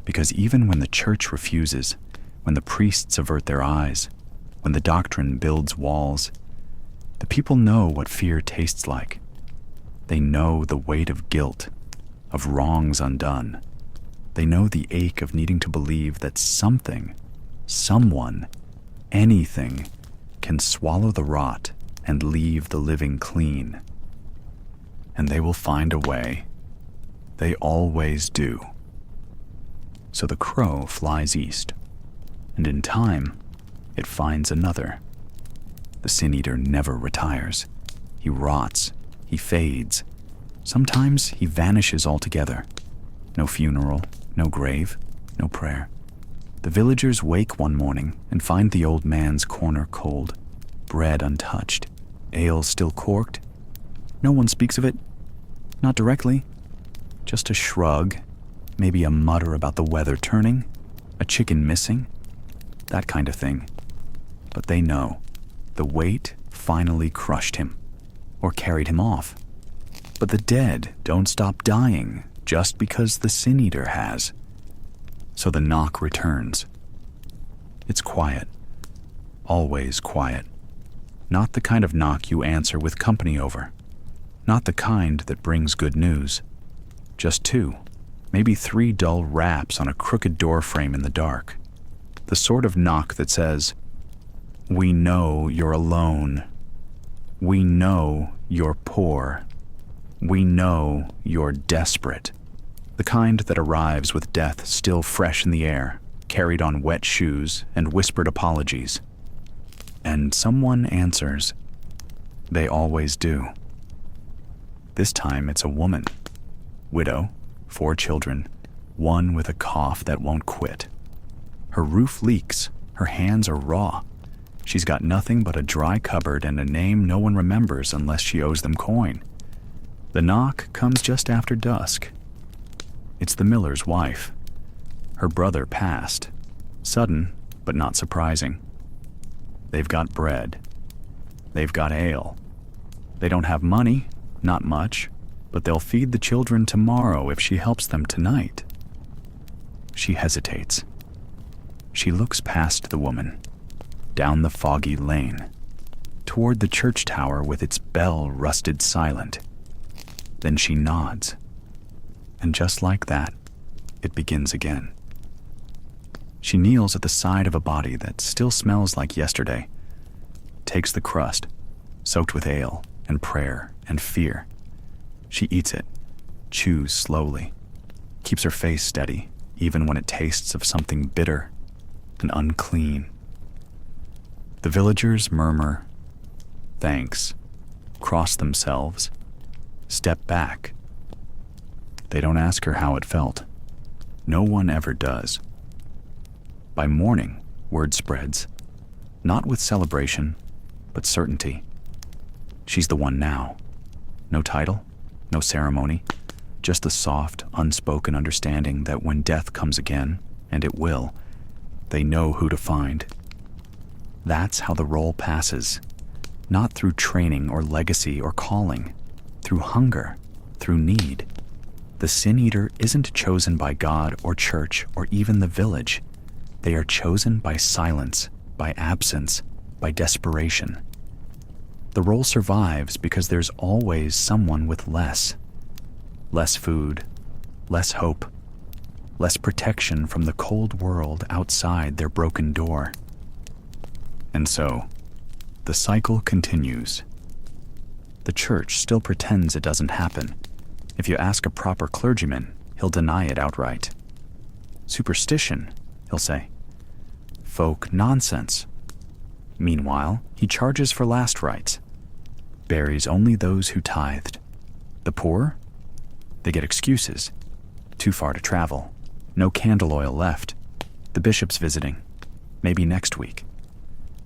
Because even when the church refuses, when the priests avert their eyes, when the doctrine builds walls, the people know what fear tastes like. They know the weight of guilt, of wrongs undone. They know the ache of needing to believe that something, someone, anything can swallow the rot and leave the living clean. And they will find a way. They always do. So the crow flies east, and in time, it finds another. The Sin Eater never retires. He rots. He fades. Sometimes he vanishes altogether. No funeral, no grave, no prayer. The villagers wake one morning and find the old man's corner cold, bread untouched, ale still corked. No one speaks of it. Not directly. Just a shrug, maybe a mutter about the weather turning, a chicken missing, that kind of thing. But they know. The weight finally crushed him, or carried him off. But the dead don't stop dying just because the Sin Eater has. So the knock returns. It's quiet. Always quiet. Not the kind of knock you answer with company over. Not the kind that brings good news. Just 2, maybe 3 dull raps on a crooked door frame in the dark. The sort of knock that says, "We know you're alone. We know you're poor. We know you're desperate." The kind that arrives with death still fresh in the air, carried on wet shoes and whispered apologies. And someone answers. They always do. This time it's a woman. Widow, 4 children, one with a cough that won't quit. Her roof leaks. Her hands are raw. She's got nothing but a dry cupboard and a name no one remembers unless she owes them coin. The knock comes just after dusk. It's the miller's wife. Her brother passed. Sudden, but not surprising. They've got bread. They've got ale. They don't have money, not much, but they'll feed the children tomorrow if she helps them tonight. She hesitates. She looks past the woman, down the foggy lane, toward the church tower with its bell rusted silent. Then she nods. And just like that, it begins again. She kneels at the side of a body that still smells like yesterday, takes the crust, soaked with ale and prayer and fear. She eats it, chews slowly, keeps her face steady even when it tastes of something bitter and unclean. The villagers murmur, thanks, cross themselves, step back. They don't ask her how it felt. No one ever does. By morning, word spreads, not with celebration, but certainty. She's the one now. No title, no ceremony, just the soft, unspoken understanding that when death comes again, and it will, they know who to find. That's how the role passes, not through training or legacy or calling, through hunger, through need. The sin eater isn't chosen by God or church or even the village. They are chosen by silence, by absence, by desperation. The role survives because there's always someone with less. Less food, less hope, less protection from the cold world outside their broken door. And so, the cycle continues. The church still pretends it doesn't happen. If you ask a proper clergyman, he'll deny it outright. Superstition, he'll say. Folk nonsense. Meanwhile, he charges for last rites, buries only those who tithed. The poor? They get excuses. Too far to travel. No candle oil left. The bishop's visiting. Maybe next week.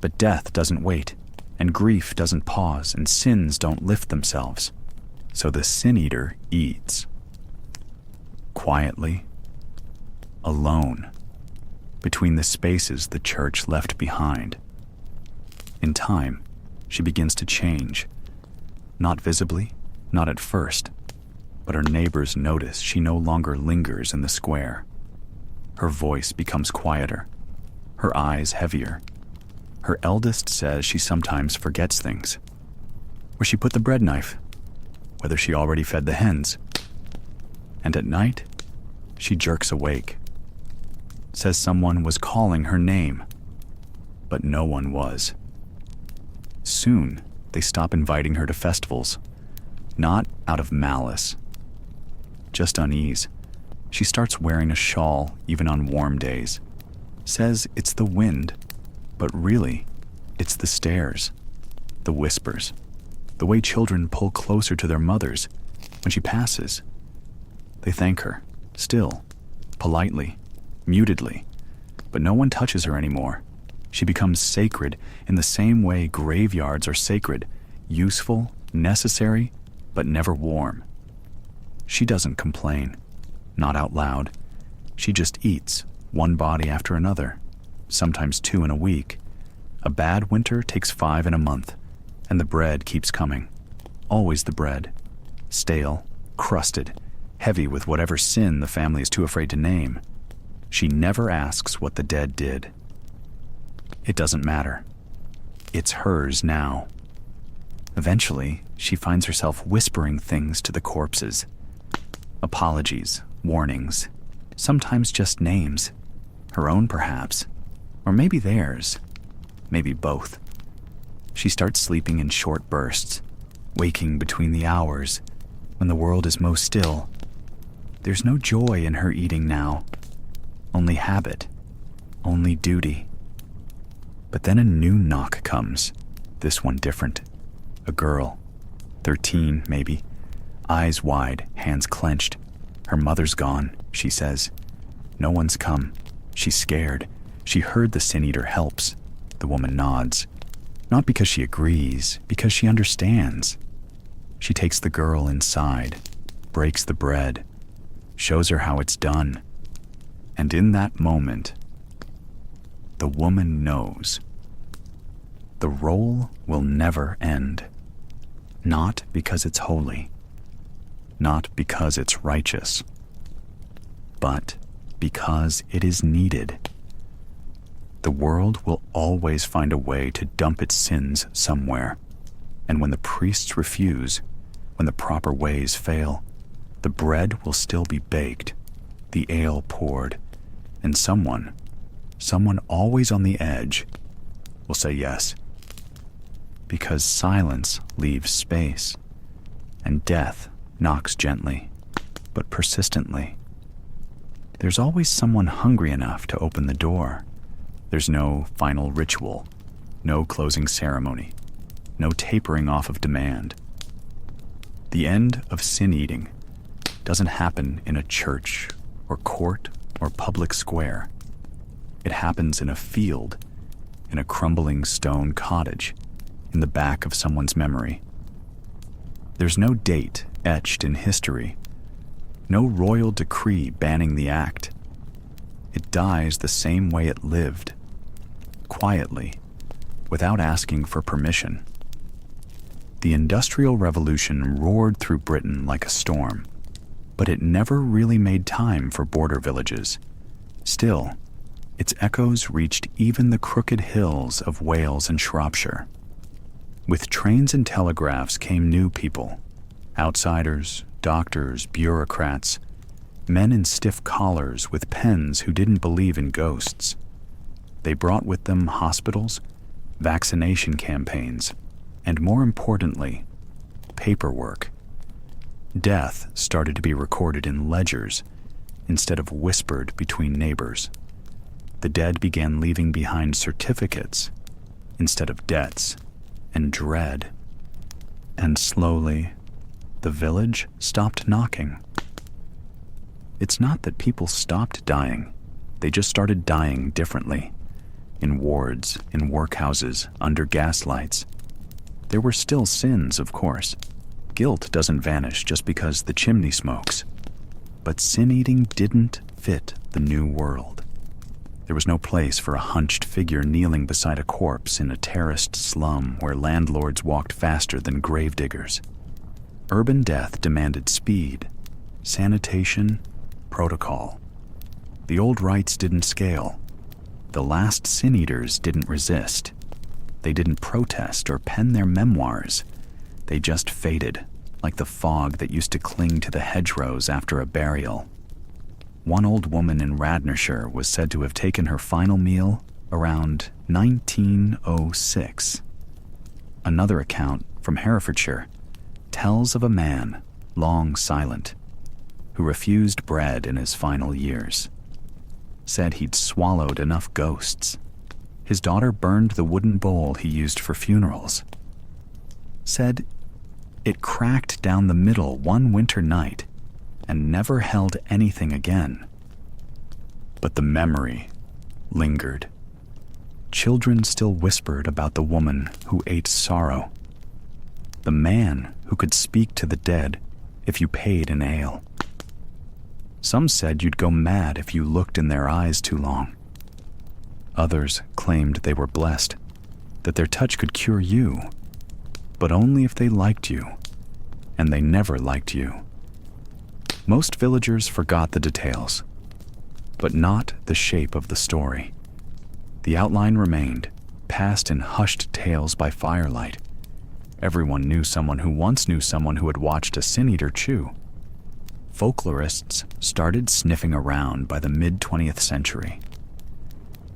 But death doesn't wait, and grief doesn't pause, and sins don't lift themselves. So the sin eater eats. Quietly. Alone. Between the spaces the church left behind. In time, she begins to change. Not visibly, not at first, but her neighbors notice she no longer lingers in the square. Her voice becomes quieter, her eyes heavier. Her eldest says she sometimes forgets things. Where she put the bread knife, whether she already fed the hens. And at night, she jerks awake. Says someone was calling her name, but no one was. Soon, they stop inviting her to festivals, not out of malice, just unease. She starts wearing a shawl even on warm days. Says it's the wind, but really, it's the stares, the whispers, the way children pull closer to their mothers when she passes. They thank her, still, politely, mutedly, but no one touches her anymore. She becomes sacred in the same way graveyards are sacred, useful, necessary, but never warm. She doesn't complain, not out loud. She just eats, one body after another, sometimes 2 in a week. A bad winter takes 5 in a month, and the bread keeps coming. Always the bread, stale, crusted, heavy with whatever sin the family is too afraid to name. She never asks what the dead did. It doesn't matter. It's hers now. Eventually, she finds herself whispering things to the corpses. Apologies, warnings, sometimes just names. Her own, perhaps, or maybe theirs, maybe both. She starts sleeping in short bursts, waking between the hours when the world is most still. There's no joy in her eating now, only habit, only duty. But then a new knock comes, this one different. A girl, 13 maybe, eyes wide, hands clenched. Her mother's gone, she says. No one's come. She's scared. She heard the sin eater helps. The woman nods. Not because she agrees, because she understands. She takes the girl inside, breaks the bread, shows her how it's done. And in that moment, the woman knows. The role will never end. Not because it's holy, not because it's righteous, but because it is needed. The world will always find a way to dump its sins somewhere, and when the priests refuse, when the proper ways fail, the bread will still be baked, the ale poured, and someone always on the edge, will say yes. Because silence leaves space, and death knocks gently, but persistently. There's always someone hungry enough to open the door. There's no final ritual, no closing ceremony, no tapering off of demand. The end of sin eating doesn't happen in a church or court or public square. It happens in a field, in a crumbling stone cottage, in the back of someone's memory. There's no date etched in history, no royal decree banning the act. It dies the same way it lived, quietly, without asking for permission. The Industrial Revolution roared through Britain like a storm, but it never really made time for border villages. Still, its echoes reached even the crooked hills of Wales and Shropshire. With trains and telegraphs came new people, outsiders, doctors, bureaucrats, men in stiff collars with pens who didn't believe in ghosts. They brought with them hospitals, vaccination campaigns, and more importantly, paperwork. Death started to be recorded in ledgers instead of whispered between neighbors. The dead began leaving behind certificates instead of debts and dread. And slowly, the village stopped knocking. It's not that people stopped dying. They just started dying differently. In wards, in workhouses, under gaslights. There were still sins, of course. Guilt doesn't vanish just because the chimney smokes. But sin-eating didn't fit the new world. There was no place for a hunched figure kneeling beside a corpse in a terraced slum where landlords walked faster than gravediggers. Urban death demanded speed, sanitation, protocol. The old rites didn't scale. The last sin-eaters didn't resist. They didn't protest or pen their memoirs. They just faded, like the fog that used to cling to the hedgerows after a burial. One old woman in Radnorshire was said to have taken her final meal around 1906. Another account from Herefordshire tells of a man, long silent, who refused bread in his final years. Said he'd swallowed enough ghosts. His daughter burned the wooden bowl he used for funerals. Said it cracked down the middle one winter night and never held anything again. But the memory lingered. Children still whispered about the woman who ate sorrow, the man who could speak to the dead if you paid an ale. Some said you'd go mad if you looked in their eyes too long. Others claimed they were blessed, that their touch could cure you, but only if they liked you, and they never liked you. Most villagers forgot the details, but not the shape of the story. The outline remained, passed in hushed tales by firelight. Everyone knew someone who once knew someone who had watched a sin-eater chew. Folklorists started sniffing around by the mid-20th century.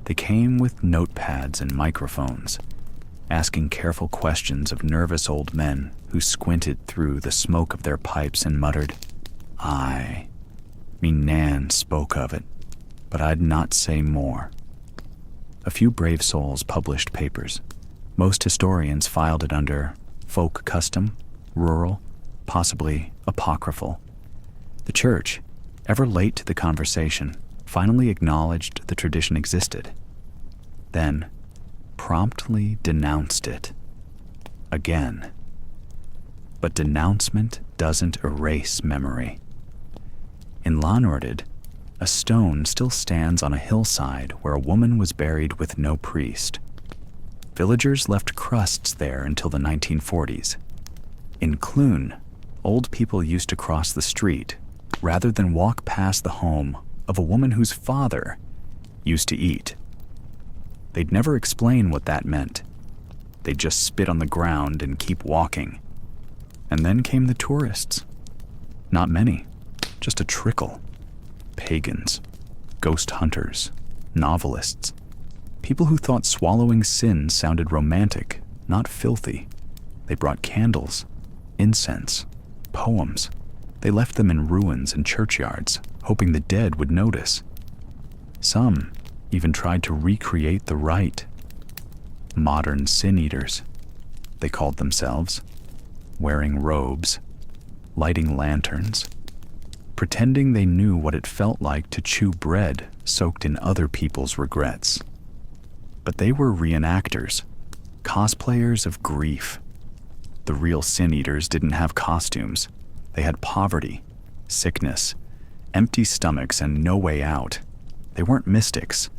They came with notepads and microphones, asking careful questions of nervous old men who squinted through the smoke of their pipes and muttered, "Aye, me Nan spoke of it, but I'd not say more." A few brave souls published papers. Most historians filed it under folk custom, rural, possibly apocryphal. The church, ever late to the conversation, finally acknowledged the tradition existed, then promptly denounced it. Again. But denouncement doesn't erase memory. In Lanordid, a stone still stands on a hillside where a woman was buried with no priest. Villagers left crusts there until the 1940s. In Clune, old people used to cross the street rather than walk past the home of a woman whose father used to eat. They'd never explain what that meant. They'd just spit on the ground and keep walking. And then came the tourists. Not many, just a trickle. Pagans, ghost hunters, novelists, people who thought swallowing sin sounded romantic, not filthy. They brought candles, incense, poems. They left them in ruins and churchyards, hoping the dead would notice. Some even tried to recreate the rite. Modern sin-eaters, they called themselves, wearing robes, lighting lanterns, pretending they knew what it felt like to chew bread soaked in other people's regrets. But they were reenactors, cosplayers of grief. The real sin eaters didn't have costumes. They had poverty, sickness, empty stomachs, and no way out. They weren't mystics.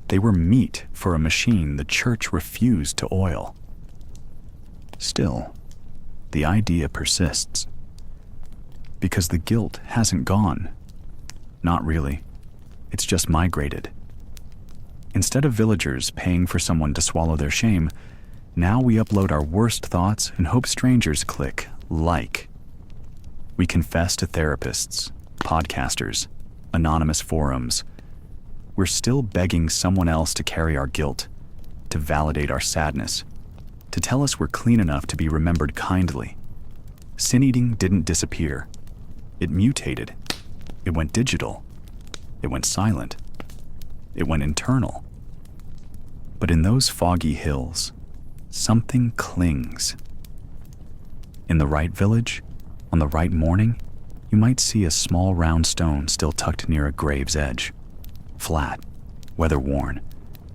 They were meat for a machine the church refused to oil. Still, the idea persists. Because the guilt hasn't gone. Not really. It's just migrated. Instead of villagers paying for someone to swallow their shame, now we upload our worst thoughts and hope strangers click like. We confess to therapists, podcasters, anonymous forums. We're still begging someone else to carry our guilt, to validate our sadness, to tell us we're clean enough to be remembered kindly. Sin eating didn't disappear. It mutated. It went digital. It went silent. It went internal. But in those foggy hills, something clings. In the right village, on the right morning, you might see a small round stone still tucked near a grave's edge. Flat, weather-worn,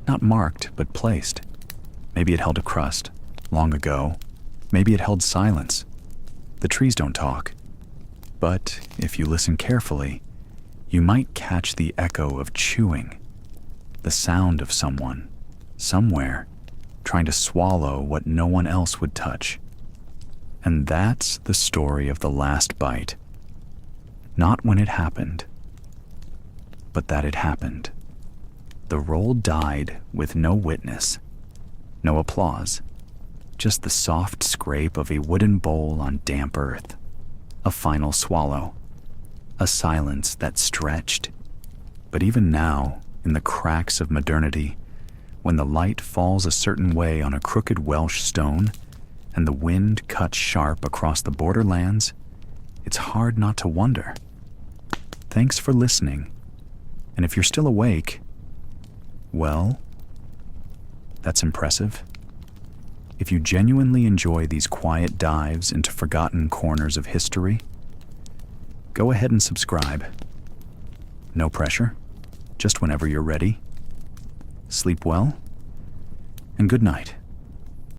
not marked but placed. Maybe it held a crust, long ago. Maybe it held silence. The trees don't talk. But if you listen carefully, you might catch the echo of chewing, the sound of someone, somewhere, trying to swallow what no one else would touch. And that's the story of the last bite. Not when it happened, but that it happened. The roll died with no witness, no applause, just the soft scrape of a wooden bowl on damp earth, a final swallow, a silence that stretched. But even now, in the cracks of modernity, when the light falls a certain way on a crooked Welsh stone and the wind cuts sharp across the borderlands, it's hard not to wonder. Thanks for listening. And if you're still awake, well, that's impressive. If you genuinely enjoy these quiet dives into forgotten corners of history, go ahead and subscribe. No pressure, just whenever you're ready. Sleep well, and good night.